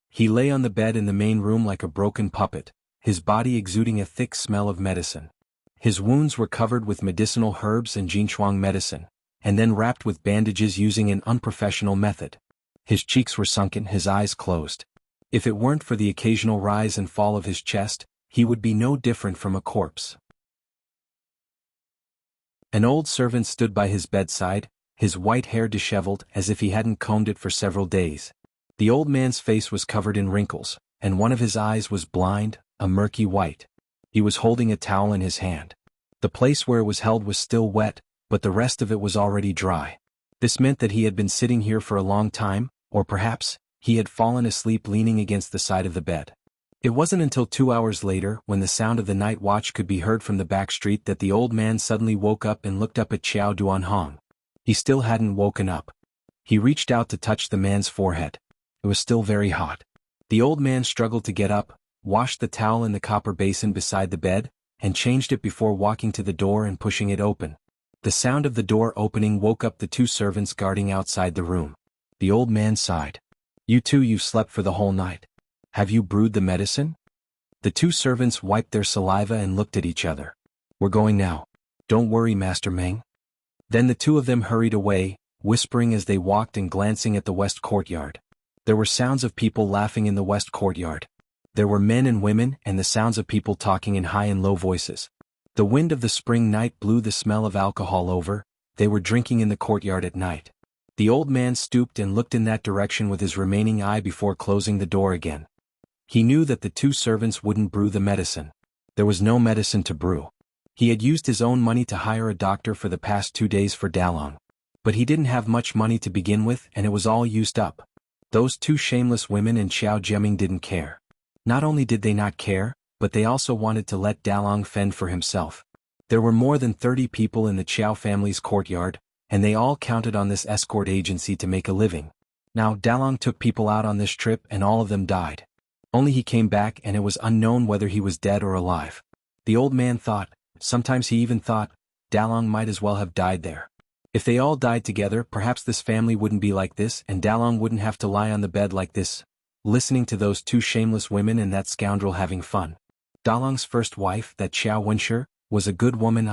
He lay on the bed in the main room like a broken puppet, his body exuding a thick smell of medicine. His wounds were covered with medicinal herbs and Jinshuang medicine, and then wrapped with bandages using an unprofessional method. His cheeks were sunken, his eyes closed. If it weren't for the occasional rise and fall of his chest, he would be no different from a corpse. An old servant stood by his bedside, his white hair disheveled as if he hadn't combed it for several days. The old man's face was covered in wrinkles, and one of his eyes was blind, a murky white. He was holding a towel in his hand. The place where it was held was still wet, but the rest of it was already dry. This meant that he had been sitting here for a long time, or perhaps, he had fallen asleep leaning against the side of the bed. It wasn't until 2 hours later, when the sound of the night watch could be heard from the back street, that the old man suddenly woke up and looked up at Qiao Duanhong. He still hadn't woken up. He reached out to touch the man's forehead. It was still very hot. The old man struggled to get up, washed the towel in the copper basin beside the bed, and changed it before walking to the door and pushing it open. The sound of the door opening woke up the two servants guarding outside the room. The old man sighed. You've slept for the whole night. Have you brewed the medicine? The two servants wiped their saliva and looked at each other. We're going now. Don't worry, Master Meng. Then the two of them hurried away, whispering as they walked and glancing at the west courtyard. There were sounds of people laughing in the west courtyard. There were men and women and the sounds of people talking in high and low voices. The wind of the spring night blew the smell of alcohol over. They were drinking in the courtyard at night. The old man stooped and looked in that direction with his remaining eye before closing the door again. He knew that the two servants wouldn't brew the medicine. There was no medicine to brew. He had used his own money to hire a doctor for the past 2 days for Dalong. But he didn't have much money to begin with, and it was all used up. Those two shameless women and Xiao Jiaming didn't care. Not only did they not care, but they also wanted to let Dalong fend for himself. There were more than 30 people in the Qiao family's courtyard, and they all counted on this escort agency to make a living. Now Dalong took people out on this trip and all of them died. Only he came back and it was unknown whether he was dead or alive. The old man thought, sometimes he even thought, Dalong might as well have died there. If they all died together, perhaps this family wouldn't be like this and Dalong wouldn't have to lie on the bed like this, listening to those two shameless women and that scoundrel having fun. Dalong's first wife, that Xiao Wenshi, was a good woman.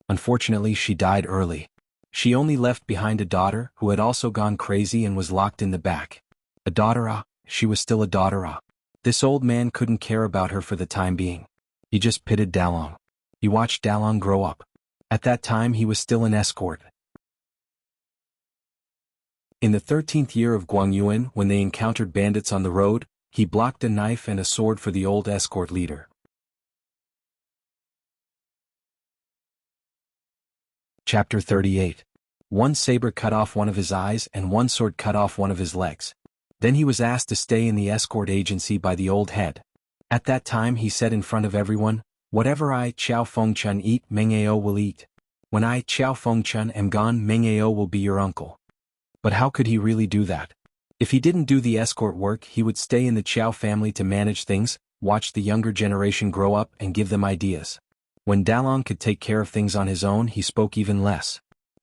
Unfortunately she died early. She only left behind a daughter who had also gone crazy and was locked in the back. A daughter. She was still a daughter. This old man couldn't care about her for the time being. He just pitied Dalong. He watched Dalong grow up. At that time he was still an escort. In the 13th year of Guangyuan, when they encountered bandits on the road, he blocked a knife and a sword for the old escort leader. Chapter 38. One saber cut off one of his eyes and one sword cut off one of his legs. Then he was asked to stay in the escort agency by the old head. At that time he said in front of everyone, "Whatever I, Qiao Fengchun, eat, Meng Ao will eat. When I, Qiao Fengchun, am gone, Meng Ao will be your uncle." But how could he really do that? If he didn't do the escort work, he would stay in the Qiao family to manage things, watch the younger generation grow up and give them ideas. When Dalong could take care of things on his own, he spoke even less.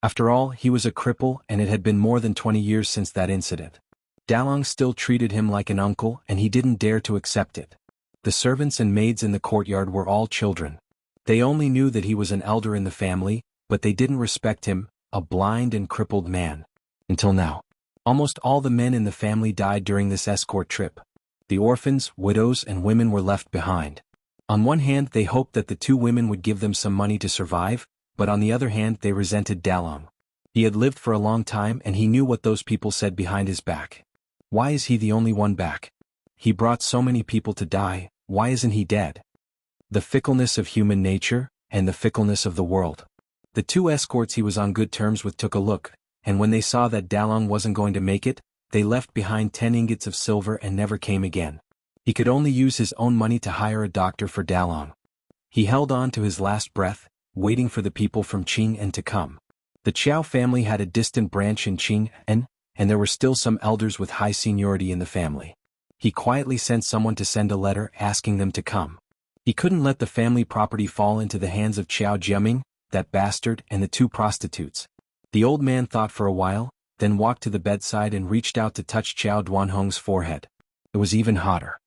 After all, he was a cripple and it had been more than 20 years since that incident. Dalong still treated him like an uncle and he didn't dare to accept it. The servants and maids in the courtyard were all children. They only knew that he was an elder in the family, but they didn't respect him, a blind and crippled man. Until now. Almost all the men in the family died during this escort trip. The orphans, widows and women were left behind. On one hand they hoped that the two women would give them some money to survive, but on the other hand they resented Dalong. He had lived for a long time and he knew what those people said behind his back. Why is he the only one back? He brought so many people to die, why isn't he dead? The fickleness of human nature, and the fickleness of the world. The two escorts he was on good terms with took a look, and when they saw that Dalong wasn't going to make it, they left behind 10 ingots of silver and never came again. He could only use his own money to hire a doctor for Dalong. He held on to his last breath, waiting for the people from Qing'an to come. The Qiao family had a distant branch in Qing'an, and there were still some elders with high seniority in the family. He quietly sent someone to send a letter asking them to come. He couldn't let the family property fall into the hands of Qiao Jiaming, that bastard, and the two prostitutes. The old man thought for a while, then walked to the bedside and reached out to touch Qiao Duanhong's forehead. It was even hotter.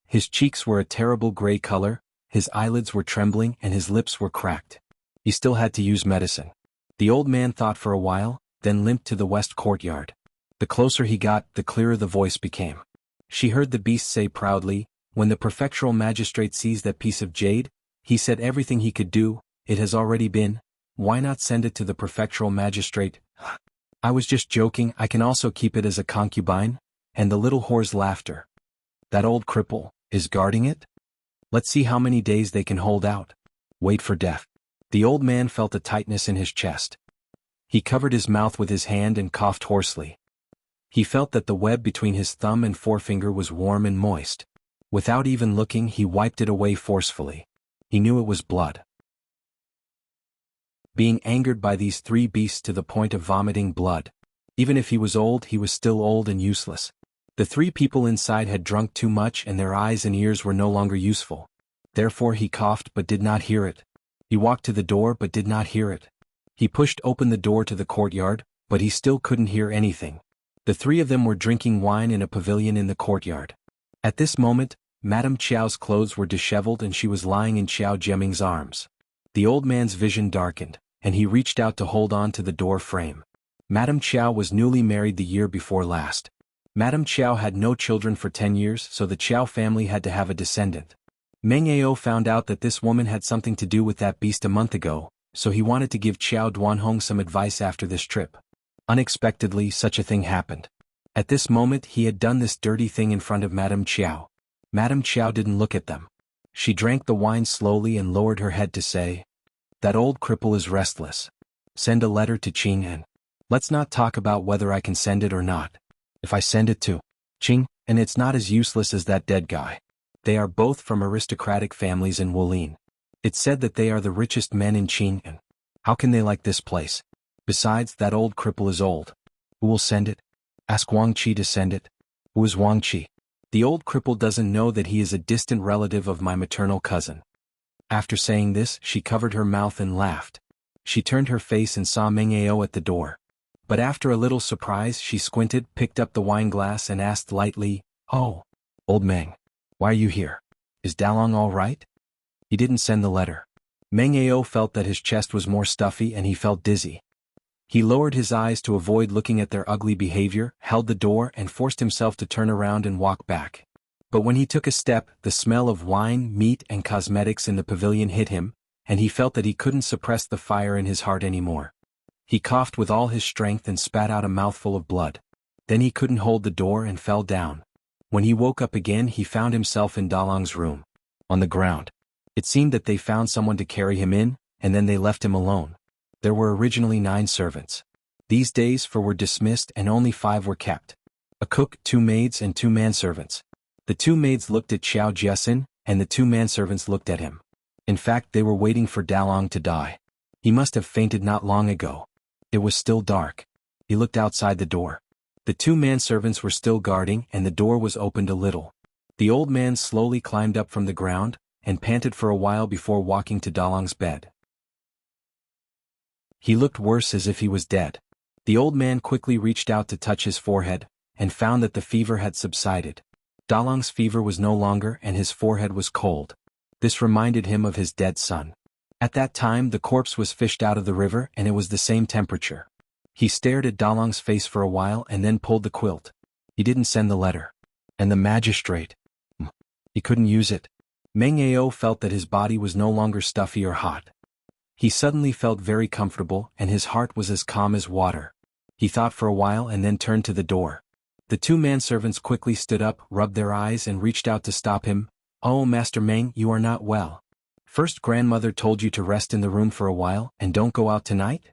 His cheeks were a terrible gray color, his eyelids were trembling and his lips were cracked. He still had to use medicine. The old man thought for a while, then limped to the west courtyard. The closer he got, the clearer the voice became. She heard the beast say proudly, "When the prefectural magistrate sees that piece of jade, he said everything he could do, it has already been, why not send it to the prefectural magistrate?" "I was just joking, I can also keep it as a concubine," and the little whore's laughter. "That old cripple is guarding it? Let's see how many days they can hold out. Wait for death." The old man felt a tightness in his chest. He covered his mouth with his hand and coughed hoarsely. He felt that the web between his thumb and forefinger was warm and moist. Without even looking, he wiped it away forcefully. He knew it was blood. Being angered by these three beasts to the point of vomiting blood. Even if he was old, he was still old and useless. The three people inside had drunk too much and their eyes and ears were no longer useful. Therefore he coughed but did not hear it. He walked to the door but did not hear it. He pushed open the door to the courtyard, but he still couldn't hear anything. The three of them were drinking wine in a pavilion in the courtyard. At this moment, Madame Qiao's clothes were disheveled and she was lying in Qiao Jiaming's arms. The old man's vision darkened, and he reached out to hold on to the door frame. Madame Qiao was newly married the year before last. Madame Qiao had no children for 10 years, so the Qiao family had to have a descendant. Meng Ao found out that this woman had something to do with that beast a month ago, so he wanted to give Qiao Duanhong some advice after this trip. Unexpectedly, such a thing happened. At this moment he had done this dirty thing in front of Madame Qiao. Madame Qiao didn't look at them. She drank the wine slowly and lowered her head to say, "That old cripple is restless. Send a letter to Qing'an. Let's not talk about whether I can send it or not. If I send it to Qing'an, it's not as useless as that dead guy. They are both from aristocratic families in Wulin. It's said that they are the richest men in Qing'an. How can they like this place? Besides, that old cripple is old. Who will send it? Ask Wang Qi to send it." "Who is Wang Qi?" "The old cripple doesn't know that he is a distant relative of my maternal cousin." After saying this, she covered her mouth and laughed. She turned her face and saw Meng Ao at the door. But after a little surprise, she squinted, picked up the wine glass and asked lightly, "Oh, old Meng, why are you here? Is Dalong all right?" "He didn't send the letter." Meng Ao felt that his chest was more stuffy and he felt dizzy. He lowered his eyes to avoid looking at their ugly behavior, held the door and forced himself to turn around and walk back. But when he took a step, the smell of wine, meat and cosmetics in the pavilion hit him, and he felt that he couldn't suppress the fire in his heart anymore. He coughed with all his strength and spat out a mouthful of blood. Then he couldn't hold the door and fell down. When he woke up again, he found himself in Dalong's room. On the ground. It seemed that they found someone to carry him in, and then they left him alone. There were originally 9 servants. These days 4 were dismissed and only 5 were kept. A cook, 2 maids and 2 manservants. The 2 maids looked at Qiao Jiasin, and the 2 manservants looked at him. In fact, they were waiting for Dalong to die. He must have fainted not long ago. It was still dark. He looked outside the door. The 2 manservants were still guarding and the door was opened a little. The old man slowly climbed up from the ground, and panted for a while before walking to Dalong's bed. He looked worse, as if he was dead. The old man quickly reached out to touch his forehead, and found that the fever had subsided. Dalong's fever was no longer, and his forehead was cold. This reminded him of his dead son. At that time the corpse was fished out of the river, and it was the same temperature. He stared at Dalong's face for a while and then pulled the quilt. He didn't send the letter. And the magistrate? He couldn't use it. Meng Ao felt that his body was no longer stuffy or hot. He suddenly felt very comfortable, and his heart was as calm as water. He thought for a while and then turned to the door. The two manservants quickly stood up, rubbed their eyes and reached out to stop him. "Oh, Master Meng, you are not well. First grandmother told you to rest in the room for a while, and don't go out tonight?"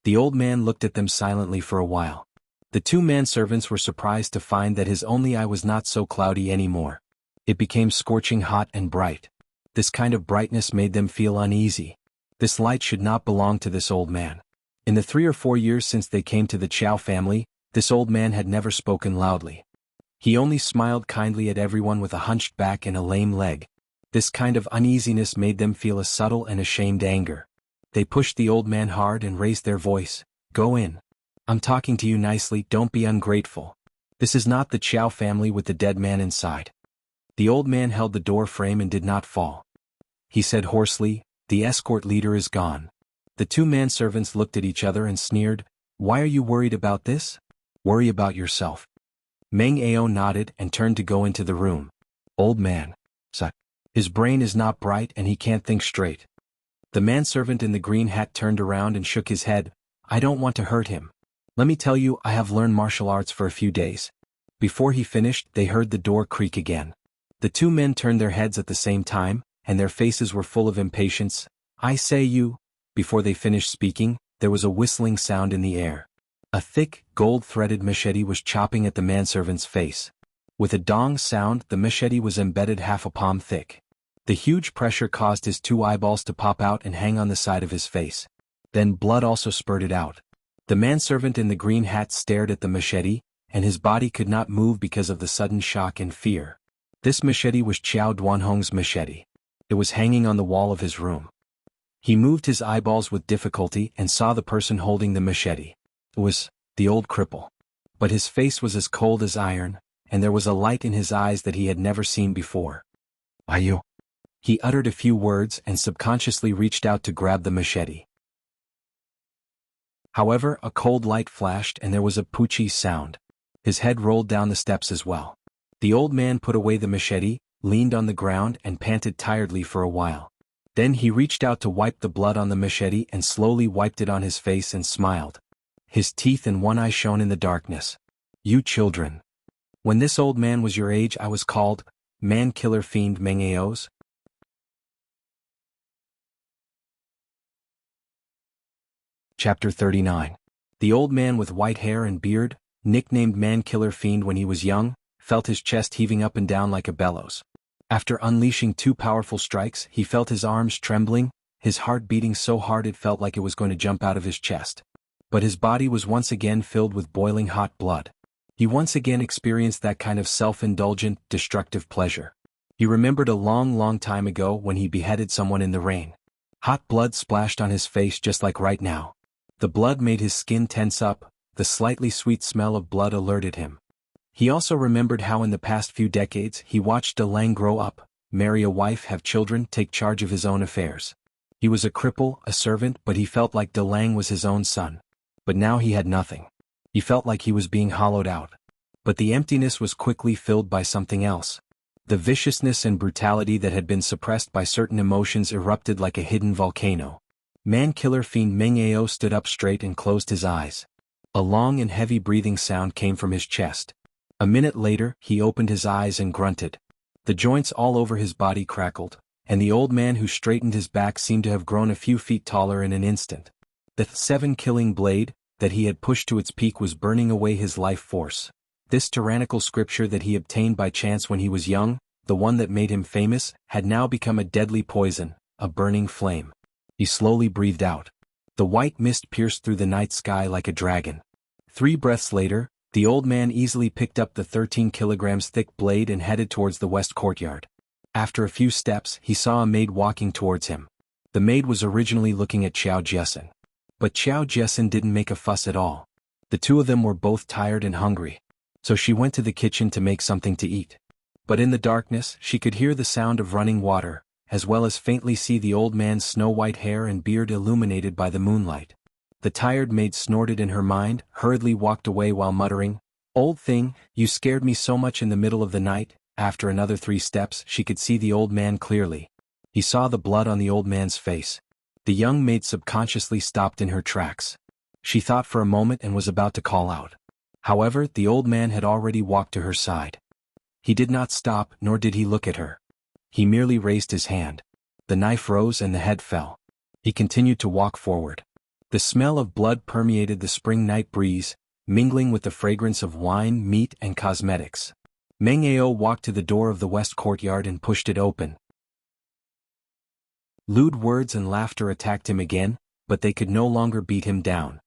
The old man looked at them silently for a while. The two manservants were surprised to find that his only eye was not so cloudy anymore. It became scorching hot and bright. This kind of brightness made them feel uneasy. This light should not belong to this old man. In the 3 or 4 years since they came to the Chow family, this old man had never spoken loudly. He only smiled kindly at everyone with a hunched back and a lame leg. This kind of uneasiness made them feel a subtle and ashamed anger. They pushed the old man hard and raised their voice. "Go in. I'm talking to you nicely, don't be ungrateful. This is not the Chow family with the dead man inside." The old man held the door frame and did not fall. He said hoarsely, "The escort leader is gone." The two manservants looked at each other and sneered. "Why are you worried about this? Worry about yourself." Meng Ao nodded and turned to go into the room. "Old man. His brain is not bright and he can't think straight." The manservant in the green hat turned around and shook his head. "I don't want to hurt him. Let me tell you, I have learned martial arts for a few days." Before he finished, they heard the door creak again. The two men turned their heads at the same time, and their faces were full of impatience. "I say you." Before they finished speaking, there was a whistling sound in the air. A thick, gold-threaded machete was chopping at the manservant's face. With a dong sound, the machete was embedded half a palm thick. The huge pressure caused his two eyeballs to pop out and hang on the side of his face. Then blood also spurted out. The manservant in the green hat stared at the machete, and his body could not move because of the sudden shock and fear. This machete was Qiao Duanhong's machete. It was hanging on the wall of his room. He moved his eyeballs with difficulty and saw the person holding the machete. It was the old cripple. But his face was as cold as iron, and there was a light in his eyes that he had never seen before. "Ayu." He uttered a few words and subconsciously reached out to grab the machete. However, a cold light flashed and there was a poochie sound. His head rolled down the steps as well. The old man put away the machete, leaned on the ground and panted tiredly for a while. Then he reached out to wipe the blood on the machete and slowly wiped it on his face and smiled. His teeth and one eye shone in the darkness. "You children. When this old man was your age I was called Man-Killer Fiend Meng Ao's." Chapter 39. The old man with white hair and beard, nicknamed Man-Killer Fiend when he was young, felt his chest heaving up and down like a bellows. After unleashing 2 powerful strikes, he felt his arms trembling, his heart beating so hard it felt like it was going to jump out of his chest. But his body was once again filled with boiling hot blood. He once again experienced that kind of self-indulgent, destructive pleasure. He remembered a long time ago when he beheaded someone in the rain. Hot blood splashed on his face just like right now. The blood made his skin tense up, the slightly sweet smell of blood alerted him. He also remembered how in the past few decades he watched Dalang grow up, marry a wife, have children, take charge of his own affairs. He was a cripple, a servant, but he felt like Dalang was his own son. But now he had nothing. He felt like he was being hollowed out. But the emptiness was quickly filled by something else. The viciousness and brutality that had been suppressed by certain emotions erupted like a hidden volcano. Man-Killer Fiend Meng Ao stood up straight and closed his eyes. A long and heavy breathing sound came from his chest. A minute later, he opened his eyes and grunted. The joints all over his body crackled, and the old man who straightened his back seemed to have grown a few feet taller in an instant. The 7-killing blade that he had pushed to its peak was burning away his life force. This tyrannical scripture that he obtained by chance when he was young, the one that made him famous, had now become a deadly poison, a burning flame. He slowly breathed out. The white mist pierced through the night sky like a dragon. 3 breaths later, the old man easily picked up the 13 kilograms thick blade and headed towards the west courtyard. After a few steps, he saw a maid walking towards him. The maid was originally looking at Xiao Jiesen. But Xiao Jessen didn't make a fuss at all. The two of them were both tired and hungry. So she went to the kitchen to make something to eat. But in the darkness, she could hear the sound of running water, as well as faintly see the old man's snow-white hair and beard illuminated by the moonlight. The tired maid snorted in her mind, hurriedly walked away while muttering, "Old thing, you scared me so much in the middle of the night." After another 3 steps, she could see the old man clearly. He saw the blood on the old man's face. The young maid subconsciously stopped in her tracks. She thought for a moment and was about to call out. However, the old man had already walked to her side. He did not stop, nor did he look at her. He merely raised his hand. The knife rose and the head fell. He continued to walk forward. The smell of blood permeated the spring night breeze, mingling with the fragrance of wine, meat, and cosmetics. Meng Ao walked to the door of the west courtyard and pushed it open. Lewd words and laughter attacked him again, but they could no longer beat him down.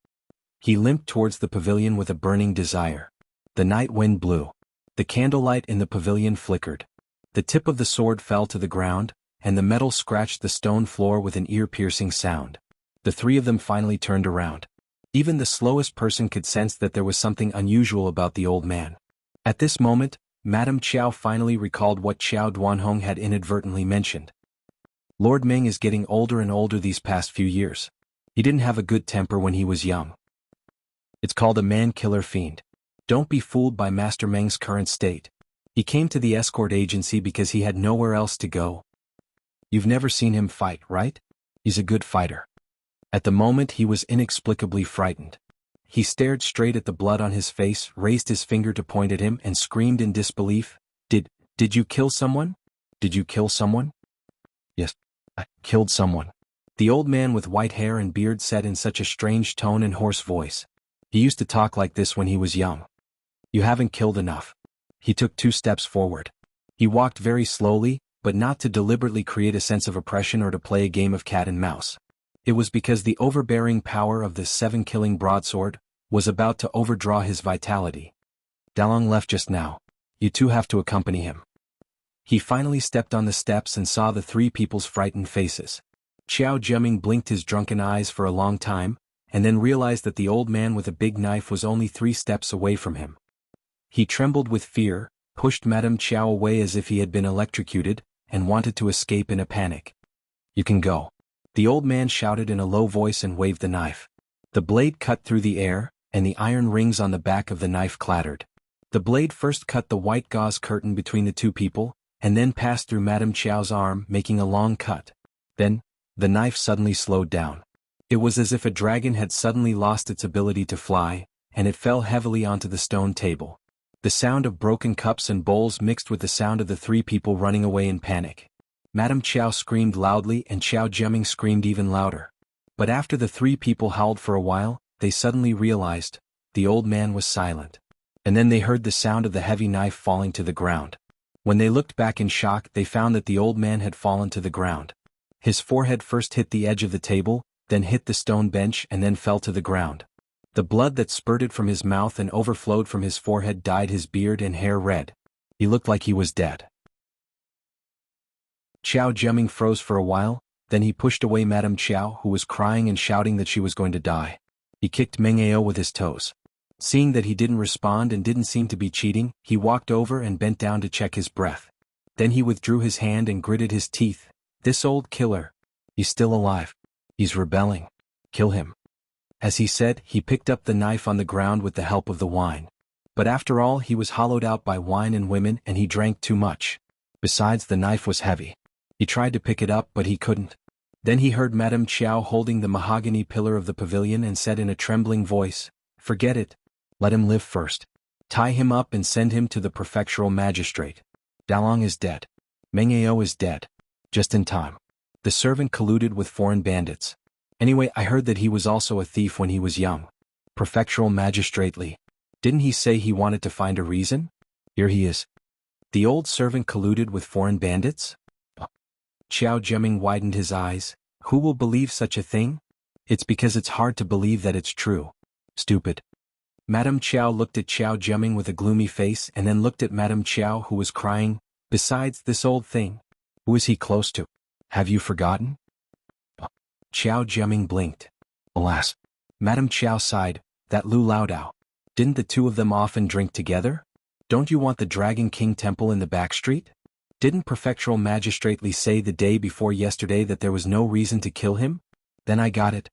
He limped towards the pavilion with a burning desire. The night wind blew. The candlelight in the pavilion flickered. The tip of the sword fell to the ground, and the metal scratched the stone floor with an ear-piercing sound. The 3 of them finally turned around. Even the slowest person could sense that there was something unusual about the old man. At this moment, Madame Qiao finally recalled what Xiao Duanhong had inadvertently mentioned. Lord Meng is getting older and older these past few years. He didn't have a good temper when he was young. It's called a man-killer fiend. Don't be fooled by Master Meng's current state. He came to the escort agency because he had nowhere else to go. You've never seen him fight, right? He's a good fighter. At the moment he was inexplicably frightened. He stared straight at the blood on his face, raised his finger to point at him and screamed in disbelief. Did you kill someone? Did you kill someone? Yes, I killed someone. The old man with white hair and beard said in such a strange tone and hoarse voice. He used to talk like this when he was young. You haven't killed enough. He took 2 steps forward. He walked very slowly, but not to deliberately create a sense of oppression or to play a game of cat and mouse. It was because the overbearing power of the 7-killing broadsword was about to overdraw his vitality. Dalong left just now. You 2 have to accompany him. He finally stepped on the steps and saw the 3 people's frightened faces. Xiao Jiaming blinked his drunken eyes for a long time, and then realized that the old man with a big knife was only 3 steps away from him. He trembled with fear, pushed Madame Qiao away as if he had been electrocuted, and wanted to escape in a panic. You can go. The old man shouted in a low voice and waved the knife. The blade cut through the air, and the iron rings on the back of the knife clattered. The blade first cut the white gauze curtain between the 2 people, and then passed through Madame Qiao's arm, making a long cut. Then, the knife suddenly slowed down. It was as if a dragon had suddenly lost its ability to fly, and it fell heavily onto the stone table. The sound of broken cups and bowls mixed with the sound of the 3 people running away in panic. Madame Qiao screamed loudly and Xiao Jiaming screamed even louder. But after the 3 people howled for a while, they suddenly realized, the old man was silent. And then they heard the sound of the heavy knife falling to the ground. When they looked back in shock, they found that the old man had fallen to the ground. His forehead first hit the edge of the table, then hit the stone bench and then fell to the ground. The blood that spurted from his mouth and overflowed from his forehead dyed his beard and hair red. He looked like he was dead. Xiao Jiaming froze for a while, then he pushed away Madame Qiao, who was crying and shouting that she was going to die. He kicked Meng Ao with his toes. Seeing that he didn't respond and didn't seem to be cheating, he walked over and bent down to check his breath. Then he withdrew his hand and gritted his teeth. This old killer. He's still alive. He's rebelling. Kill him. As he said, he picked up the knife on the ground with the help of the wine. But after all, he was hollowed out by wine and women and he drank too much. Besides, the knife was heavy. He tried to pick it up but he couldn't. Then he heard Madame Qiao holding the mahogany pillar of the pavilion and said in a trembling voice, "Forget it. Let him live first. Tie him up and send him to the prefectural magistrate. Dalong is dead. Meng Ao is dead. Just in time. The servant colluded with foreign bandits. Anyway, I heard that he was also a thief when he was young. Prefectural magistrately. Didn't he say he wanted to find a reason? Here he is. The old servant colluded with foreign bandits?" Xiao Jiaming widened his eyes. Who will believe such a thing? It's because it's hard to believe that it's true. Stupid. Madame Qiao looked at Xiao Jiaming with a gloomy face and then looked at Madame Qiao who was crying. Besides this old thing, who is he close to? Have you forgotten? Xiao Jiaming blinked. Alas, Madame Chow sighed, that Lu Laodao. Didn't the two of them often drink together? Don't you want the Dragon King temple in the back street? Didn't Prefectural Magistrate Li say the day before yesterday that there was no reason to kill him? Then I got it.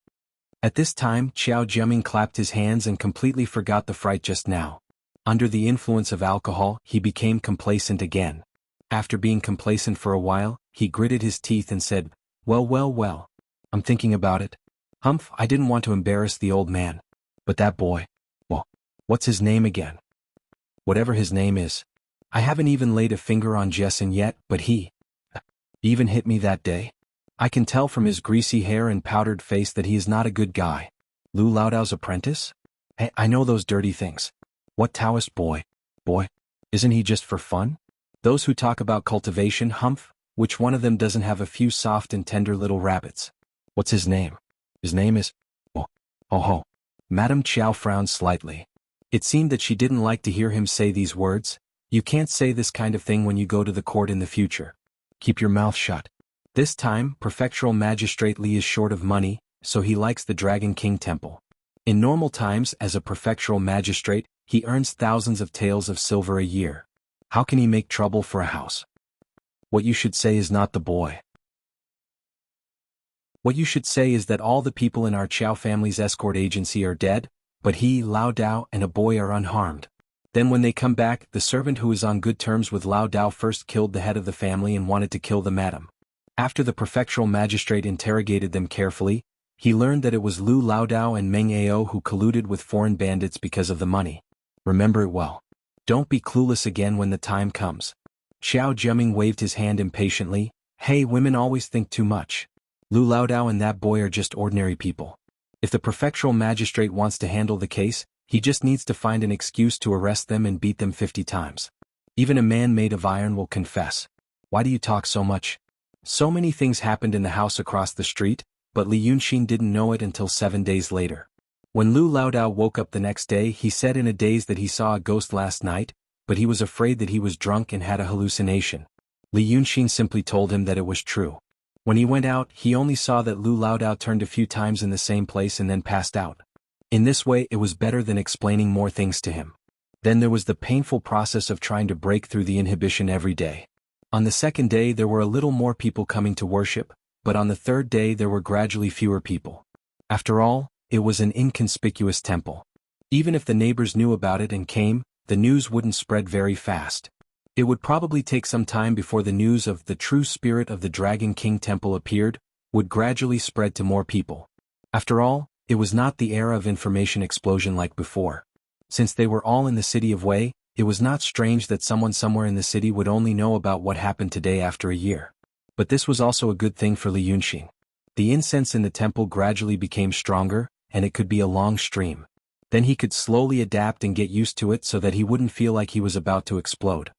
At this time, Xiao Jiaming clapped his hands and completely forgot the fright just now. Under the influence of alcohol, he became complacent again. After being complacent for a while, he gritted his teeth and said, well. I'm thinking about it. Humph, I didn't want to embarrass the old man. But that boy. Well, what's his name again? Whatever his name is. I haven't even laid a finger on Jessen yet, but he even hit me that day. I can tell from his greasy hair and powdered face that he is not a good guy. Lu Laodao's apprentice? Hey, I know those dirty things. What Taoist boy? Isn't he just for fun? Those who talk about cultivation, humph, which one of them doesn't have a few soft and tender little rabbits? What's his name? His name is… Oh. Madame Chow frowned slightly. It seemed that she didn't like to hear him say these words. You can't say this kind of thing when you go to the court in the future. Keep your mouth shut. This time, Prefectural Magistrate Li is short of money, so he likes the Dragon King temple. In normal times, as a prefectural magistrate, he earns thousands of taels of silver a year. How can he make trouble for a house? What you should say is not the boy. What you should say is that all the people in our Chow family's escort agency are dead, but he, Lao Dao, and a boy are unharmed. Then when they come back, the servant who is on good terms with Lao Dao first killed the head of the family and wanted to kill the madam. After the prefectural magistrate interrogated them carefully, he learned that it was Lu Laodao and Meng Ao who colluded with foreign bandits because of the money. Remember it well. Don't be clueless again when the time comes. Xiao Jiaming waved his hand impatiently. Hey, women always think too much. Lu Laodao and that boy are just ordinary people. If the prefectural magistrate wants to handle the case, he just needs to find an excuse to arrest them and beat them 50 times. Even a man made of iron will confess. Why do you talk so much? So many things happened in the house across the street, but Li Yunxin didn't know it until 7 days later. When Lu Laodao woke up the next day, he said in a daze that he saw a ghost last night, but he was afraid that he was drunk and had a hallucination. Li Yunxin simply told him that it was true. When he went out, he only saw that Lu Laodao turned a few times in the same place and then passed out. In this way, it was better than explaining more things to him. Then there was the painful process of trying to break through the inhibition every day. On the second day there were a little more people coming to worship, but on the third day there were gradually fewer people. After all, it was an inconspicuous temple. Even if the neighbors knew about it and came, the news wouldn't spread very fast. It would probably take some time before the news of the true spirit of the Dragon King temple appeared, would gradually spread to more people. After all, it was not the era of information explosion like before. Since they were all in the city of Wei, it was not strange that someone somewhere in the city would only know about what happened today after a year. But this was also a good thing for Li Yunxin. The incense in the temple gradually became stronger, and it could be a long stream. Then he could slowly adapt and get used to it so that he wouldn't feel like he was about to explode.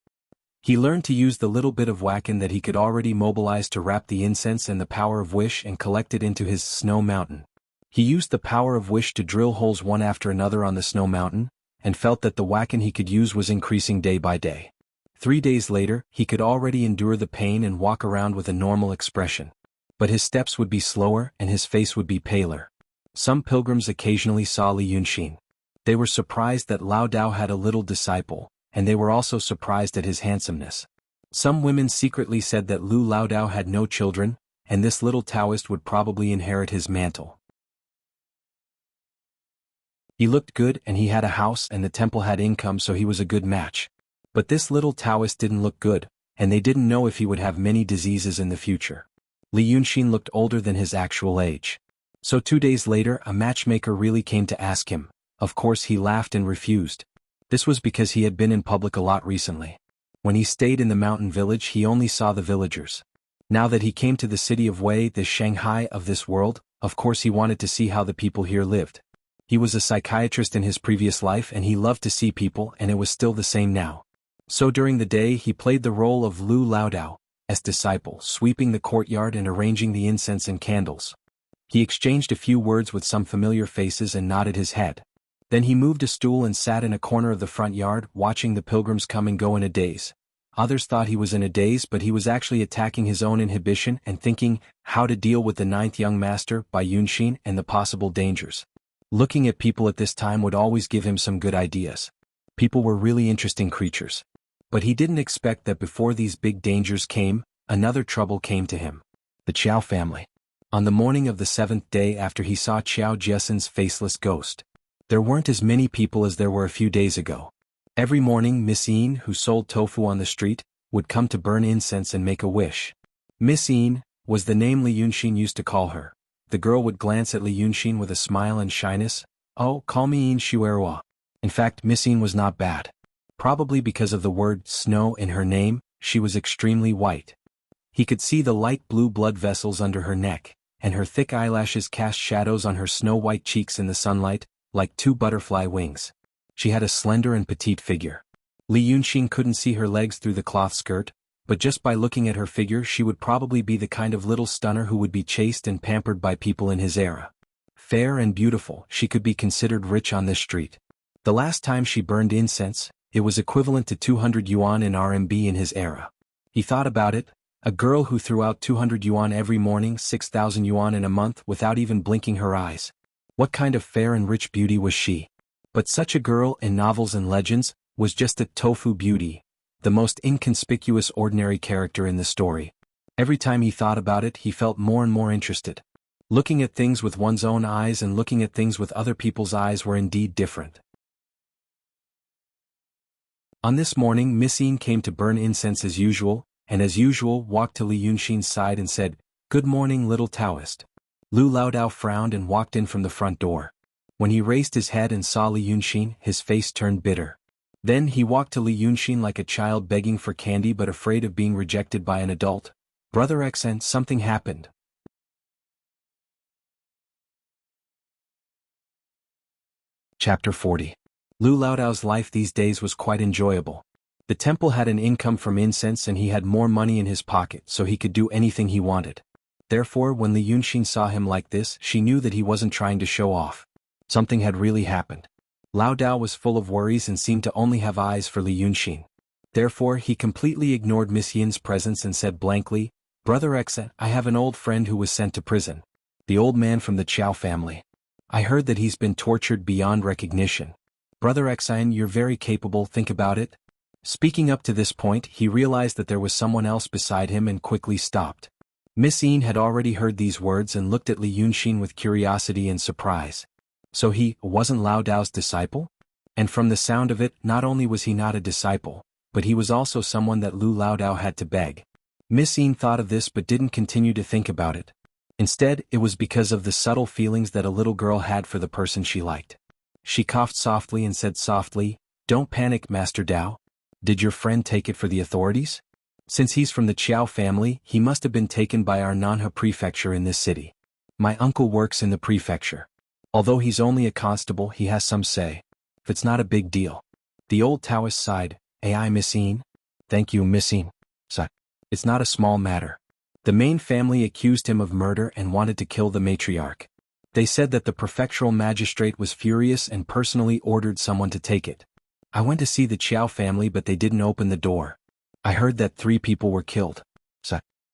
He learned to use the little bit of wacken that he could already mobilize to wrap the incense and the power of wish and collect it into his snow mountain. He used the power of wish to drill holes one after another on the snow mountain, and felt that the wacken he could use was increasing day by day. 3 days later, he could already endure the pain and walk around with a normal expression. But his steps would be slower and his face would be paler. Some pilgrims occasionally saw Li Yunxin. They were surprised that Lao Dao had a little disciple, and they were also surprised at his handsomeness. Some women secretly said that Lu Laodao had no children, and this little Taoist would probably inherit his mantle. He looked good and he had a house and the temple had income, so he was a good match. But this little Taoist didn't look good, and they didn't know if he would have many diseases in the future. Li Yunxin looked older than his actual age. So 2 days later a matchmaker really came to ask him. Of course he laughed and refused. This was because he had been in public a lot recently. When he stayed in the mountain village he only saw the villagers. Now that he came to the city of Wei, the Shanghai of this world, of course he wanted to see how the people here lived. He was a psychiatrist in his previous life and he loved to see people, and it was still the same now. So during the day he played the role of Lu Laodao, as disciple, sweeping the courtyard and arranging the incense and candles. He exchanged a few words with some familiar faces and nodded his head. Then he moved a stool and sat in a corner of the front yard, watching the pilgrims come and go in a daze. Others thought he was in a daze, but he was actually attacking his own inhibition and thinking how to deal with the 9th young master by Yunxin and the possible dangers. Looking at people at this time would always give him some good ideas. People were really interesting creatures. But he didn't expect that before these big dangers came, another trouble came to him. The Qiao family. On the morning of the 7th day after he saw Qiao Jiasen's faceless ghost, there weren't as many people as there were a few days ago. Every morning Miss Yin, who sold tofu on the street, would come to burn incense and make a wish. Miss Yin was the name Li Yunxin used to call her. The girl would glance at Li Yunxin with a smile and shyness. "Oh, call me Yin Shuerhua." In fact, Miss Yin was not bad. Probably because of the word snow in her name, she was extremely white. He could see the light blue blood vessels under her neck, and her thick eyelashes cast shadows on her snow-white cheeks in the sunlight, like two butterfly wings. She had a slender and petite figure. Li Yunxin couldn't see her legs through the cloth skirt, but just by looking at her figure she would probably be the kind of little stunner who would be chased and pampered by people in his era. Fair and beautiful, she could be considered rich on this street. The last time she burned incense, it was equivalent to 200 yuan in RMB in his era. He thought about it, a girl who threw out 200 yuan every morning, 6,000 yuan in a month without even blinking her eyes. What kind of fair and rich beauty was she? But such a girl in novels and legends was just a tofu beauty, the most inconspicuous ordinary character in the story. Every time he thought about it he felt more and more interested. Looking at things with one's own eyes and looking at things with other people's eyes were indeed different. On this morning Miss Yin came to burn incense as usual, and as usual walked to Li Yunxin's side and said, "Good morning, little Taoist." Lu Laodao frowned and walked in from the front door. When he raised his head and saw Li Yunxin, his face turned bitter. Then he walked to Li Yunxin like a child begging for candy but afraid of being rejected by an adult. "Brother Xen, something happened." Chapter 40. Lu Laodao's life these days was quite enjoyable. The temple had an income from incense and he had more money in his pocket so he could do anything he wanted. Therefore when Li Yunxin saw him like this she knew that he wasn't trying to show off. Something had really happened. Laodao was full of worries and seemed to only have eyes for Li Yunxin. Therefore he completely ignored Miss Yin's presence and said blankly, "Brother Xen, I have an old friend who was sent to prison. The old man from the Qiao family. I heard that he's been tortured beyond recognition. Brother Xen, you're very capable, think about it." Speaking up to this point he realized that there was someone else beside him and quickly stopped. Miss Yin had already heard these words and looked at Li Yunxin with curiosity and surprise. So he wasn't Laodao's disciple? And from the sound of it, not only was he not a disciple, but he was also someone that Lu Laodao had to beg. Miss Yin thought of this but didn't continue to think about it. Instead, it was because of the subtle feelings that a little girl had for the person she liked. She coughed softly and said softly, "Don't panic, Master Dao. Did your friend take it for the authorities? Since he's from the Qiao family, he must have been taken by our Nanhe prefecture in this city. My uncle works in the prefecture. Although he's only a constable, he has some say. If it's not a big deal." The old Taoist sighed, "Ai, Miss Yin? Thank you, Miss Yin. It's not a small matter. The main family accused him of murder and wanted to kill the matriarch. They said that the prefectural magistrate was furious and personally ordered someone to take it. I went to see the Qiao family but they didn't open the door. I heard that 3 people were killed.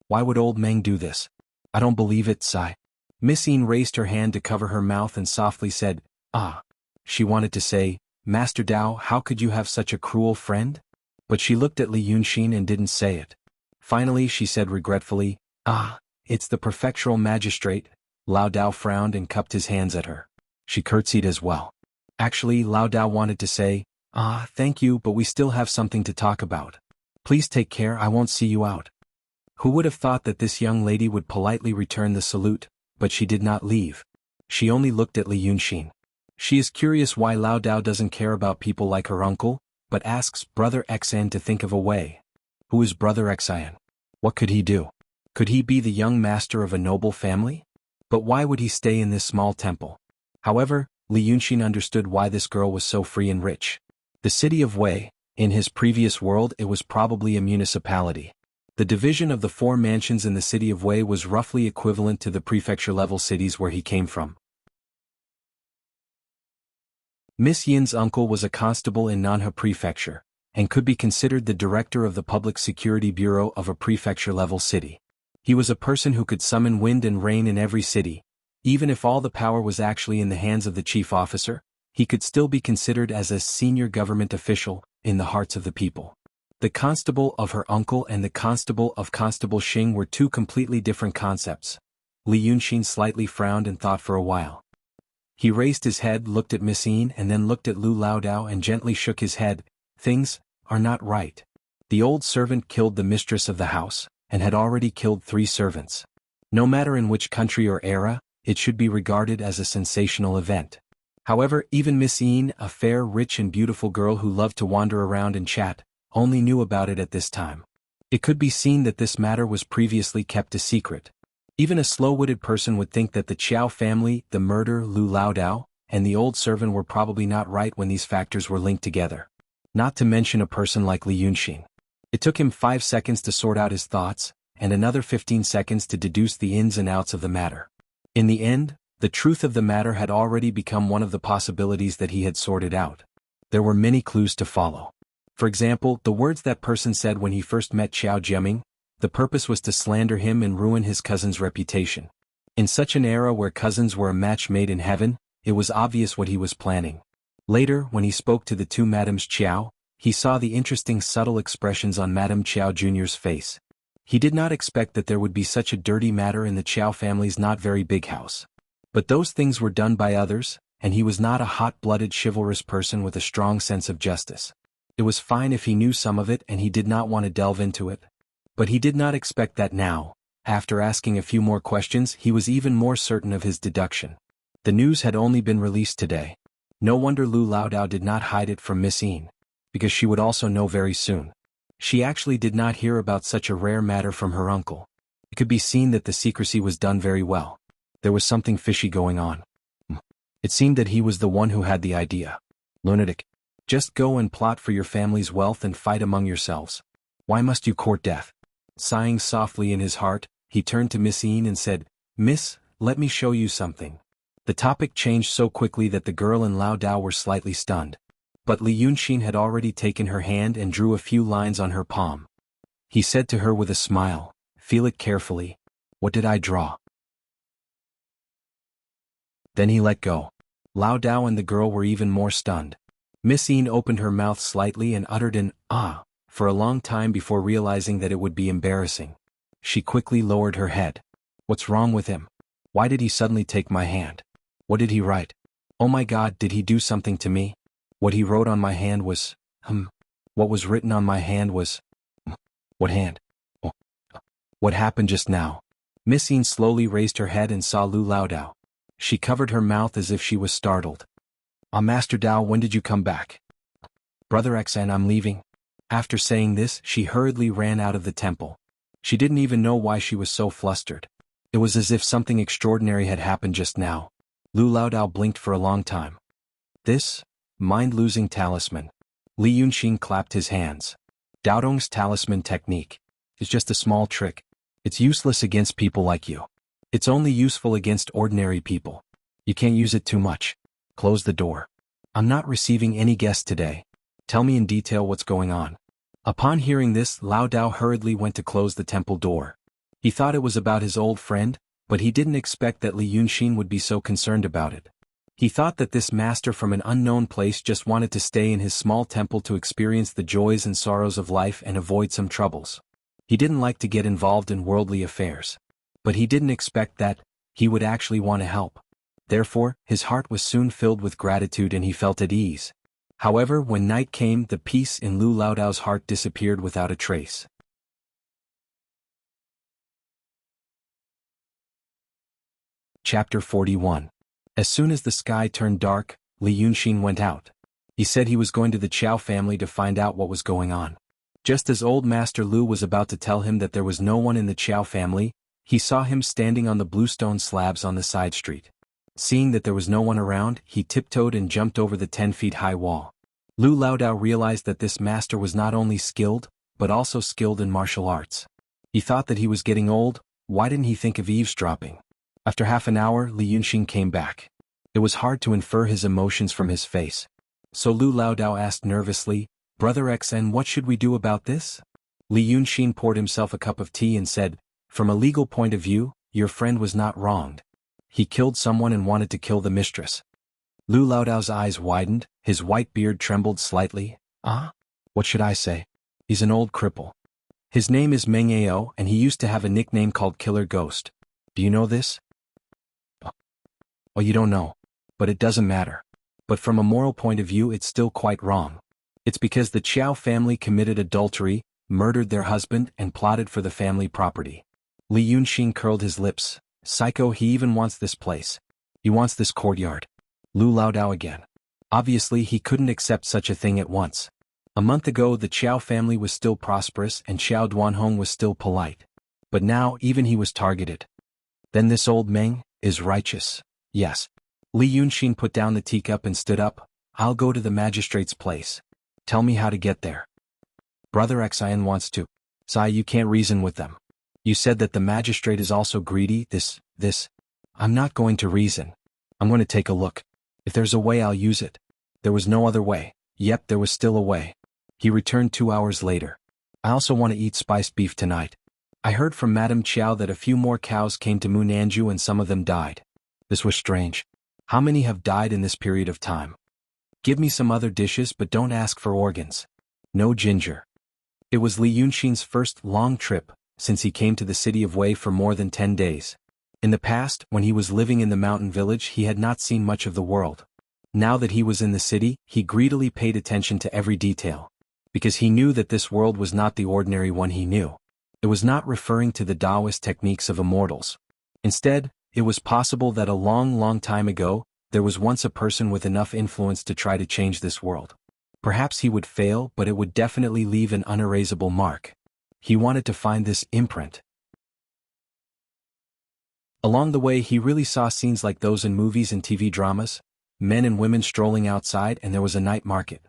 Why would old Meng do this? I don't believe it, Sai." Miss Yin raised her hand to cover her mouth and softly said, "Ah." She wanted to say, "Master Dao, how could you have such a cruel friend?" But she looked at Li Yunxin and didn't say it. Finally she said regretfully, "Ah, it's the prefectural magistrate." Laodao frowned and cupped his hands at her. She curtsied as well. Actually, Laodao wanted to say, "Ah, thank you, but we still have something to talk about. Please take care, I won't see you out." Who would have thought that this young lady would politely return the salute, but she did not leave. She only looked at Li Yunxin. She is curious why Laodao doesn't care about people like her uncle, but asks Brother Xan to think of a way. Who is Brother Xan? What could he do? Could he be the young master of a noble family? But why would he stay in this small temple? However, Li Yunxin understood why this girl was so free and rich. The city of Wei, in his previous world it was probably a municipality. The division of the 4 mansions in the city of Wei was roughly equivalent to the prefecture-level cities where he came from. Miss Yin's uncle was a constable in Nanhe Prefecture, and could be considered the director of the Public Security Bureau of a prefecture-level city. He was a person who could summon wind and rain in every city, Even if all the power was actually in the hands of the chief officer, he could still be considered as a senior government official in the hearts of the people. The constable of her uncle and the constable of Constable Xing were two completely different concepts. Li Yunxin slightly frowned and thought for a while. He raised his head, looked at Miss Yin, and then looked at Lu Laodao and gently shook his head. Things are not right. The old servant killed the mistress of the house, and had already killed 3 servants. No matter in which country or era, it should be regarded as a sensational event. However, even Miss Yin, a fair, rich and beautiful girl who loved to wander around and chat, only knew about it at this time. It could be seen that this matter was previously kept a secret. Even a slow-witted person would think that the Qiao family, the murder, Lu Laodao, and the old servant were probably not right when these factors were linked together. Not to mention a person like Li Yunxin. It took him 5 seconds to sort out his thoughts, and another 15 seconds to deduce the ins and outs of the matter. In the end, the truth of the matter had already become one of the possibilities that he had sorted out. There were many clues to follow. For example, the words that person said when he first met Xiao Jiaming. The purpose was to slander him and ruin his cousin's reputation. In such an era where cousins were a match made in heaven, it was obvious what he was planning. Later, when he spoke to the 2 Madams Qiao, he saw the interesting subtle expressions on Madame Qiao Jr.'s face. He did not expect that there would be such a dirty matter in the Qiao family's not very big house. But those things were done by others, and he was not a hot-blooded chivalrous person with a strong sense of justice. It was fine if he knew some of it and he did not want to delve into it. But he did not expect that now, after asking a few more questions, he was even more certain of his deduction. The news had only been released today. No wonder Lu Laodao did not hide it from Miss Yin, because she would also know very soon. She actually did not hear about such a rare matter from her uncle. It could be seen that the secrecy was done very well. There was something fishy going on. It seemed that he was the one who had the idea. Lunatic. Just go and plot for your family's wealth and fight among yourselves. Why must you court death? Sighing softly in his heart, he turned to Miss Yin and said, Miss, let me show you something. The topic changed so quickly that the girl and Lao Dao were slightly stunned. But Li Yunxin had already taken her hand and drew a few lines on her palm. He said to her with a smile, feel it carefully. What did I draw? Then he let go. Lao Dao and the girl were even more stunned. Miss Yin opened her mouth slightly and uttered an ah for a long time before realizing that it would be embarrassing. She quickly lowered her head. What's wrong with him? Why did he suddenly take my hand? What did he write? Oh my God, did he do something to me? What he wrote on my hand was, What was written on my hand was, What hand? Oh. What happened just now? Miss Yin slowly raised her head and saw Lu Laodao. She covered her mouth as if she was startled. Master Dao, when did you come back? Brother Xan, I'm leaving. After saying this, she hurriedly ran out of the temple. She didn't even know why she was so flustered. It was as if something extraordinary had happened just now. Lu Laodao blinked for a long time. This? Mind-losing talisman. Li Yunxin clapped his hands. Daodong's talisman technique is just a small trick. It's useless against people like you. It's only useful against ordinary people. You can't use it too much. Close the door. I'm not receiving any guests today. Tell me in detail what's going on. Upon hearing this, Lao Dao hurriedly went to close the temple door. He thought it was about his old friend, but he didn't expect that Li Yunxin would be so concerned about it. He thought that this master from an unknown place just wanted to stay in his small temple to experience the joys and sorrows of life and avoid some troubles. He didn't like to get involved in worldly affairs. But he didn't expect that he would actually want to help. Therefore, his heart was soon filled with gratitude and he felt at ease. However, when night came, the peace in Lu Laodao's heart disappeared without a trace. Chapter 41. As soon as the sky turned dark, Li Yunxin went out. He said he was going to the Qiao family to find out what was going on. Just as old Master Lu was about to tell him that there was no one in the Qiao family, he saw him standing on the bluestone slabs on the side street. Seeing that there was no one around, he tiptoed and jumped over the 10-feet-high wall. Lu Laodao realized that this master was not only skilled, but also skilled in martial arts. He thought that he was getting old. Why didn't he think of eavesdropping? After half an hour, Li Yunxin came back. It was hard to infer his emotions from his face. So Lu Laodao asked nervously, Brother Xn, what should we do about this? Li Yunxin poured himself a cup of tea and said, From a legal point of view, your friend was not wronged. He killed someone and wanted to kill the mistress. Lu Laodao's eyes widened, his white beard trembled slightly. What should I say? He's an old cripple. His name is Meng Ao and he used to have a nickname called Killer Ghost. Do you know this? Oh, you don't know. But it doesn't matter. But from a moral point of view it's still quite wrong. It's because the Qiao family committed adultery, murdered their husband and plotted for the family property. Li Yunxin curled his lips. Psycho, he even wants this place. He wants this courtyard. Lu Laodao again. Obviously he couldn't accept such a thing at once. A month ago the Qiao family was still prosperous and Xiao Duanhong was still polite. But now even he was targeted. Then this old Meng is righteous. Yes. Li Yunxin put down the teacup and stood up. I'll go to the magistrate's place. Tell me how to get there. Brother Xian wants to. Sai, you can't reason with them. You said that the magistrate is also greedy. This. I'm not going to reason. I'm going to take a look. If there's a way I'll use it. There was no other way. Yep, there was still a way. He returned 2 hours later. I also want to eat spiced beef tonight. I heard from Madame Qiao that a few more cows came to Munanju and some of them died. This was strange. How many have died in this period of time? Give me some other dishes but don't ask for organs. No ginger. It was Li Yunxin's first long trip since he came to the city of Wei for more than 10 days. In the past, when he was living in the mountain village, he had not seen much of the world. Now that he was in the city, he greedily paid attention to every detail. Because he knew that this world was not the ordinary one he knew. It was not referring to the Taoist techniques of immortals. Instead, it was possible that a long time ago, there was once a person with enough influence to try to change this world. Perhaps he would fail, but it would definitely leave an unerasable mark. He wanted to find this imprint. Along the way he really saw scenes like those in movies and TV dramas, men and women strolling outside, and there was a night market.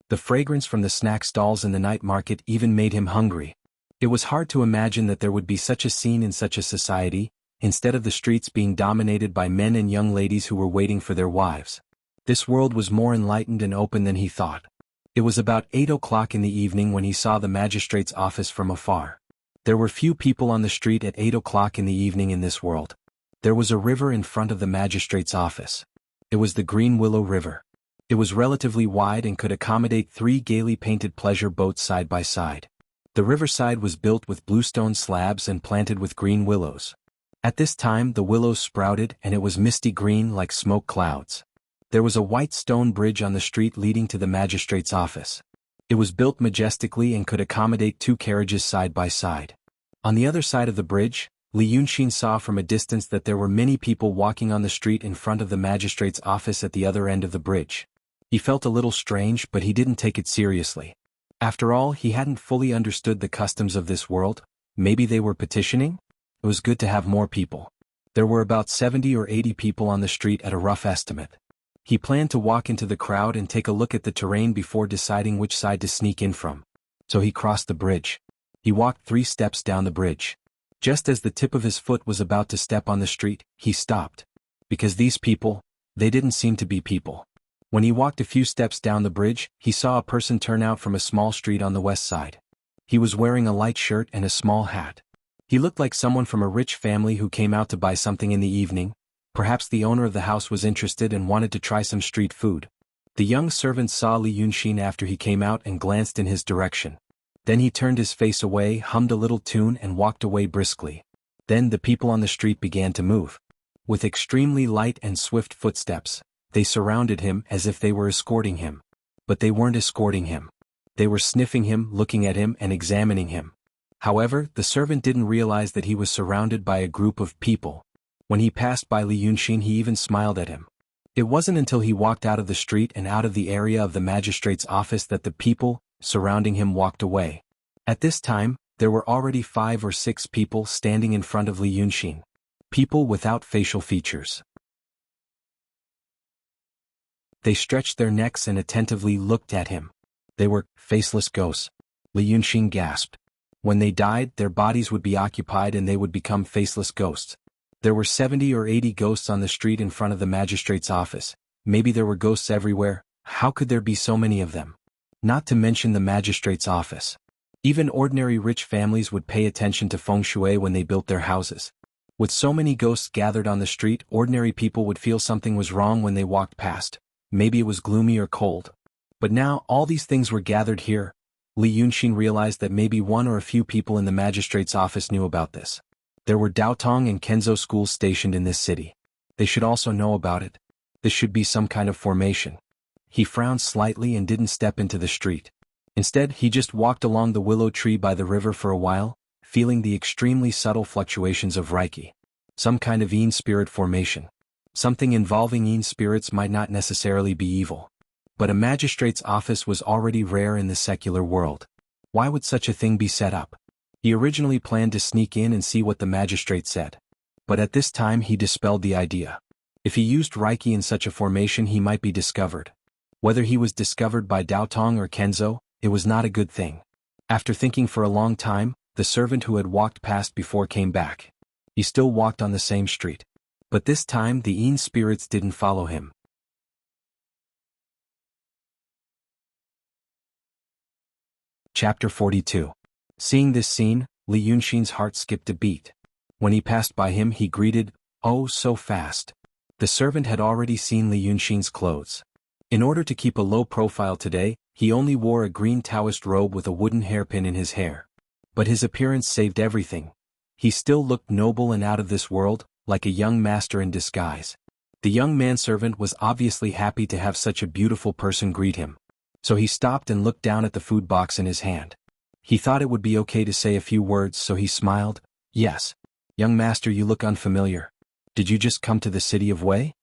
The fragrance from the snack stalls in the night market even made him hungry. It was hard to imagine that there would be such a scene in such a society, instead of the streets being dominated by men and young ladies who were waiting for their wives. This world was more enlightened and open than he thought. It was about 8 o'clock in the evening when he saw the magistrate's office from afar. There were few people on the street at 8 o'clock in the evening in this world. There was a river in front of the magistrate's office. It was the Green Willow River. It was relatively wide and could accommodate 3 gaily painted pleasure boats side by side. The riverside was built with bluestone slabs and planted with green willows. At this time the willows sprouted and it was misty green like smoke clouds. There was a white stone bridge on the street leading to the magistrate's office. It was built majestically and could accommodate 2 carriages side by side. On the other side of the bridge, Li Yunxin saw from a distance that there were many people walking on the street in front of the magistrate's office at the other end of the bridge. He felt a little strange, but he didn't take it seriously. After all, he hadn't fully understood the customs of this world. Maybe they were petitioning? It was good to have more people. There were about 70 or 80 people on the street at a rough estimate. He planned to walk into the crowd and take a look at the terrain before deciding which side to sneak in from. So he crossed the bridge. He walked 3 steps down the bridge. Just as the tip of his foot was about to step on the street, he stopped. Because these people, they didn't seem to be people. When he walked a few steps down the bridge, he saw a person turn out from a small street on the west side. He was wearing a light shirt and a small hat. He looked like someone from a rich family who came out to buy something in the evening. Perhaps the owner of the house was interested and wanted to try some street food. The young servant saw Li Yunxin after he came out and glanced in his direction. Then he turned his face away, hummed a little tune and walked away briskly. Then the people on the street began to move. With extremely light and swift footsteps, they surrounded him as if they were escorting him. But they weren't escorting him. They were sniffing him, looking at him and examining him. However, the servant didn't realize that he was surrounded by a group of people. When he passed by Li Yunxin, he even smiled at him. It wasn't until he walked out of the street and out of the area of the magistrate's office that the people surrounding him walked away. At this time, there were already 5 or 6 people standing in front of Li Yunxin. People without facial features. They stretched their necks and attentively looked at him. They were faceless ghosts. Li Yunxin gasped. When they died, their bodies would be occupied and they would become faceless ghosts. There were 70 or 80 ghosts on the street in front of the magistrate's office. Maybe there were ghosts everywhere. How could there be so many of them? Not to mention the magistrate's office. Even ordinary rich families would pay attention to feng shui when they built their houses. With so many ghosts gathered on the street, ordinary people would feel something was wrong when they walked past. Maybe it was gloomy or cold. But now, all these things were gathered here. Li Yunxin realized that maybe one or a few people in the magistrate's office knew about this. There were Daotong and Kenzo schools stationed in this city. They should also know about it. This should be some kind of formation. He frowned slightly and didn't step into the street. Instead, he just walked along the willow tree by the river for a while, feeling the extremely subtle fluctuations of Reiki. Some kind of Yin spirit formation. Something involving Yin spirits might not necessarily be evil. But a magistrate's office was already rare in the secular world. Why would such a thing be set up? He originally planned to sneak in and see what the magistrate said. But at this time he dispelled the idea. If he used Reiki in such a formation, he might be discovered. Whether he was discovered by Daotong or Kenzo, it was not a good thing. After thinking for a long time, the servant who had walked past before came back. He still walked on the same street. But this time the Yin spirits didn't follow him. Chapter 42. Seeing this scene, Li Yunxin's heart skipped a beat. When he passed by him, he greeted, "Oh, so fast." The servant had already seen Li Yunxin's clothes. In order to keep a low profile today, he only wore a green Taoist robe with a wooden hairpin in his hair. But his appearance saved everything. He still looked noble and out of this world, like a young master in disguise. The young manservant was obviously happy to have such a beautiful person greet him. So he stopped and looked down at the food box in his hand. He thought it would be okay to say a few words, so he smiled. "Yes. Young master, you look unfamiliar. Did you just come to the city of Wei?"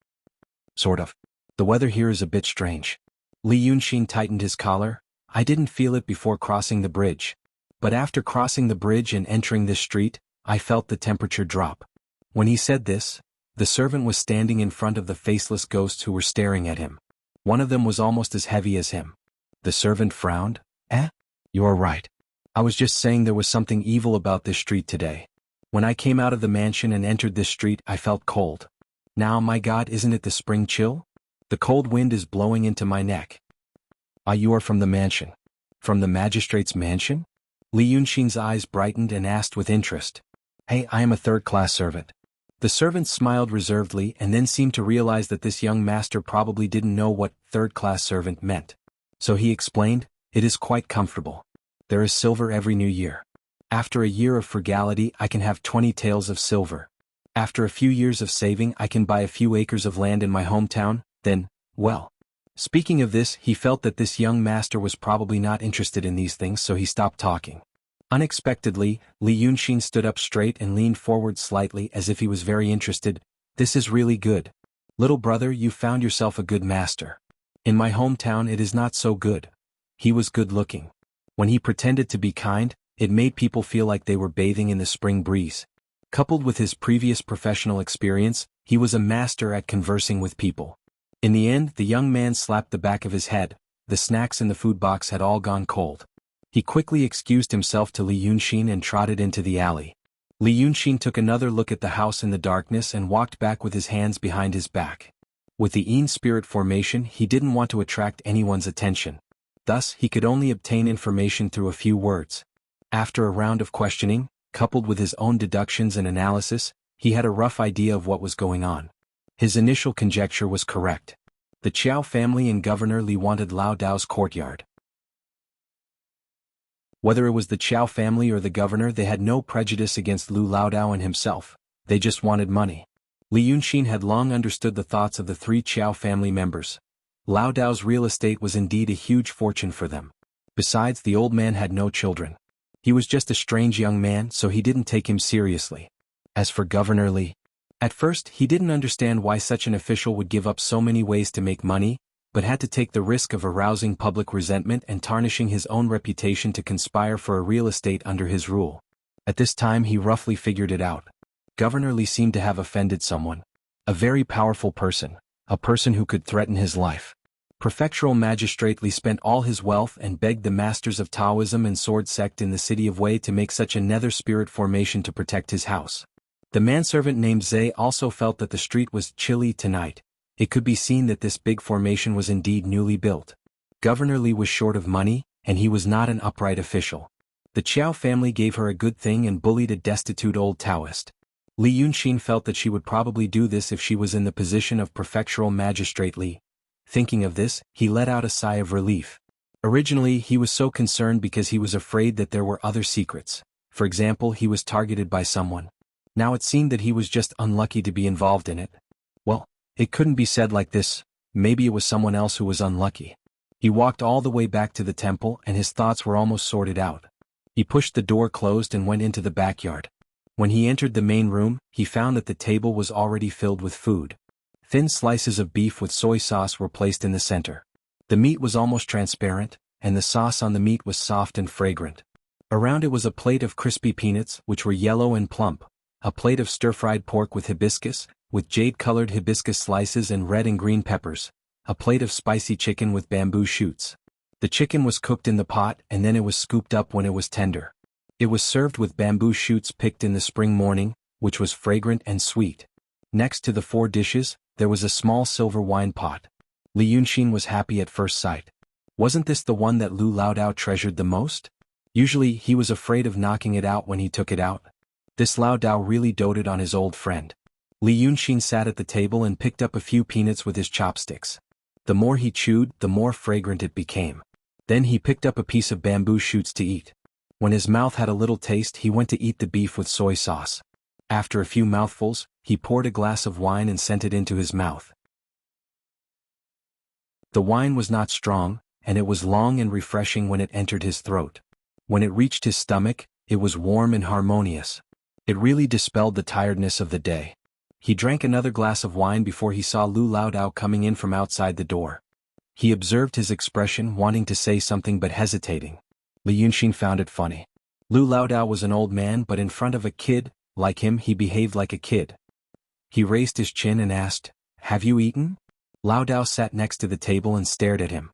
"Sort of. The weather here is a bit strange." Li Yunxin tightened his collar. "I didn't feel it before crossing the bridge. But after crossing the bridge and entering this street, I felt the temperature drop." When he said this, the servant was standing in front of the faceless ghosts who were staring at him. One of them was almost as heavy as him. The servant frowned. You are right. I was just saying there was something evil about this street today. When I came out of the mansion and entered this street, I felt cold. Now, my God, isn't it the spring chill? The cold wind is blowing into my neck." "Ah, you are from the mansion." "From the magistrate's mansion?" Li Yunxin's eyes brightened and asked with interest. "Hey, I am a third-class servant." The servant smiled reservedly and then seemed to realize that this young master probably didn't know what third-class servant meant. So he explained, "It is quite comfortable. There is silver every new year. After a year of frugality, I can have 20 taels of silver. After a few years of saving, I can buy a few acres of land in my hometown, then, well." Speaking of this, he felt that this young master was probably not interested in these things, so he stopped talking. Unexpectedly, Li Yunxin stood up straight and leaned forward slightly as if he was very interested. "This is really good. Little brother, you found yourself a good master. In my hometown it is not so good." He was good-looking. When he pretended to be kind, it made people feel like they were bathing in the spring breeze. Coupled with his previous professional experience, he was a master at conversing with people. In the end, the young man slapped the back of his head. The snacks in the food box had all gone cold. He quickly excused himself to Li Yunxin and trotted into the alley. Li Yunxin took another look at the house in the darkness and walked back with his hands behind his back. With the Yin spirit formation, he didn't want to attract anyone's attention. Thus, he could only obtain information through a few words. After a round of questioning, coupled with his own deductions and analysis, he had a rough idea of what was going on. His initial conjecture was correct. The Qiao family and Governor Li wanted Lao Dao's courtyard. Whether it was the Qiao family or the governor, they had no prejudice against Lu Laodao and himself. They just wanted money. Li Yunxin had long understood the thoughts of the three Qiao family members. Laodao's real estate was indeed a huge fortune for them. Besides, the old man had no children. He was just a strange young man, so he didn't take him seriously. As for Governor Li, at first he didn't understand why such an official would give up so many ways to make money, but had to take the risk of arousing public resentment and tarnishing his own reputation to conspire for a real estate under his rule. At this time he roughly figured it out. Governor Li seemed to have offended someone. A very powerful person, a person who could threaten his life. Prefectural Magistrate Li spent all his wealth and begged the masters of Taoism and sword sect in the city of Wei to make such a nether spirit formation to protect his house. The manservant named Zhe also felt that the street was chilly tonight. It could be seen that this big formation was indeed newly built. Governor Li was short of money, and he was not an upright official. The Qiao family gave her a good thing and bullied a destitute old Taoist. Li Yunxin felt that she would probably do this if she was in the position of prefectural magistrate Li. Thinking of this, he let out a sigh of relief. Originally, he was so concerned because he was afraid that there were other secrets. For example, he was targeted by someone. Now it seemed that he was just unlucky to be involved in it. Well, it couldn't be said like this. Maybe it was someone else who was unlucky. He walked all the way back to the temple and his thoughts were almost sorted out. He pushed the door closed and went into the backyard. When he entered the main room, he found that the table was already filled with food. Thin slices of beef with soy sauce were placed in the center. The meat was almost transparent, and the sauce on the meat was soft and fragrant. Around it was a plate of crispy peanuts, which were yellow and plump, a plate of stir-fried pork with jade-colored hibiscus slices and red and green peppers, a plate of spicy chicken with bamboo shoots. The chicken was cooked in the pot and then it was scooped up when it was tender. It was served with bamboo shoots picked in the spring morning, which was fragrant and sweet. Next to the 4 dishes, there was a small silver wine pot. Li Yunxin was happy at first sight. Wasn't this the one that Lu Laodao treasured the most? Usually he was afraid of knocking it out when he took it out. This Laodao really doted on his old friend. Li Yunxin sat at the table and picked up a few peanuts with his chopsticks. The more he chewed, the more fragrant it became. Then he picked up a piece of bamboo shoots to eat. When his mouth had a little taste, he went to eat the beef with soy sauce. After a few mouthfuls, he poured a glass of wine and sent it into his mouth. The wine was not strong, and it was long and refreshing when it entered his throat. When it reached his stomach, it was warm and harmonious. It really dispelled the tiredness of the day. He drank another glass of wine before he saw Lu Laodao coming in from outside the door. He observed his expression, wanting to say something but hesitating. Li Yunxin found it funny. Lu Laodao was an old man, but in front of a kid, like him, he behaved like a kid. He raised his chin and asked, "Have you eaten?" Laodao sat next to the table and stared at him.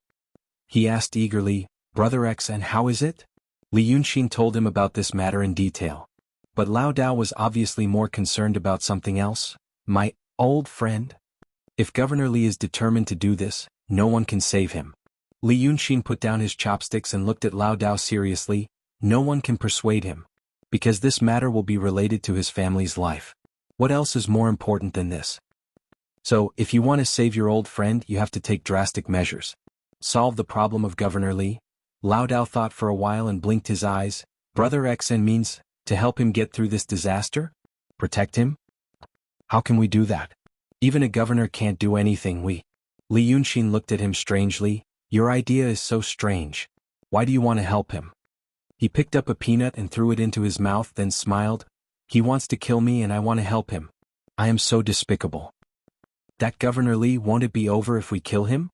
He asked eagerly, "Brother X, and how is it?" Li Yunxin told him about this matter in detail. But Laodao was obviously more concerned about something else. "My old friend? If Governor Li is determined to do this, no one can save him." Li Yunxin put down his chopsticks and looked at Laodao seriously. "No one can persuade him. Because this matter will be related to his family's life. What else is more important than this? So, if you want to save your old friend, you have to take drastic measures. Solve the problem of Governor Li?" Laodao thought for a while and blinked his eyes. "Brother Xen means, to help him get through this disaster? Protect him? How can we do that? Even a governor can't do anything. Li Yunxin looked at him strangely. "Your idea is so strange. Why do you want to help him?" He picked up a peanut and threw it into his mouth, then smiled. "He wants to kill me and I want to help him. I am so despicable. That Governor Li, won't it be over if we kill him?"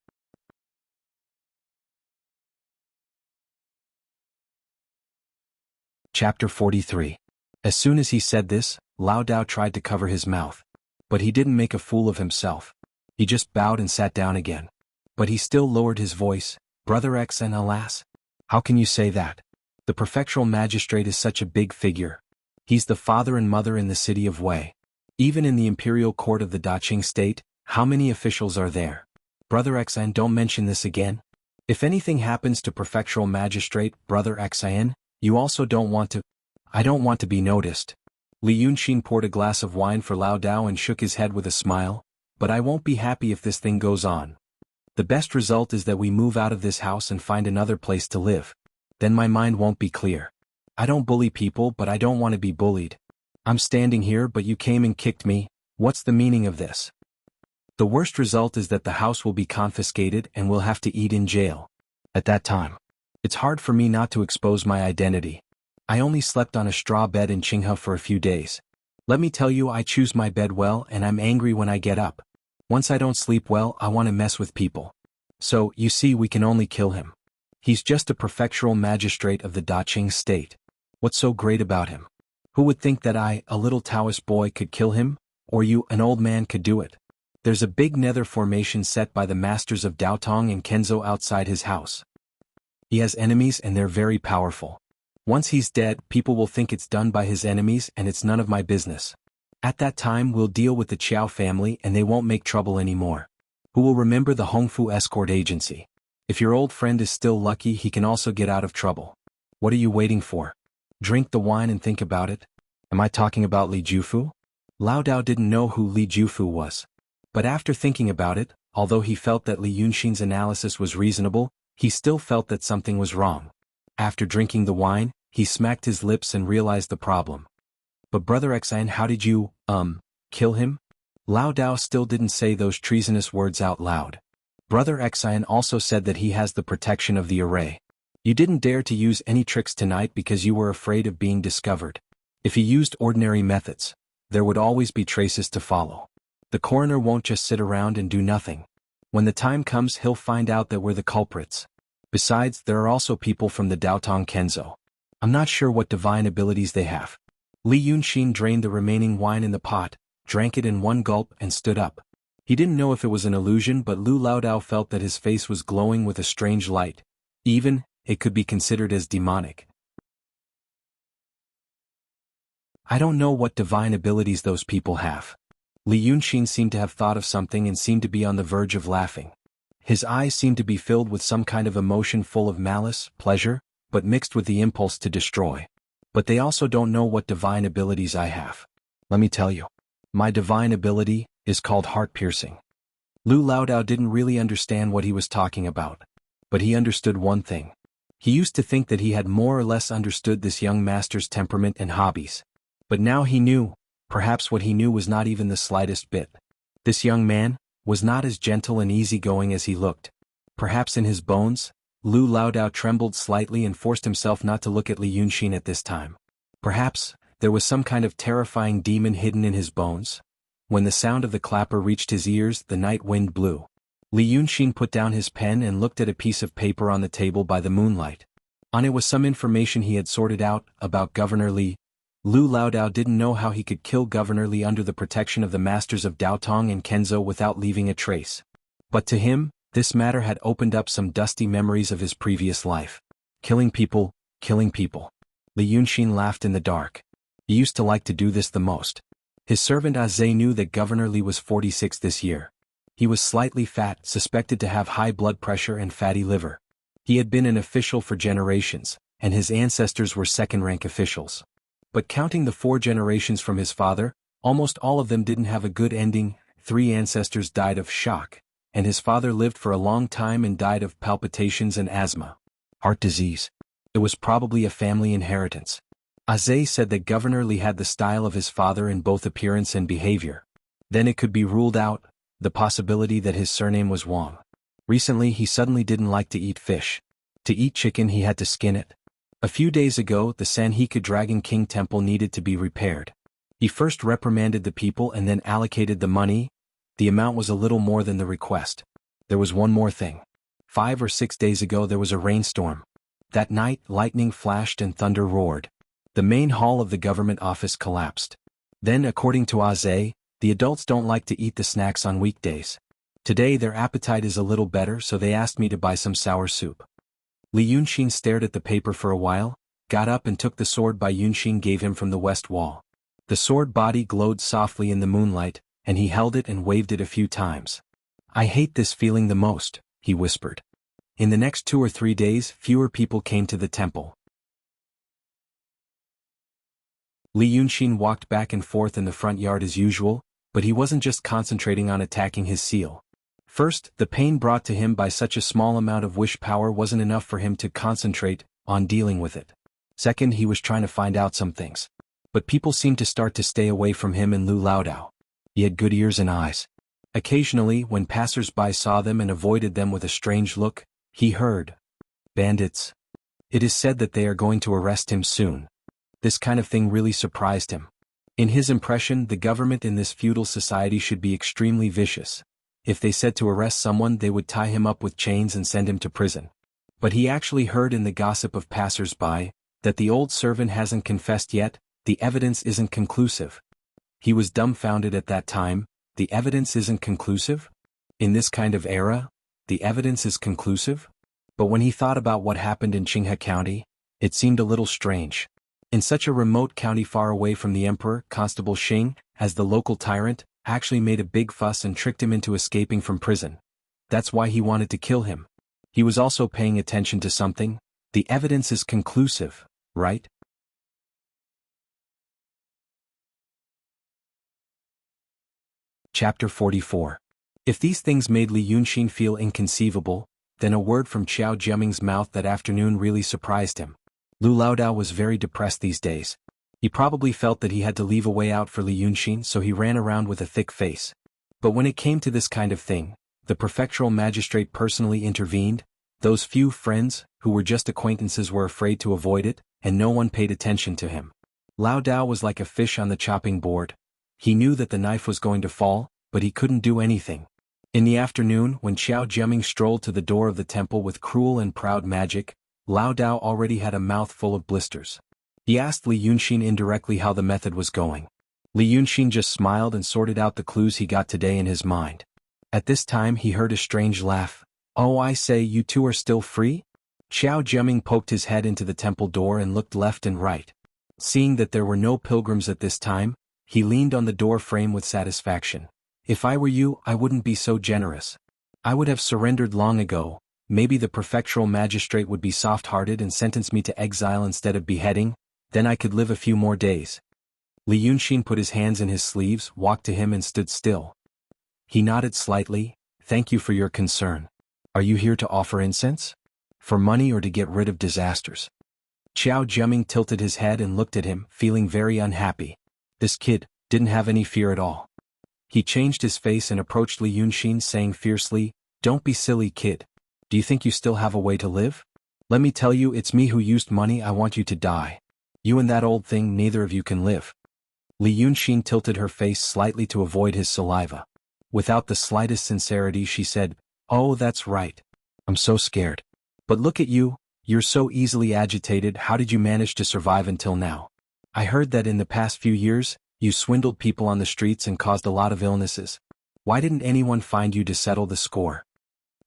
Chapter 43. As soon as he said this, Laodao tried to cover his mouth. But he didn't make a fool of himself. He just bowed and sat down again. But he still lowered his voice. "Brother X, and alas, how can you say that? The prefectural magistrate is such a big figure. He's the father and mother in the city of Wei. Even in the imperial court of the Daqing state, how many officials are there? Brother Xan, don't mention this again. If anything happens to prefectural magistrate, Brother Xan, you also don't want to. I don't want to be noticed." Li Yunxin poured a glass of wine for Laodao and shook his head with a smile. "But I won't be happy if this thing goes on. The best result is that we move out of this house and find another place to live. Then my mind won't be clear. I don't bully people, but I don't want to be bullied. I'm standing here, but you came and kicked me. What's the meaning of this? The worst result is that the house will be confiscated and we'll have to eat in jail. At that time, it's hard for me not to expose my identity. I only slept on a straw bed in Qinghe for a few days. Let me tell you, I choose my bed well and I'm angry when I get up. Once I don't sleep well, I want to mess with people. So, you see, we can only kill him. He's just a prefectural magistrate of the Daqing state. What's so great about him? Who would think that I, a little Taoist boy, could kill him? Or you, an old man, could do it? There's a big nether formation set by the masters of Daotong and Kenzo outside his house. He has enemies and they're very powerful. Once he's dead, people will think it's done by his enemies and it's none of my business. At that time we'll deal with the Qiao family and they won't make trouble anymore. Who will remember the Hongfu escort agency? If your old friend is still lucky, he can also get out of trouble. What are you waiting for? Drink the wine and think about it. Am I talking about Li Jufu? Lao Dao didn't know who Li Jufu was. But after thinking about it, although he felt that Li Yunxin's analysis was reasonable, he still felt that something was wrong. After drinking the wine, he smacked his lips and realized the problem. But Brother Xian, how did you, kill him? Lao Dao still didn't say those treasonous words out loud. Brother Xian also said that he has the protection of the array. You didn't dare to use any tricks tonight because you were afraid of being discovered. If he used ordinary methods, there would always be traces to follow. The coroner won't just sit around and do nothing. When the time comes, he'll find out that we're the culprits. Besides, there are also people from the Daotong Kenzo. I'm not sure what divine abilities they have. Li Yunxin drained the remaining wine in the pot, drank it in one gulp and stood up. He didn't know if it was an illusion, but Lu Laodao felt that his face was glowing with a strange light. Even, it could be considered as demonic. I don't know what divine abilities those people have. Li Yunxin seemed to have thought of something and seemed to be on the verge of laughing. His eyes seemed to be filled with some kind of emotion full of malice, pleasure, but mixed with the impulse to destroy. But they also don't know what divine abilities I have. Let me tell you. My divine ability is called heart-piercing. Lu Laodao didn't really understand what he was talking about. But he understood one thing. He used to think that he had more or less understood this young master's temperament and hobbies. But now he knew, perhaps what he knew was not even the slightest bit. This young man was not as gentle and easygoing as he looked. Perhaps in his bones, Lu Laodao trembled slightly and forced himself not to look at Li Yunxin at this time. Perhaps there was some kind of terrifying demon hidden in his bones. When the sound of the clapper reached his ears, the night wind blew. Li Yunxin put down his pen and looked at a piece of paper on the table by the moonlight. On it was some information he had sorted out about Governor Li. Lu Laodao didn't know how he could kill Governor Li under the protection of the masters of Daotong and Kenzo without leaving a trace. But to him, this matter had opened up some dusty memories of his previous life. Killing people, killing people. Li Yunxin laughed in the dark. He used to like to do this the most. His servant Azay knew that Governor Li was 46 this year. He was slightly fat, suspected to have high blood pressure and fatty liver. He had been an official for generations, and his ancestors were second-rank officials. But counting the 4 generations from his father, almost all of them didn't have a good ending. 3 ancestors died of shock, and his father lived for a long time and died of palpitations and asthma. Heart disease. It was probably a family inheritance. Azay said that Governor Li had the style of his father in both appearance and behavior. Then it could be ruled out, the possibility that his surname was Wang. Recently he suddenly didn't like to eat fish. To eat chicken he had to skin it. A few days ago the Sanhika Dragon King Temple needed to be repaired. He first reprimanded the people and then allocated the money. The amount was a little more than the request. There was one more thing. 5 or 6 days ago there was a rainstorm. That night lightning flashed and thunder roared. The main hall of the government office collapsed. Then, according to Azay, the adults don't like to eat the snacks on weekdays. Today their appetite is a little better, so they asked me to buy some sour soup. Li Yunxin stared at the paper for a while, got up and took the sword Bai Yunxin gave him from the west wall. The sword body glowed softly in the moonlight, and he held it and waved it a few times. I hate this feeling the most, he whispered. In the next 2 or 3 days, fewer people came to the temple. Li Yunxin walked back and forth in the front yard as usual, but he wasn't just concentrating on attacking his seal. First, the pain brought to him by such a small amount of wish power wasn't enough for him to concentrate on dealing with it. Second, he was trying to find out some things. But people seemed to start to stay away from him and Lu Laodao. He had good ears and eyes. Occasionally, when passers-by saw them and avoided them with a strange look, he heard, "Bandits. It is said that they are going to arrest him soon." This kind of thing really surprised him. In his impression, the government in this feudal society should be extremely vicious. If they said to arrest someone, they would tie him up with chains and send him to prison. But he actually heard in the gossip of passers-by that the old servant hasn't confessed yet, the evidence isn't conclusive. He was dumbfounded at that time. The evidence isn't conclusive? In this kind of era, the evidence is conclusive? But when he thought about what happened in Qinghe County, it seemed a little strange. In such a remote county far away from the emperor, Constable Xing, as the local tyrant, actually made a big fuss and tricked him into escaping from prison. That's why he wanted to kill him. He was also paying attention to something. The evidence is conclusive, right? Chapter 44. If these things made Li Yunxin feel inconceivable, then a word from Qiao Jiaming's mouth that afternoon really surprised him. Lu Laodao was very depressed these days. He probably felt that he had to leave a way out for Li Yunxin, so he ran around with a thick face. But when it came to this kind of thing, the prefectural magistrate personally intervened. Those few friends, who were just acquaintances, were afraid to avoid it, and no one paid attention to him. Lao Dao was like a fish on the chopping board. He knew that the knife was going to fall, but he couldn't do anything. In the afternoon, when Qiao Jiaming strolled to the door of the temple with cruel and proud magic, Lao Dao already had a mouth full of blisters. He asked Li Yunxin indirectly how the method was going. Li Yunxin just smiled and sorted out the clues he got today in his mind. At this time he heard a strange laugh. "Oh, I say, you two are still free?" Qiao Jiaming poked his head into the temple door and looked left and right. Seeing that there were no pilgrims at this time, he leaned on the door frame with satisfaction. "If I were you, I wouldn't be so generous. I would have surrendered long ago. Maybe the prefectural magistrate would be soft-hearted and sentence me to exile instead of beheading, then I could live a few more days." Li Yunxin put his hands in his sleeves, walked to him and stood still. He nodded slightly. "Thank you for your concern. Are you here to offer incense? For money or to get rid of disasters?" Qiao Jiaming tilted his head and looked at him, feeling very unhappy. This kid didn't have any fear at all. He changed his face and approached Li Yunxin, saying fiercely, "Don't be silly, kid. Do you think you still have a way to live? Let me tell you, it's me who used money. I want you to die. You and that old thing, neither of you can live." Li Yunxin tilted her face slightly to avoid his saliva. Without the slightest sincerity she said, "Oh, that's right. I'm so scared. But look at you, you're so easily agitated. How did you manage to survive until now? I heard that in the past few years, you swindled people on the streets and caused a lot of illnesses. Why didn't anyone find you to settle the score?"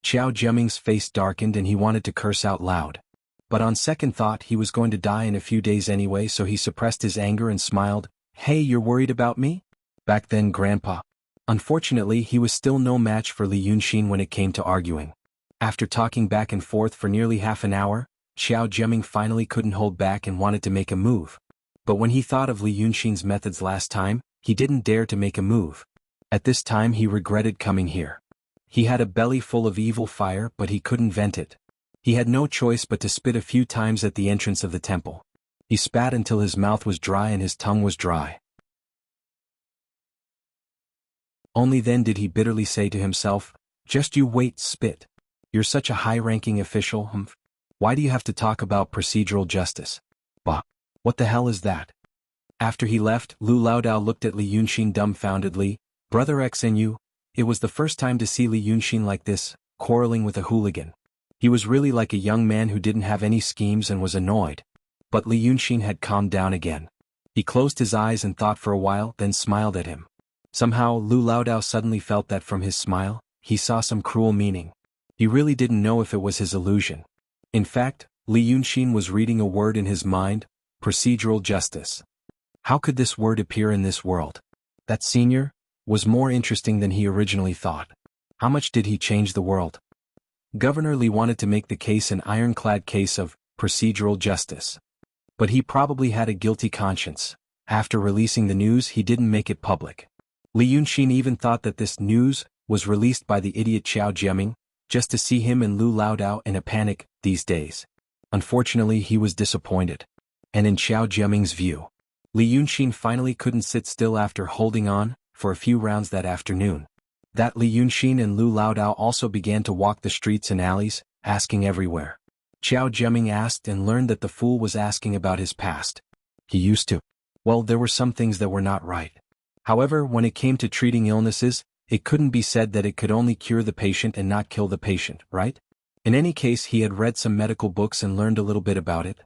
Qiao Jiaming's face darkened and he wanted to curse out loud. But on second thought he was going to die in a few days anyway, so he suppressed his anger and smiled. "Hey, you're worried about me? Back then, Grandpa." Unfortunately, he was still no match for Li Yunxin when it came to arguing. After talking back and forth for nearly half an hour, Qiao Jiaming finally couldn't hold back and wanted to make a move. But when he thought of Li Yunxin's methods last time, he didn't dare to make a move. At this time he regretted coming here. He had a belly full of evil fire, but he couldn't vent it. He had no choice but to spit a few times at the entrance of the temple. He spat until his mouth was dry and his tongue was dry. Only then did he bitterly say to himself, "Just you wait, spit. You're such a high-ranking official, humph. Why do you have to talk about procedural justice? Bah, what the hell is that?" After he left, Lu Laodao looked at Li Yunxin dumbfoundedly. "Brother X and you." It was the first time to see Li Yunxin like this, quarreling with a hooligan. He was really like a young man who didn't have any schemes and was annoyed. But Li Yunxin had calmed down again. He closed his eyes and thought for a while, then smiled at him. Somehow, Lu Laodao suddenly felt that from his smile, he saw some cruel meaning. He really didn't know if it was his illusion. In fact, Li Yunxin was reading a word in his mind: procedural justice. How could this word appear in this world? That senior was more interesting than he originally thought. How much did he change the world? Governor Li wanted to make the case an ironclad case of procedural justice. But he probably had a guilty conscience. After releasing the news, he didn't make it public. Li Yunxin even thought that this news was released by the idiot Qiao Jiaming, just to see him and Lu Laodao in a panic these days. Unfortunately, he was disappointed. And in Qiao Jiaming's view, Li Yunxin finally couldn't sit still after holding on for a few rounds that afternoon. That Li Yunxin and Lu Laodao also began to walk the streets and alleys, asking everywhere. Qiao Jiaming asked and learned that the fool was asking about his past. He used to. Well, there were some things that were not right. However, when it came to treating illnesses, it couldn't be said that it could only cure the patient and not kill the patient, right? In any case, he had read some medical books and learned a little bit about it.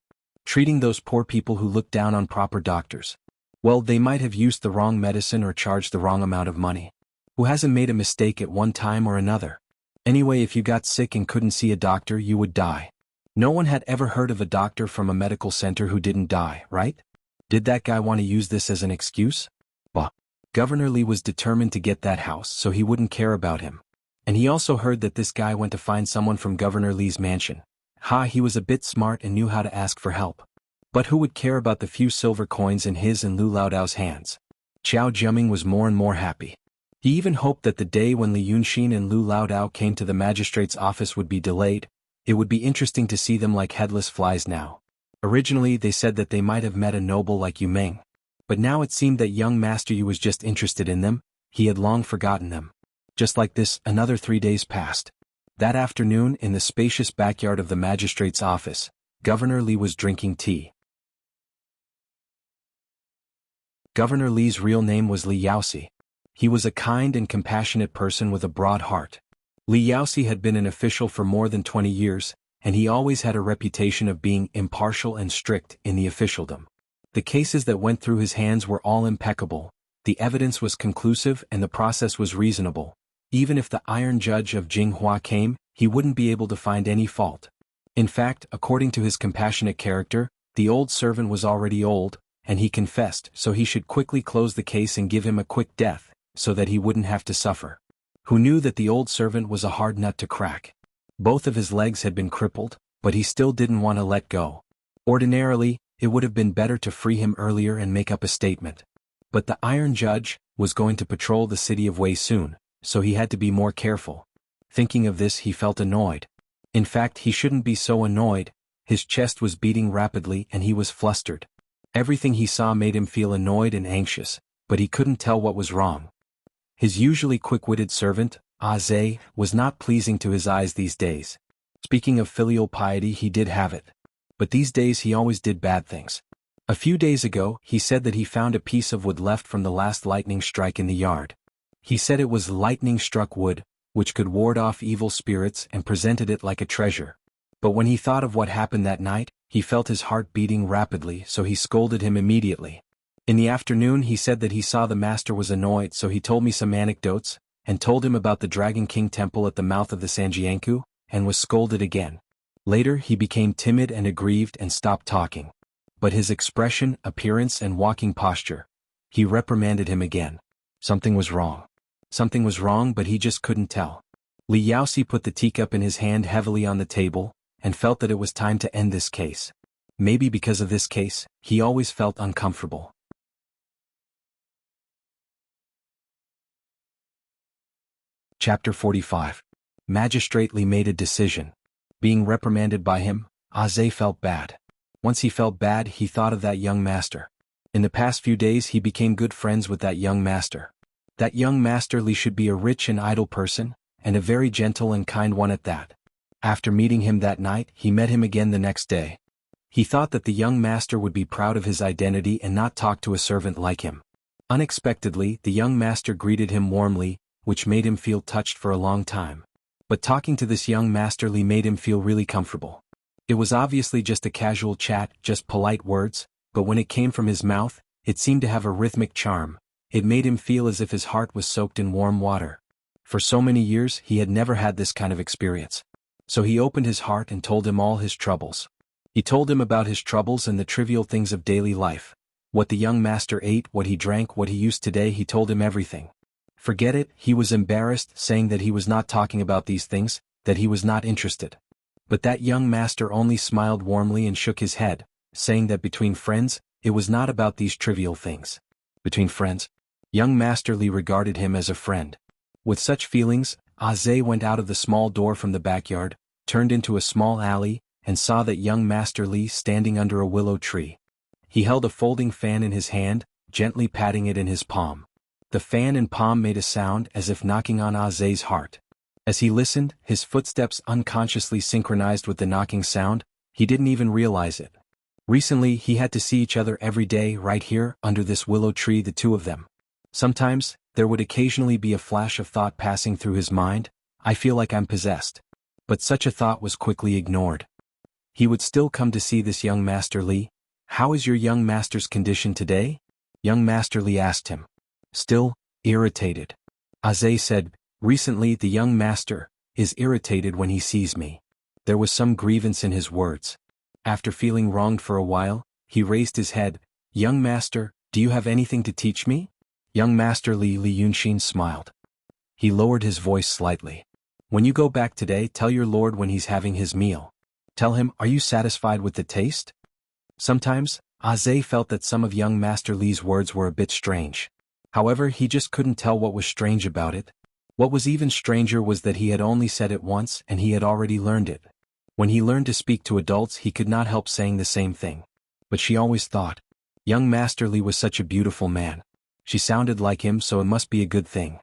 Treating those poor people who looked down on proper doctors. Well, they might have used the wrong medicine or charged the wrong amount of money. Who hasn't made a mistake at one time or another? Anyway, if you got sick and couldn't see a doctor, you would die. No one had ever heard of a doctor from a medical center who didn't die, right? Did that guy want to use this as an excuse? Bah. Governor Li was determined to get that house, so he wouldn't care about him. And he also heard that this guy went to find someone from Governor Li's mansion. He was a bit smart and knew how to ask for help. But who would care about the few silver coins in his and Lu Laodao's hands? Qiao Jiaming was more and more happy. He even hoped that the day when Li Yunxin and Lu Laodao came to the magistrate's office would be delayed. It would be interesting to see them like headless flies now. Originally they said that they might have met a noble like Yu Meng. But now it seemed that young Master Yu was just interested in them. He had long forgotten them. Just like this, another 3 days passed. That afternoon, in the spacious backyard of the magistrate's office, Governor Li was drinking tea. Governor Li's real name was Li Yaoxi. He was a kind and compassionate person with a broad heart. Li Yaoxi had been an official for more than 20 years, and he always had a reputation of being impartial and strict in the officialdom. The cases that went through his hands were all impeccable, the evidence was conclusive and the process was reasonable. Even if the Iron Judge of Jinghua came, he wouldn't be able to find any fault. In fact, according to his compassionate character, the old servant was already old, and he confessed, so he should quickly close the case and give him a quick death, so that he wouldn't have to suffer. Who knew that the old servant was a hard nut to crack? Both of his legs had been crippled, but he still didn't want to let go. Ordinarily, it would have been better to free him earlier and make up a statement. But the Iron Judge was going to patrol the city of Wei soon, so he had to be more careful. Thinking of this, he felt annoyed. In fact, he shouldn't be so annoyed. His chest was beating rapidly and he was flustered. Everything he saw made him feel annoyed and anxious, but he couldn't tell what was wrong. His usually quick-witted servant, Zhe, was not pleasing to his eyes these days. Speaking of filial piety, he did have it. But these days he always did bad things. A few days ago, he said that he found a piece of wood left from the last lightning strike in the yard. He said it was lightning-struck wood, which could ward off evil spirits, and presented it like a treasure. But when he thought of what happened that night, he felt his heart beating rapidly, so he scolded him immediately. In the afternoon he said that he saw the master was annoyed, so he told me some anecdotes, and told him about the Dragon King Temple at the mouth of the Sanjiankou, and was scolded again. Later he became timid and aggrieved and stopped talking. But his expression, appearance and walking posture. He reprimanded him again. Something was wrong. Something was wrong, but he just couldn't tell. Li Yaoxi put the teacup in his hand heavily on the table, and felt that it was time to end this case. Maybe because of this case, he always felt uncomfortable. Chapter 45. Magistrate Li made a decision. Being reprimanded by him, Zhe felt bad. Once he felt bad, he thought of that young master. In the past few days he became good friends with that young master. That young master Li should be a rich and idle person, and a very gentle and kind one at that. After meeting him that night, he met him again the next day. He thought that the young master would be proud of his identity and not talk to a servant like him. Unexpectedly, the young master greeted him warmly, which made him feel touched for a long time. But talking to this young master Li made him feel really comfortable. It was obviously just a casual chat, just polite words, but when it came from his mouth, it seemed to have a rhythmic charm. It made him feel as if his heart was soaked in warm water. For so many years he had never had this kind of experience. So he opened his heart and told him all his troubles. He told him about his troubles and the trivial things of daily life. What the young master ate, what he drank, what he used today, he told him everything. Forget it, he was embarrassed, saying that he was not talking about these things, that he was not interested. But that young master only smiled warmly and shook his head, saying that between friends, it was not about these trivial things. Between friends? Young Master Li regarded him as a friend. With such feelings, Zhe went out of the small door from the backyard, turned into a small alley, and saw that young Master Li standing under a willow tree. He held a folding fan in his hand, gently patting it in his palm. The fan and palm made a sound as if knocking on Zhe's heart. As he listened, his footsteps unconsciously synchronized with the knocking sound. He didn't even realize it. Recently he had to see each other every day right here, under this willow tree, the two of them. Sometimes, there would occasionally be a flash of thought passing through his mind, I feel like I'm possessed. But such a thought was quickly ignored. He would still come to see this young Master Li. How is your young master's condition today? Young Master Li asked him. Still, irritated. Zhe said, recently the young master is irritated when he sees me. There was some grievance in his words. After feeling wronged for a while, he raised his head. Young master, do you have anything to teach me? Young Master Li Yunxin smiled. He lowered his voice slightly. When you go back today, tell your lord when he's having his meal. Tell him, are you satisfied with the taste? Sometimes, Zhe felt that some of young Master Li's words were a bit strange. However, he just couldn't tell what was strange about it. What was even stranger was that he had only said it once and he had already learned it. When he learned to speak to adults, he could not help saying the same thing. But she always thought, young Master Li was such a beautiful man. She sounded like him, so it must be a good thing.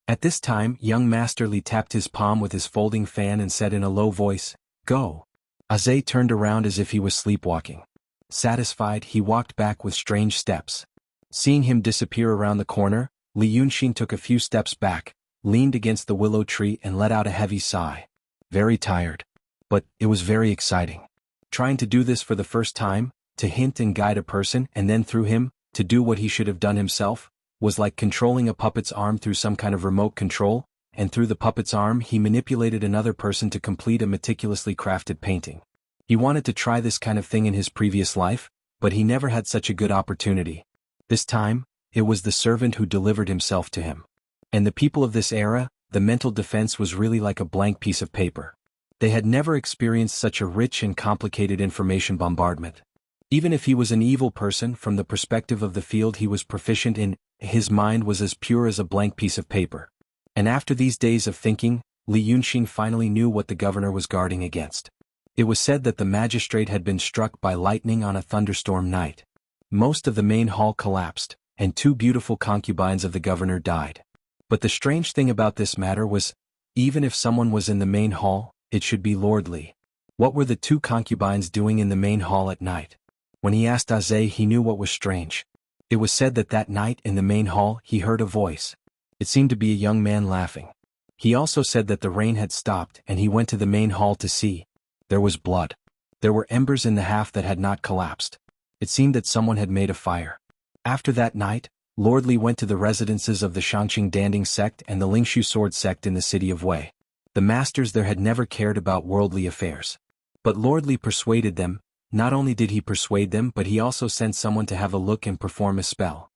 At this time, young Master Li tapped his palm with his folding fan and said in a low voice, "Go." Aze turned around as if he was sleepwalking. Satisfied, he walked back with strange steps. Seeing him disappear around the corner, Li Yunxin took a few steps back, leaned against the willow tree and let out a heavy sigh. Very tired. But it was very exciting. Trying to do this for the first time, to hint and guide a person and then through him, to do what he should have done himself, was like controlling a puppet's arm through some kind of remote control, and through the puppet's arm he manipulated another person to complete a meticulously crafted painting. He wanted to try this kind of thing in his previous life, but he never had such a good opportunity. This time, it was the servant who delivered himself to him. And the people of this era, the mental defense was really like a blank piece of paper. They had never experienced such a rich and complicated information bombardment. Even if he was an evil person, from the perspective of the field he was proficient in, his mind was as pure as a blank piece of paper. And after these days of thinking, Li Yunxin finally knew what the governor was guarding against. It was said that the magistrate had been struck by lightning on a thunderstorm night. Most of the main hall collapsed, and 2 beautiful concubines of the governor died. But the strange thing about this matter was, even if someone was in the main hall, it should be Lord Li. What were the 2 concubines doing in the main hall at night? When he asked Aze, he knew what was strange. It was said that that night in the main hall he heard a voice. It seemed to be a young man laughing. He also said that the rain had stopped and he went to the main hall to see. There was blood. There were embers in the half that had not collapsed. It seemed that someone had made a fire. After that night, Lord Li went to the residences of the Shangqing Danding sect and the Lingshu sword sect in the city of Wei. The masters there had never cared about worldly affairs. But Lord Li persuaded them. Not only did he persuade them, but he also sent someone to have a look and perform a spell.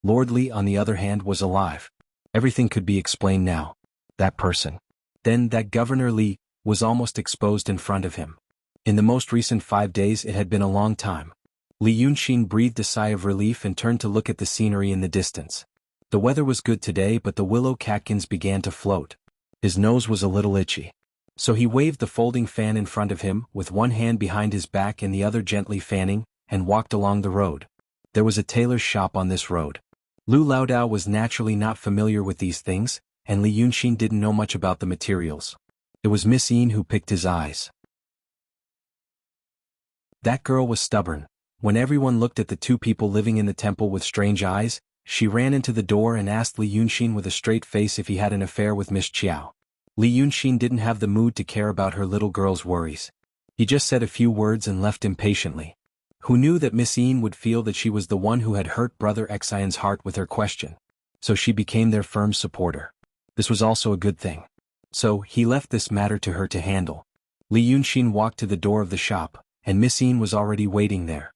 Lord Li, on the other hand, was alive. Everything could be explained now. That person. Then that Governor Li was almost exposed in front of him. In the most recent 5 days it had been a long time. Li Yunxin breathed a sigh of relief and turned to look at the scenery in the distance. The weather was good today, but the willow catkins began to float. His nose was a little itchy. So he waved the folding fan in front of him, with one hand behind his back and the other gently fanning, and walked along the road. There was a tailor's shop on this road. Lu Laodao was naturally not familiar with these things, and Li Yunxin didn't know much about the materials. It was Miss Yin who picked his eyes. That girl was stubborn. When everyone looked at the 2 people living in the temple with strange eyes, she ran into the door and asked Li Yunxin with a straight face if he had an affair with Miss Qiao. Li Yunxin didn't have the mood to care about her little girl's worries. He just said a few words and left impatiently. Who knew that Miss Yin would feel that she was the one who had hurt Brother Xian's heart with her question. So she became their firm supporter. This was also a good thing. So he left this matter to her to handle. Li Yunxin walked to the door of the shop, and Miss Yin was already waiting there.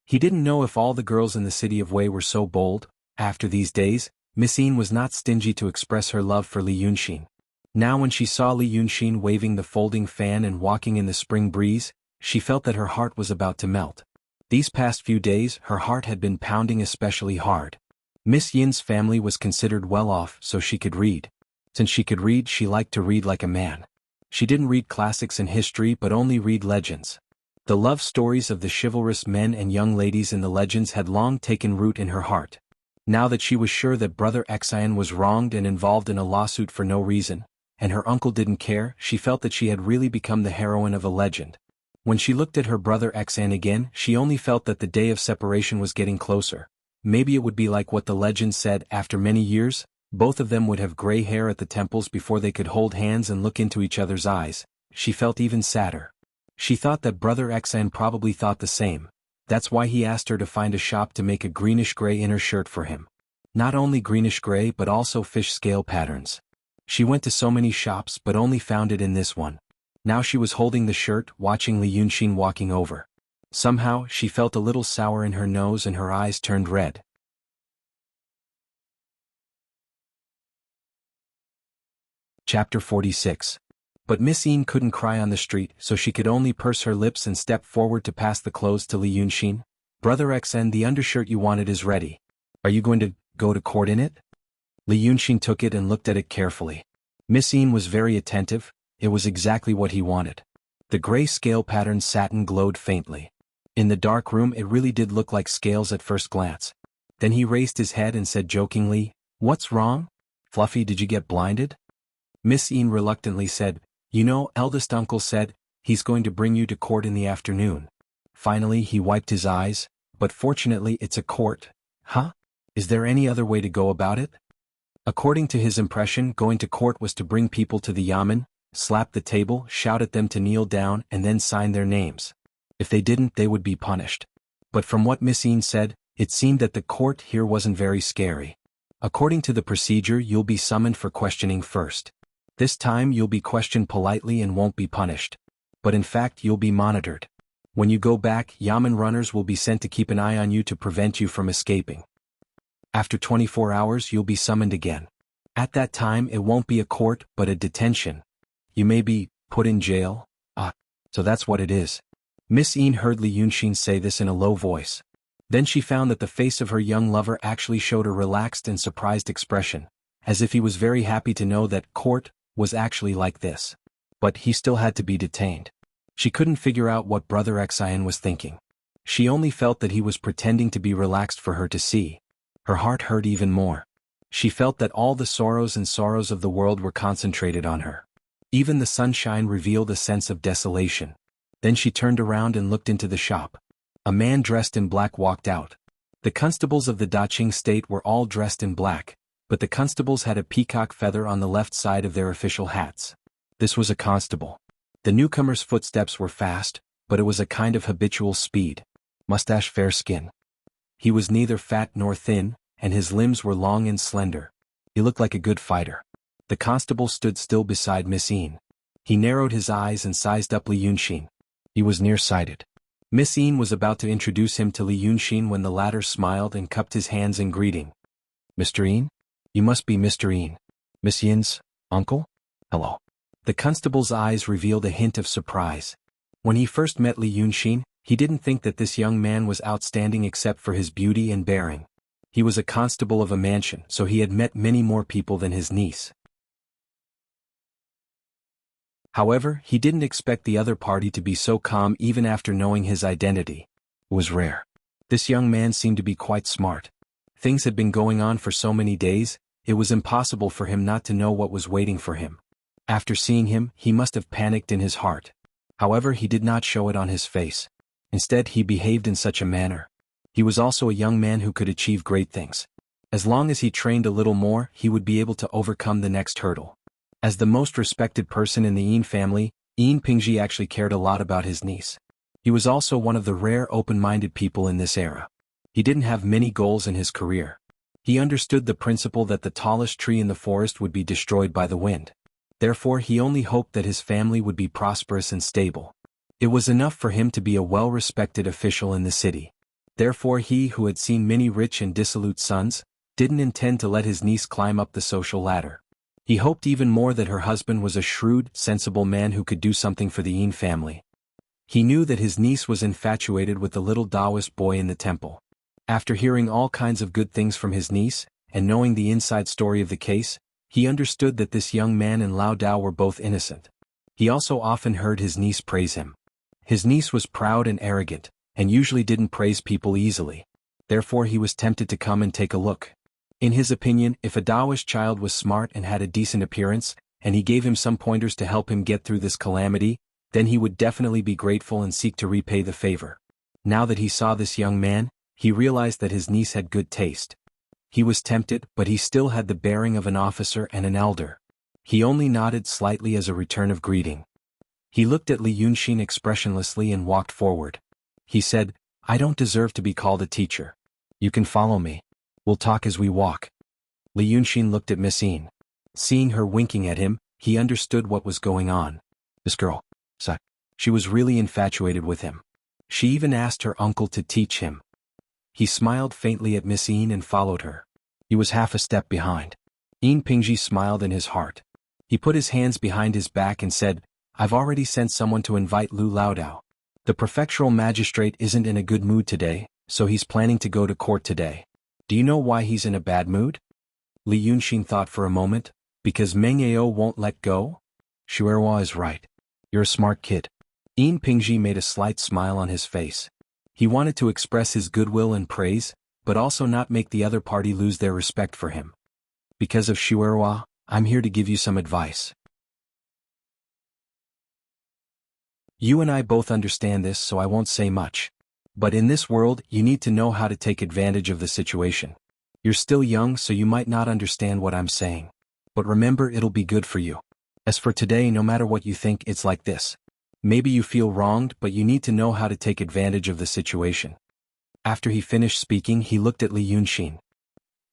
He didn't know if all the girls in the city of Wei were so bold. After these days, Miss Yin was not stingy to express her love for Li Yunxin. Now when she saw Li Yunxin waving the folding fan and walking in the spring breeze, she felt that her heart was about to melt. These past few days her heart had been pounding especially hard. Miss Yin's family was considered well off, so she could read. Since she could read, she liked to read like a man. She didn't read classics and history but only read legends. The love stories of the chivalrous men and young ladies in the legends had long taken root in her heart. Now that she was sure that Brother Xian was wronged and involved in a lawsuit for no reason, and her uncle didn't care, she felt that she had really become the heroine of a legend. When she looked at her Brother Xian again, she only felt that the day of separation was getting closer. Maybe it would be like what the legend said, after many years, both of them would have gray hair at the temples before they could hold hands and look into each other's eyes. She felt even sadder. She thought that Brother Xian probably thought the same. That's why he asked her to find a shop to make a greenish-gray inner shirt for him. Not only greenish-gray but also fish scale patterns. She went to so many shops but only found it in this one. Now she was holding the shirt, watching Li Yunxin walking over. Somehow, she felt a little sour in her nose and her eyes turned red. Chapter 46. But Miss Yin couldn't cry on the street, so she could only purse her lips and step forward to pass the clothes to Li Yunxin. Brother XN, the undershirt you wanted is ready. Are you going to go to court in it? Li Yunxin took it and looked at it carefully. Miss Yin was very attentive. It was exactly what he wanted. The gray scale pattern satin glowed faintly. In the dark room it really did look like scales at first glance. Then he raised his head and said jokingly, "What's wrong? Fluffy, did you get blinded?" Miss Yin reluctantly said, "You know, eldest uncle said he's going to bring you to court in the afternoon." Finally he wiped his eyes, "But fortunately it's a court." "Huh? Is there any other way to go about it?" According to his impression, going to court was to bring people to the yamen, slap the table, shout at them to kneel down and then sign their names. If they didn't, they would be punished. But from what Miss Yin said, it seemed that the court here wasn't very scary. According to the procedure, you'll be summoned for questioning first. This time you'll be questioned politely and won't be punished. But in fact you'll be monitored. When you go back, yamen runners will be sent to keep an eye on you to prevent you from escaping. After 24 hours you'll be summoned again. At that time it won't be a court but a detention. You may be put in jail. So that's what it is. Miss Yin heard Li Yunxin say this in a low voice. Then she found that the face of her young lover actually showed a relaxed and surprised expression, as if he was very happy to know that court was actually like this. But he still had to be detained. She couldn't figure out what Brother Xian was thinking. She only felt that he was pretending to be relaxed for her to see. Her heart hurt even more. She felt that all the sorrows of the world were concentrated on her. Even the sunshine revealed a sense of desolation. Then she turned around and looked into the shop. A man dressed in black walked out. The constables of the Daqing state were all dressed in black, but the constables had a peacock feather on the left side of their official hats. This was a constable. The newcomer's footsteps were fast, but it was a kind of habitual speed. Mustache, fair skin. He was neither fat nor thin, and his limbs were long and slender. He looked like a good fighter. The constable stood still beside Miss Yin. He narrowed his eyes and sized up Li Yunxin. He was nearsighted. Miss Yin was about to introduce him to Li Yunxin when the latter smiled and cupped his hands in greeting. "Mr. Yin? You must be Mr. Yin. Miss Yin's uncle? Hello." The constable's eyes revealed a hint of surprise. When he first met Li Yunxin, he didn't think that this young man was outstanding except for his beauty and bearing. He was a constable of a mansion, so he had met many more people than his niece. However, he didn't expect the other party to be so calm even after knowing his identity. It was rare. This young man seemed to be quite smart. Things had been going on for so many days, it was impossible for him not to know what was waiting for him. After seeing him, he must have panicked in his heart. However, he did not show it on his face. Instead, he behaved in such a manner. He was also a young man who could achieve great things. As long as he trained a little more, he would be able to overcome the next hurdle. As the most respected person in the Yin family, Yin Pingji actually cared a lot about his niece. He was also one of the rare open-minded people in this era. He didn't have many goals in his career. He understood the principle that the tallest tree in the forest would be destroyed by the wind. Therefore he only hoped that his family would be prosperous and stable. It was enough for him to be a well-respected official in the city. Therefore he, who had seen many rich and dissolute sons, didn't intend to let his niece climb up the social ladder. He hoped even more that her husband was a shrewd, sensible man who could do something for the Yin family. He knew that his niece was infatuated with the little Taoist boy in the temple. After hearing all kinds of good things from his niece, and knowing the inside story of the case, he understood that this young man and Lao Dao were both innocent. He also often heard his niece praise him. His niece was proud and arrogant, and usually didn't praise people easily. Therefore he was tempted to come and take a look. In his opinion, if a Taoist child was smart and had a decent appearance, and he gave him some pointers to help him get through this calamity, then he would definitely be grateful and seek to repay the favor. Now that he saw this young man, he realized that his niece had good taste. He was tempted, but he still had the bearing of an officer and an elder. He only nodded slightly as a return of greeting. He looked at Li Yunxin expressionlessly and walked forward. He said, "I don't deserve to be called a teacher. You can follow me. We'll talk as we walk." Li Yunxin looked at Miss Yin. Seeing her winking at him, he understood what was going on. This girl, she was really infatuated with him. She even asked her uncle to teach him. He smiled faintly at Miss Yin and followed her. He was half a step behind. Yin Pingji smiled in his heart. He put his hands behind his back and said, "I've already sent someone to invite Lu Laodao. The prefectural magistrate isn't in a good mood today, So he's planning to go to court today. Do you know why he's in a bad mood? Li Yunxin thought for a moment. Because Meng Ao won't let go? Shuerhua is right. You're a smart kid. Yin Pingji made a slight smile on his face. He wanted to express his goodwill and praise, but also not make the other party lose their respect for him. Because of Shuerhua, I'm here to give you some advice. You and I both understand this, so I won't say much. But in this world, you need to know how to take advantage of the situation. You're still young, so you might not understand what I'm saying. But remember, it'll be good for you. As for today, no matter what you think, it's like this. Maybe you feel wronged, but you need to know how to take advantage of the situation. After he finished speaking, he looked at Li Yunxin.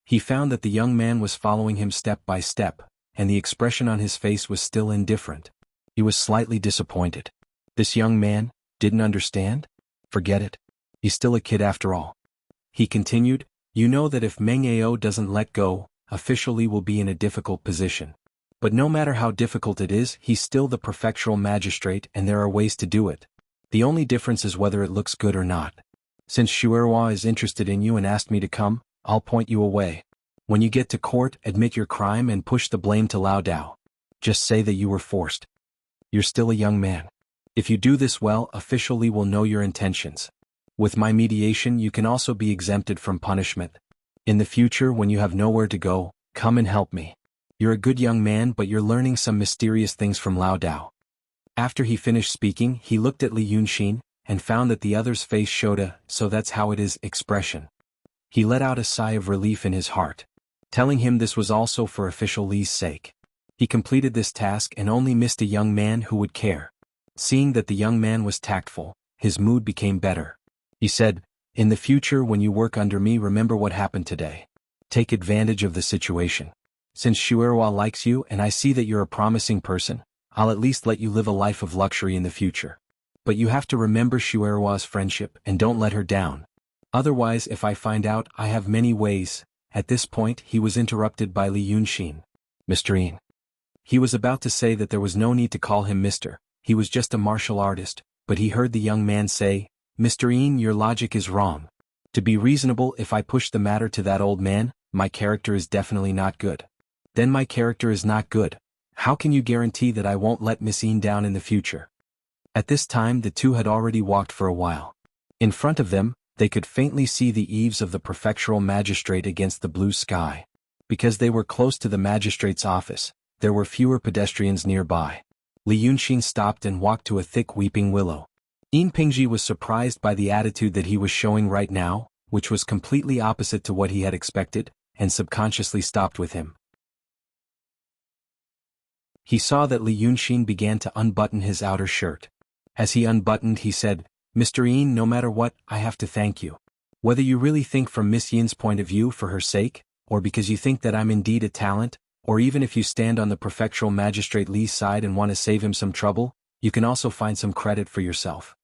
He found that the young man was following him step by step, and the expression on his face was still indifferent. He was slightly disappointed. This young man didn't understand? Forget it. He's still a kid after all. He continued, you know that if Meng Ao doesn't let go, officially will be in a difficult position. But no matter how difficult it is, he's still the prefectural magistrate and there are ways to do it. The only difference is whether it looks good or not. Since Shuerhua is interested in you and asked me to come, I'll point you away. When you get to court, admit your crime and push the blame to Lao Dao. Just say that you were forced. You're still a young man. If you do this well, officially will know your intentions. With my mediation, you can also be exempted from punishment. In the future, when you have nowhere to go, come and help me. You're a good young man, but you're learning some mysterious things from Lao Dao. After he finished speaking, he looked at Li Yunxin, and found that the other's face showed a, so that's how it is, expression. He let out a sigh of relief in his heart, telling him this was also for official Li's sake. He completed this task and only missed a young man who would care. Seeing that the young man was tactful, his mood became better. He said, in the future when you work under me, remember what happened today. Take advantage of the situation. Since Shuerhua likes you and I see that you're a promising person, I'll at least let you live a life of luxury in the future. But you have to remember Shuerhua's friendship and don't let her down. Otherwise, if I find out, I have many ways. At this point, he was interrupted by Li Yunxin. Mr. Yin. He was about to say that there was no need to call him Mr. He was just a martial artist, but he heard the young man say, Mr. Yin, your logic is wrong. To be reasonable, if I push the matter to that old man, my character is definitely not good. Then my character is not good. How can you guarantee that I won't let Miss Yin down in the future? At this time the two had already walked for a while. In front of them, they could faintly see the eaves of the prefectural magistrate against the blue sky. Because they were close to the magistrate's office, there were fewer pedestrians nearby. Li Yunxin stopped and walked to a thick weeping willow. Yin Pingji was surprised by the attitude that he was showing right now, which was completely opposite to what he had expected, and subconsciously stopped with him. He saw that Li Yunxin began to unbutton his outer shirt. As he unbuttoned, he said, Mr. Yin, no matter what, I have to thank you. Whether you really think from Miss Yin's point of view for her sake, or because you think that I'm indeed a talent, or even if you stand on the prefectural magistrate Li's side and want to save him some trouble, you can also find some credit for yourself.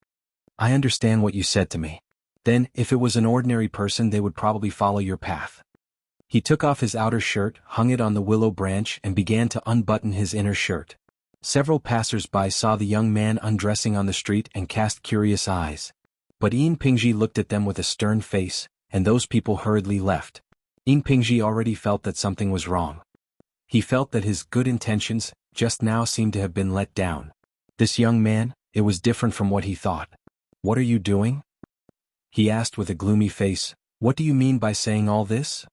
I understand what you said to me. Then, if it was an ordinary person, they would probably follow your path. He took off his outer shirt, hung it on the willow branch and began to unbutton his inner shirt. Several passers-by saw the young man undressing on the street and cast curious eyes. But Yin Pingji looked at them with a stern face, and those people hurriedly left. Yin Pingji already felt that something was wrong. He felt that his good intentions just now seemed to have been let down. This young man, it was different from what he thought. What are you doing? He asked with a gloomy face. What do you mean by saying all this?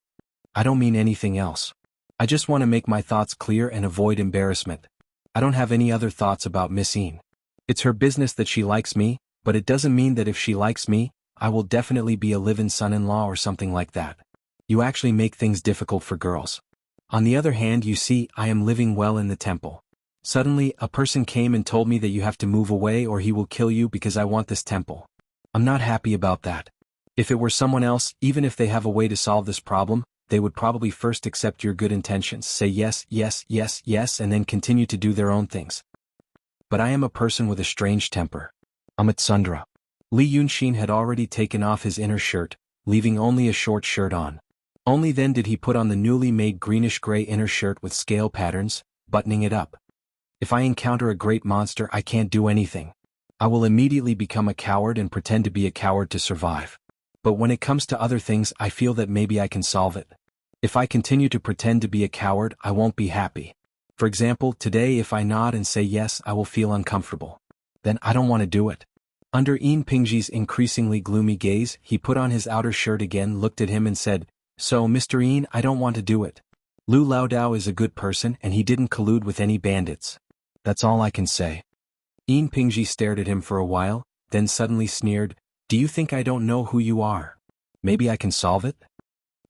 I don't mean anything else. I just want to make my thoughts clear and avoid embarrassment. I don't have any other thoughts about Miss Yin. It's her business that she likes me, but it doesn't mean that if she likes me, I will definitely be a live-in son-in-law or something like that. You actually make things difficult for girls. On the other hand, you see, I am living well in the temple. Suddenly, a person came and told me that you have to move away or he will kill you because I want this temple. I'm not happy about that. If it were someone else, even if they have a way to solve this problem, they would probably first accept your good intentions, say yes, yes, yes, yes, and then continue to do their own things. But I am a person with a strange temper. Amit Sundra. Li Yunxin had already taken off his inner shirt, leaving only a short shirt on. Only then did he put on the newly made greenish-gray inner shirt with scale patterns, buttoning it up. If I encounter a great monster, I can't do anything. I will immediately become a coward and pretend to be a coward to survive. But when it comes to other things, I feel that maybe I can solve it. If I continue to pretend to be a coward, I won't be happy. For example, today if I nod and say yes, I will feel uncomfortable. Then I don't want to do it. Under Yin Pingji's increasingly gloomy gaze, he put on his outer shirt again, looked at him and said, "So, Mr. Yin, I don't want to do it. Lu Laodao is a good person and he didn't collude with any bandits. That's all I can say." Yin Pingji stared at him for a while, then suddenly sneered, "Do you think I don't know who you are? Maybe I can solve it?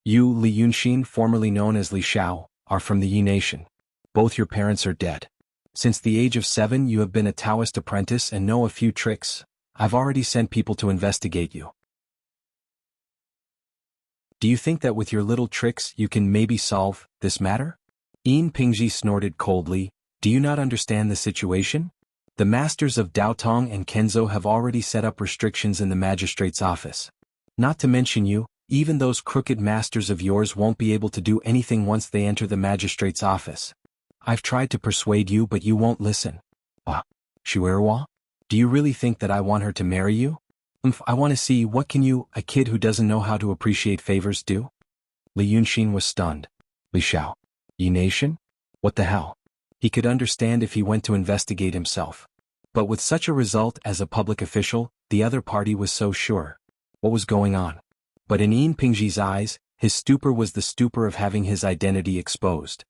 You, Li Yunxin, formerly known as Li Xiao, are from the Yi nation. Both your parents are dead. Since the age of 7 you have been a Taoist apprentice and know a few tricks. I've already sent people to investigate you. Do you think that with your little tricks you can maybe solve this matter?" Yin Pingji snorted coldly, "Do you not understand the situation? The masters of Daotong and Kenzo have already set up restrictions in the magistrate's office. Not to mention you, even those crooked masters of yours won't be able to do anything once they enter the magistrate's office. I've tried to persuade you but you won't listen. Shuerwa? Do you really think that I want her to marry you? I want to see what can you, a kid who doesn't know how to appreciate favors, do?" Li Yunxin was stunned. Li Xiao. Yi nation? What the hell? He could understand if he went to investigate himself. But with such a result as a public official, the other party was so sure. What was going on? But in Yin Pingji's eyes, his stupor was the stupor of having his identity exposed.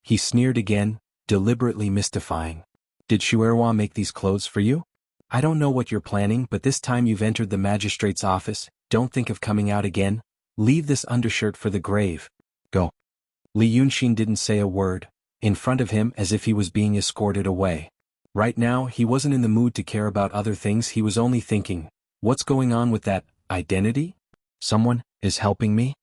He sneered again, deliberately mystifying. "Did Shuerwa make these clothes for you? I don't know what you're planning, but this time you've entered the magistrate's office, don't think of coming out again. Leave this undershirt for the grave. Go." Li Yunxin didn't say a word, in front of him as if he was being escorted away. Right now he wasn't in the mood to care about other things, he was only thinking, what's going on with that identity? Someone is helping me?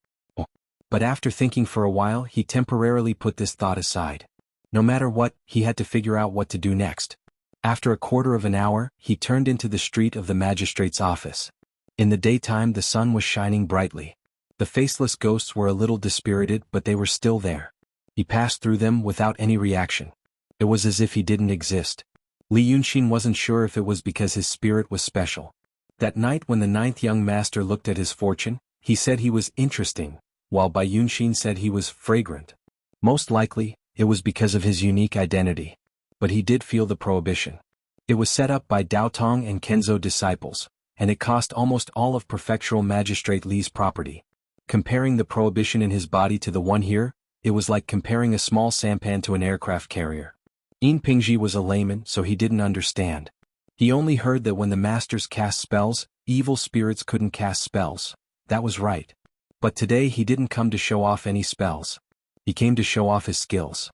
But after thinking for a while he temporarily put this thought aside. No matter what, he had to figure out what to do next. After a quarter of an hour, he turned into the street of the magistrate's office. In the daytime the sun was shining brightly. The faceless ghosts were a little dispirited but they were still there. He passed through them without any reaction. It was as if he didn't exist. Li Yunxin wasn't sure if it was because his spirit was special. That night when the 9th young master looked at his fortune, he said he was interesting, while Bai Yunxin said he was fragrant. Most likely, it was because of his unique identity. But he did feel the prohibition. It was set up by Daotong and Kenzo disciples, and it cost almost all of Prefectural Magistrate Li's property. Comparing the prohibition in his body to the one here, it was like comparing a small sampan to an aircraft carrier. Yin Pingji was a layman, so he didn't understand. He only heard that when the masters cast spells, evil spirits couldn't cast spells. That was right. But today he didn't come to show off any spells. He came to show off his skills.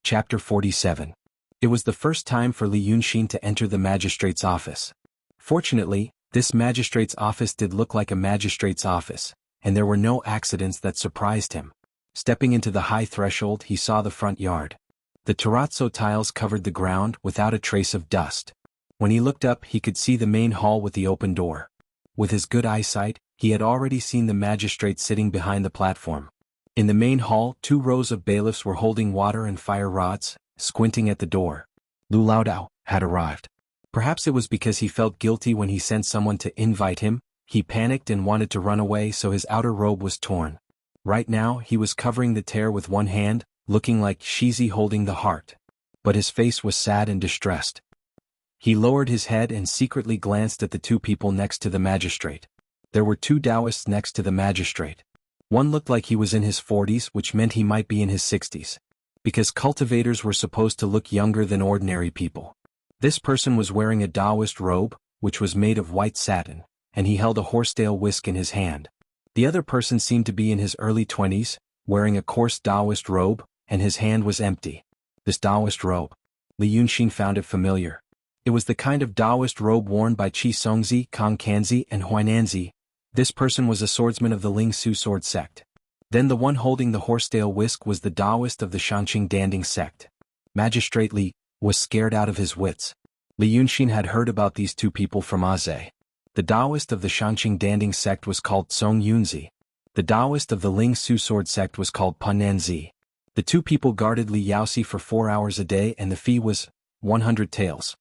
Chapter 47. It was the first time for Li Yunxin to enter the magistrate's office. Fortunately, this magistrate's office did look like a magistrate's office, and there were no accidents that surprised him. Stepping into the high threshold, he saw the front yard. The terrazzo tiles covered the ground without a trace of dust. When he looked up, he could see the main hall with the open door. With his good eyesight, he had already seen the magistrate sitting behind the platform. In the main hall, 2 rows of bailiffs were holding water and fire rods, squinting at the door. Lu Laodao had arrived. Perhaps it was because he felt guilty when he sent someone to invite him. He panicked and wanted to run away, so his outer robe was torn. Right now he was covering the tear with one hand, looking like Shizi holding the heart. But his face was sad and distressed. He lowered his head and secretly glanced at the 2 people next to the magistrate. There were 2 Taoists next to the magistrate. One looked like he was in his 40s, which meant he might be in his 60s. Because cultivators were supposed to look younger than ordinary people. This person was wearing a Taoist robe, which was made of white satin, and he held a horsetail whisk in his hand. The other person seemed to be in his early 20s, wearing a coarse Taoist robe, and his hand was empty. This Taoist robe. Li Yunxin found it familiar. It was the kind of Taoist robe worn by Qi Songzi, Kong Kanzi, and Huainanzi. This person was a swordsman of the Ling Su sword sect. Then the one holding the horsetail whisk was the Taoist of the Shangqing Danding sect. Magistrate Li was scared out of his wits. Li Yunxin had heard about these 2 people from Aze. The Taoist of the Shangqing Danding sect was called Song Yunzi. The Taoist of the Ling Su sword sect was called Pananzi. The 2 people guarded Li Yaoxi for 4 hours a day and the fee was 100 taels.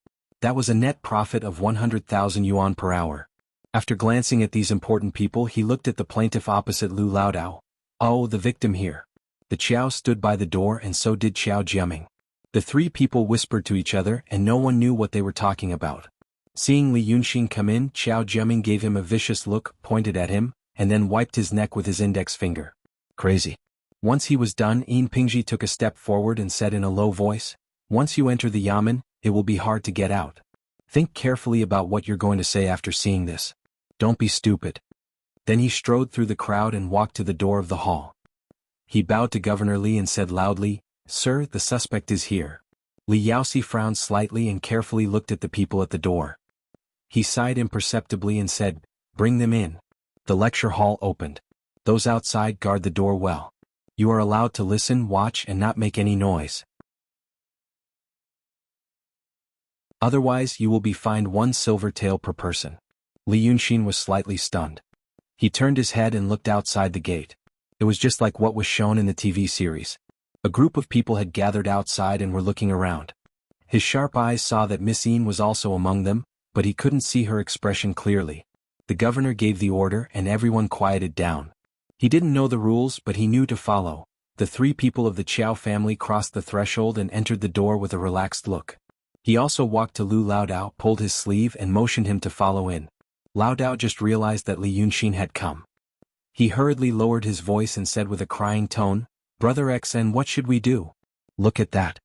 That was a net profit of 100,000 yuan per hour. After glancing at these important people, he looked at the plaintiff opposite Lu Laodao. Oh, the victim here. The Qiao stood by the door and so did Qiao Jiaming. The three people whispered to each other and no one knew what they were talking about. Seeing Li Yunxin come in, Qiao Jiaming gave him a vicious look, pointed at him, and then wiped his neck with his index finger. Crazy. Once he was done, Yin Pingji took a step forward and said in a low voice, "Once you enter the yamen, it will be hard to get out. Think carefully about what you're going to say after seeing this. Don't be stupid." Then he strode through the crowd and walked to the door of the hall. He bowed to Governor Li and said loudly, "Sir, the suspect is here." Li Yaoxi frowned slightly and carefully looked at the people at the door. He sighed imperceptibly and said, "Bring them in." The lecture hall opened. "Those outside guard the door well. You are allowed to listen, watch and not make any noise. Otherwise you will be fined 1 silver tael per person." Li Yunxin was slightly stunned. He turned his head and looked outside the gate. It was just like what was shown in the TV series. A group of people had gathered outside and were looking around. His sharp eyes saw that Miss Yin was also among them, but he couldn't see her expression clearly. The governor gave the order and everyone quieted down. He didn't know the rules but he knew to follow. The three people of the Qiao family crossed the threshold and entered the door with a relaxed look. He also walked to Lu Laodao, pulled his sleeve and motioned him to follow in. Laodao just realized that Li Yunxin had come. He hurriedly lowered his voice and said with a crying tone, "Brother XN, what should we do? Look at that."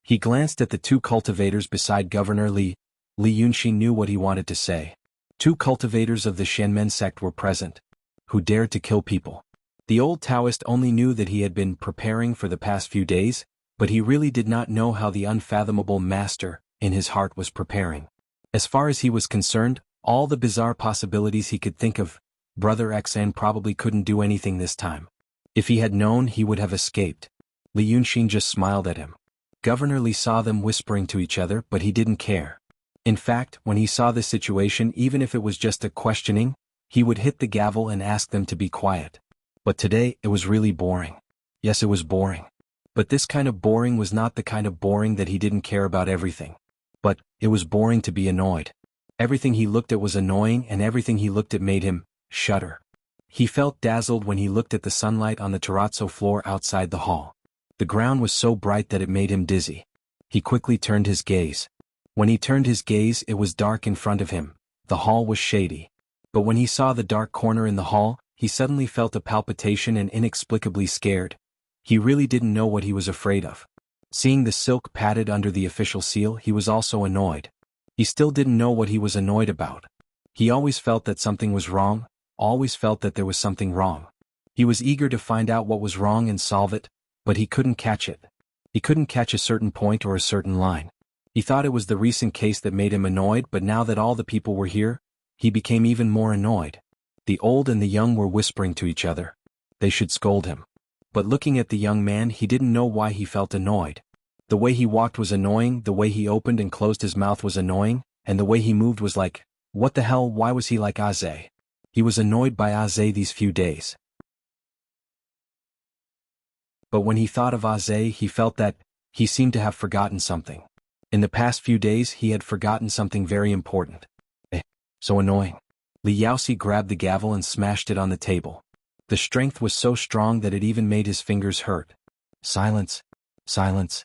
He glanced at the two cultivators beside Governor Li. Li Yunxin knew what he wanted to say. Two cultivators of the Shenmen sect were present, who dared to kill people. The old Taoist only knew that he had been preparing for the past few days, but he really did not know how the unfathomable master, in his heart, was preparing. As far as he was concerned, all the bizarre possibilities he could think of, Brother XN probably couldn't do anything this time. If he had known, he would have escaped. Li Yunxin just smiled at him. Governor Li saw them whispering to each other, but he didn't care. In fact, when he saw this situation, even if it was just a questioning, he would hit the gavel and ask them to be quiet. But today, it was really boring. Yes, it was boring. But this kind of boring was not the kind of boring that he didn't care about everything. But it was boring to be annoyed. Everything he looked at was annoying and everything he looked at made him shudder. He felt dazzled when he looked at the sunlight on the terrazzo floor outside the hall. The ground was so bright that it made him dizzy. He quickly turned his gaze. When he turned his gaze, it was dark in front of him. The hall was shady. But when he saw the dark corner in the hall, he suddenly felt a palpitation and inexplicably scared. He really didn't know what he was afraid of. Seeing the silk padded under the official seal, he was also annoyed. He still didn't know what he was annoyed about. He always felt that something was wrong, always felt that there was something wrong. He was eager to find out what was wrong and solve it, but he couldn't catch it. He couldn't catch a certain point or a certain line. He thought it was the recent case that made him annoyed, but now that all the people were here, he became even more annoyed. The old and the young were whispering to each other. They should scold him. But looking at the young man, he didn't know why he felt annoyed. The way he walked was annoying, the way he opened and closed his mouth was annoying, and the way he moved was like, what the hell, why was he like Aze? He was annoyed by Aze these few days. But when he thought of Aze, he felt that he seemed to have forgotten something. In the past few days, he had forgotten something very important. So annoying. Li Yaoxi grabbed the gavel and smashed it on the table. The strength was so strong that it even made his fingers hurt. Silence. Silence.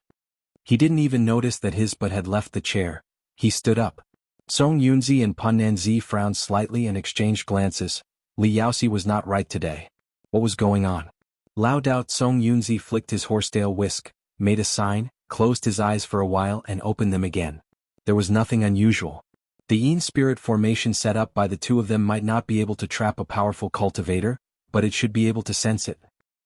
He didn't even notice that his butt had left the chair. He stood up. Song Yunzi and Pan Nanzi frowned slightly and exchanged glances. Li Yaoxi was not right today. What was going on? Loud out, Song Yunzi flicked his horsetail whisk, made a sign, closed his eyes for a while and opened them again. There was nothing unusual. The Yin spirit formation set up by the two of them might not be able to trap a powerful cultivator, but it should be able to sense it.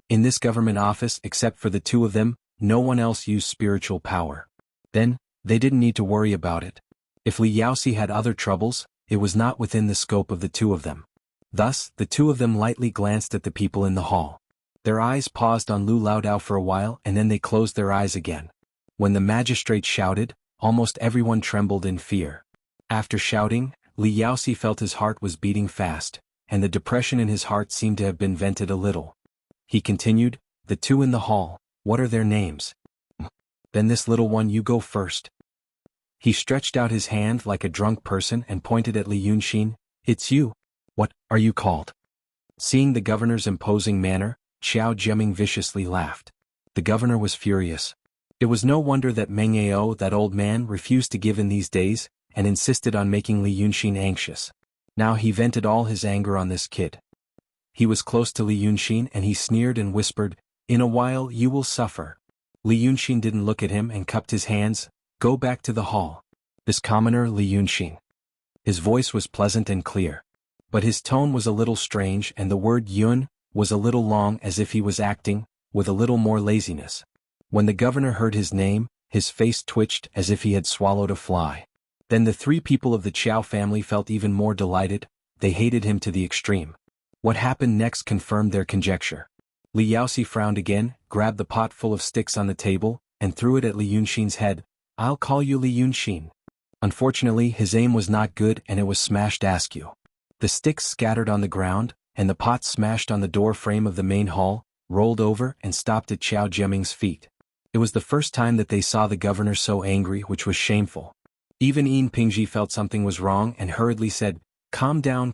In this government office, except for the two of them, no one else used spiritual power. Then, they didn't need to worry about it. If Li Yaoxi had other troubles, it was not within the scope of the two of them. Thus, the two of them lightly glanced at the people in the hall. Their eyes paused on Lu Laodao for a while and then they closed their eyes again. When the magistrate shouted, almost everyone trembled in fear. After shouting, Li Yaoxi felt his heart was beating fast, and the depression in his heart seemed to have been vented a little. He continued, "The two in the hall, what are their names?" "Then this little one, you go first." He stretched out his hand like a drunk person and pointed at Li Yunxin. "It's you. What are you called?" Seeing the governor's imposing manner, Xiao Jiaming viciously laughed. The governor was furious. It was no wonder that Meng Ao, that old man, refused to give in these days, and insisted on making Li Yunxin anxious. Now he vented all his anger on this kid. He was close to Li Yunxin and he sneered and whispered, "In a while you will suffer." Li Yunxin didn't look at him and cupped his hands. "Go back to the hall." This commoner, Li Yunxin. His voice was pleasant and clear. But his tone was a little strange and the word yun was a little long, as if he was acting with a little more laziness. When the governor heard his name, his face twitched as if he had swallowed a fly. Then the three people of the Qiao family felt even more delighted. They hated him to the extreme. What happened next confirmed their conjecture. Li Yaoxi frowned again, grabbed the pot full of sticks on the table, and threw it at Li Yunxin's head. "I'll call you Li Yunxin." Unfortunately, his aim was not good and it was smashed askew. The sticks scattered on the ground, and the pot smashed on the door frame of the main hall, rolled over and stopped at Xiao Jiaming's feet. It was the first time that they saw the governor so angry, which was shameful. Even Yin Pingji felt something was wrong and hurriedly said, calm down.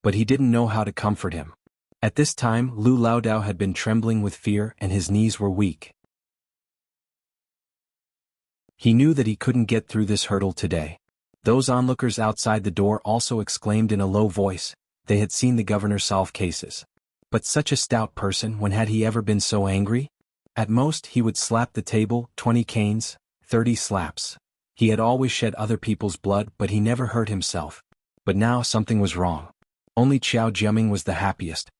But he didn't know how to comfort him. At this time Lu Laodao had been trembling with fear and his knees were weak. He knew that he couldn't get through this hurdle today. Those onlookers outside the door also exclaimed in a low voice. They had seen the governor solve cases. But such a stout person, when had he ever been so angry? At most he would slap the table, 20 canes, 30 slaps. He had always shed other people's blood but he never hurt himself. But now something was wrong. Only Xiao Jiaming was the happiest.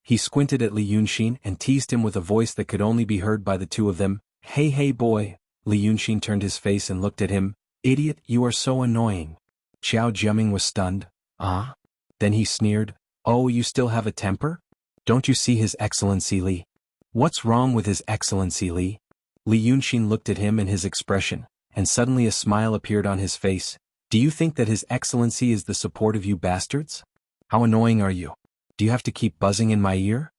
He squinted at Li Yunxin and teased him with a voice that could only be heard by the two of them. Hey boy. Li Yunxin turned his face and looked at him. Idiot, you are so annoying. Xiao Jiaming was stunned. Ah? Then he sneered. Oh, you still have a temper? Don't you see His Excellency Li? What's wrong with His Excellency Li? Li Yunxin looked at him and his expression, and suddenly a smile appeared on his face. Do you think that His Excellency is the support of you bastards? How annoying are you? Do you have to keep buzzing in my ear?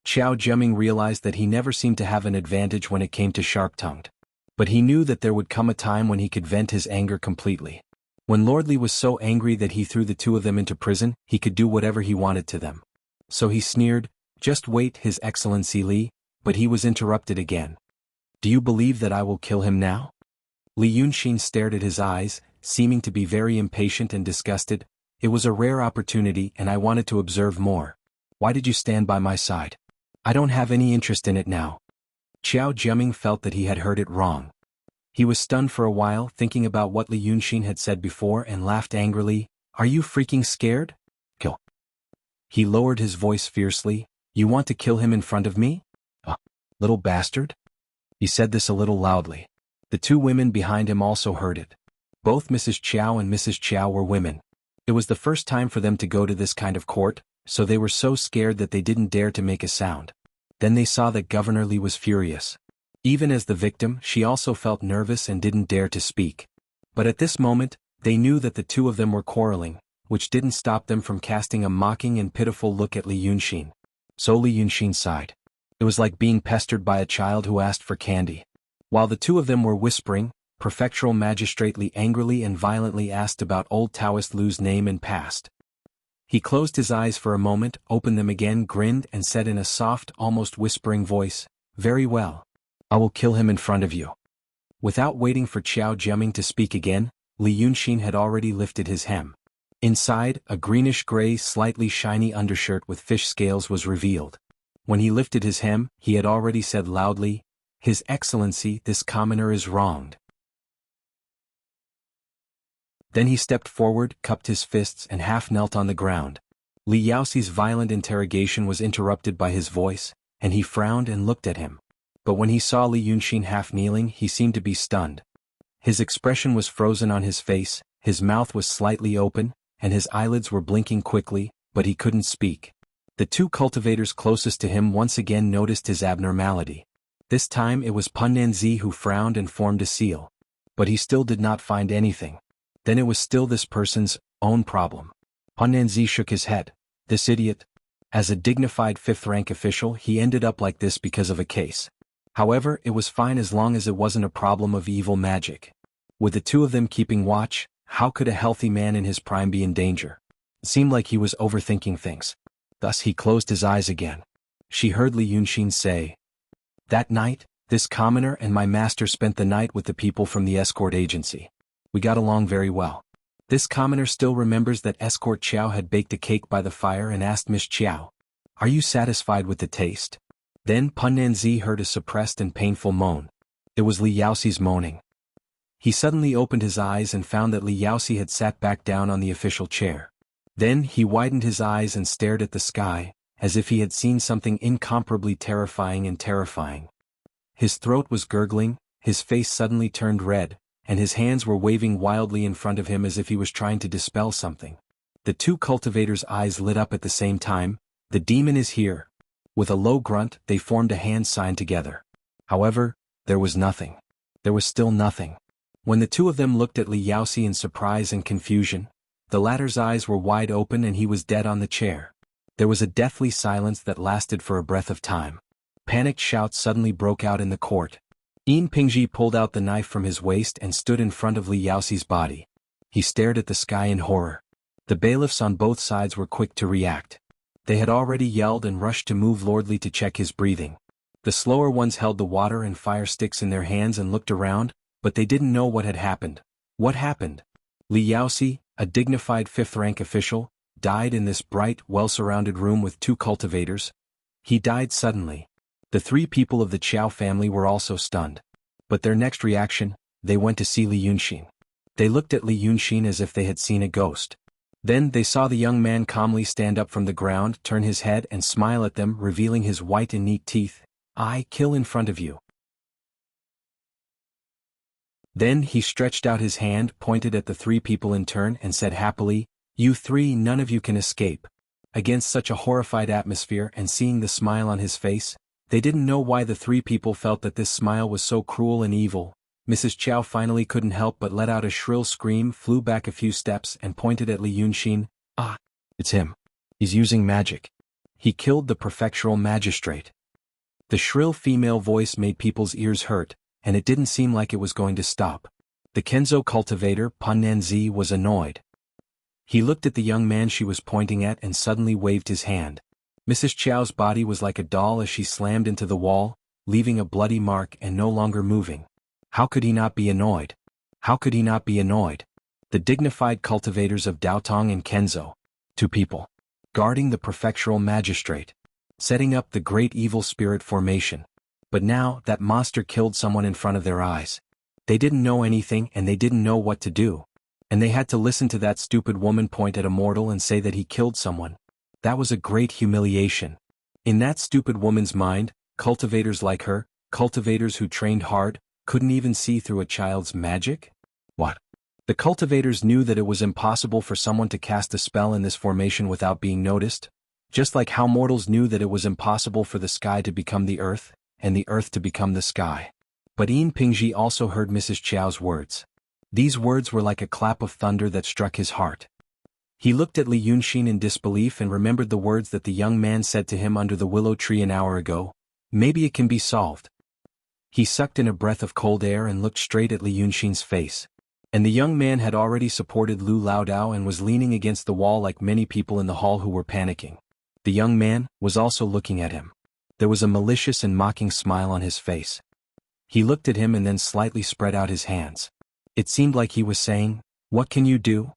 Xiao Jiaming realized that he never seemed to have an advantage when it came to sharp-tongued. But he knew that there would come a time when he could vent his anger completely. When Lord Li was so angry that he threw the two of them into prison, he could do whatever he wanted to them. So he sneered, just wait, His Excellency Li, but he was interrupted again. Do you believe that I will kill him now? Li Yunxin stared at his eyes, seeming to be very impatient and disgusted. It was a rare opportunity and I wanted to observe more. Why did you stand by my side? I don't have any interest in it now. Xiao Jiaming felt that he had heard it wrong. He was stunned for a while, thinking about what Li Yunxin had said before, and laughed angrily. Are you freaking scared? Kill. He lowered his voice fiercely. You want to kill him in front of me? Little bastard? He said this a little loudly. The two women behind him also heard it. Both Mrs. Qiao and Mrs. Qiao were women. It was the first time for them to go to this kind of court, so they were so scared that they didn't dare to make a sound. Then they saw that Governor Li was furious. Even as the victim, she also felt nervous and didn't dare to speak. But at this moment, they knew that the two of them were quarreling, which didn't stop them from casting a mocking and pitiful look at Li Yunxin. So Li Yunxin sighed. It was like being pestered by a child who asked for candy. While the two of them were whispering, Prefectural Magistrate Li angrily and violently asked about old Taoist Lu's name and past. He closed his eyes for a moment, opened them again, grinned and said in a soft, almost whispering voice, very well. I will kill him in front of you. Without waiting for Xiao Jiaming to speak again, Li Yunxin had already lifted his hem. Inside, a greenish-gray, slightly shiny undershirt with fish scales was revealed. When he lifted his hem, he had already said loudly, His Excellency, this commoner is wronged. Then he stepped forward, cupped his fists and half knelt on the ground. Li Yaoxi's violent interrogation was interrupted by his voice, and he frowned and looked at him. But when he saw Li Yunxin half kneeling, he seemed to be stunned. His expression was frozen on his face, his mouth was slightly open, and his eyelids were blinking quickly, but he couldn't speak. The two cultivators closest to him once again noticed his abnormality. This time it was Pan Nanzi who frowned and formed a seal. But he still did not find anything. Then it was still this person's own problem. Pan Nanzi shook his head. This idiot. As a dignified fifth-rank official, he ended up like this because of a case. However, it was fine as long as it wasn't a problem of evil magic. With the two of them keeping watch, how could a healthy man in his prime be in danger? It seemed like he was overthinking things. Thus he closed his eyes again. She heard Li Yunxin say, "That night, this commoner and my master spent the night with the people from the escort agency. We got along very well. This commoner still remembers that escort Qiao had baked a cake by the fire and asked Miss Qiao, 'Are you satisfied with the taste?' Then Pan Nanzi heard a suppressed and painful moan. It was Li Yaoxi's moaning. He suddenly opened his eyes and found that Li Yaoxi had sat back down on the official chair. Then he widened his eyes and stared at the sky, as if he had seen something incomparably terrifying and terrifying. His throat was gurgling, his face suddenly turned red, and his hands were waving wildly in front of him as if he was trying to dispel something. The two cultivators' eyes lit up at the same time. "The demon is here." With a low grunt, they formed a hand sign together. However, there was nothing. There was still nothing. When the two of them looked at Li Yaoxi in surprise and confusion, the latter's eyes were wide open and he was dead on the chair. There was a deathly silence that lasted for a breath of time. Panicked shouts suddenly broke out in the court. Yin Pingji pulled out the knife from his waist and stood in front of Li Yaoxi's body. He stared at the sky in horror. The bailiffs on both sides were quick to react. They had already yelled and rushed to move Lordly to check his breathing. The slower ones held the water and fire sticks in their hands and looked around, but they didn't know what had happened. What happened? Li Yaoxi, a dignified fifth-rank official, died in this bright, well-surrounded room with two cultivators. He died suddenly. The three people of the Qiao family were also stunned. But their next reaction, they went to see Li Yunxin. They looked at Li Yunxin as if they had seen a ghost. Then they saw the young man calmly stand up from the ground, turn his head and smile at them, revealing his white and neat teeth. "I kill in front of you." Then he stretched out his hand, pointed at the three people in turn and said happily, "You three, none of you can escape." Against such a horrified atmosphere and seeing the smile on his face, they didn't know why the three people felt that this smile was so cruel and evil. Mrs. Qiao finally couldn't help but let out a shrill scream, flew back a few steps and pointed at Li Yunxin. "Ah, it's him. He's using magic. He killed the prefectural magistrate." The shrill female voice made people's ears hurt, and it didn't seem like it was going to stop. The Kenzo cultivator, Pan Nanzi, was annoyed. He looked at the young man she was pointing at and suddenly waved his hand. Mrs. Qiao's body was like a doll as she slammed into the wall, leaving a bloody mark and no longer moving. How could he not be annoyed? How could he not be annoyed? The dignified cultivators of Daotong and Kenzo. Two people. Guarding the prefectural magistrate. Setting up the great evil spirit formation. But now, that monster killed someone in front of their eyes. They didn't know anything and they didn't know what to do. And they had to listen to that stupid woman point at a mortal and say that he killed someone. That was a great humiliation. In that stupid woman's mind, cultivators like her, cultivators who trained hard, couldn't even see through a child's magic? What? The cultivators knew that it was impossible for someone to cast a spell in this formation without being noticed, just like how mortals knew that it was impossible for the sky to become the earth, and the earth to become the sky. But Yin Pingji also heard Mrs. Qiao's words. These words were like a clap of thunder that struck his heart. He looked at Li Yunxin in disbelief and remembered the words that the young man said to him under the willow tree an hour ago. Maybe it can be solved. He sucked in a breath of cold air and looked straight at Li Yunxin's face. And the young man had already supported Lu Laodao and was leaning against the wall like many people in the hall who were panicking. The young man was also looking at him. There was a malicious and mocking smile on his face. He looked at him and then slightly spread out his hands. It seemed like he was saying, "What can you do?"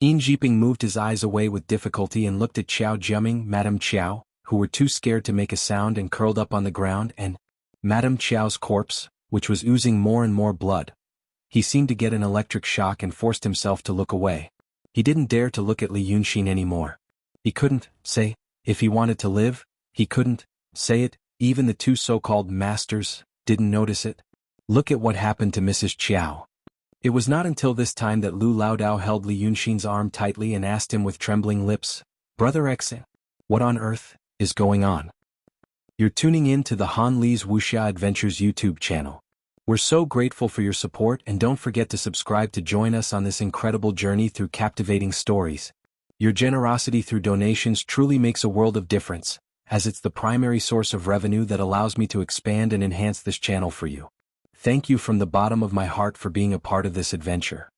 Yin Jiping moved his eyes away with difficulty and looked at Qiao Jiaming, Madame Qiao, who were too scared to make a sound and curled up on the ground, and Madame Qiao's corpse, which was oozing more and more blood. He seemed to get an electric shock and forced himself to look away. He didn't dare to look at Li Yunxin anymore. He couldn't say, if he wanted to live, he couldn't say it, even the two so-called masters didn't notice it. Look at what happened to Mrs. Qiao. It was not until this time that Lu Laodao held Li Yunxin's arm tightly and asked him with trembling lips, "Brother Exin, what on earth is going on?" You're tuning in to the Han Li's Wuxia Adventures YouTube channel. We're so grateful for your support and don't forget to subscribe to join us on this incredible journey through captivating stories. Your generosity through donations truly makes a world of difference, as it's the primary source of revenue that allows me to expand and enhance this channel for you. Thank you from the bottom of my heart for being a part of this adventure.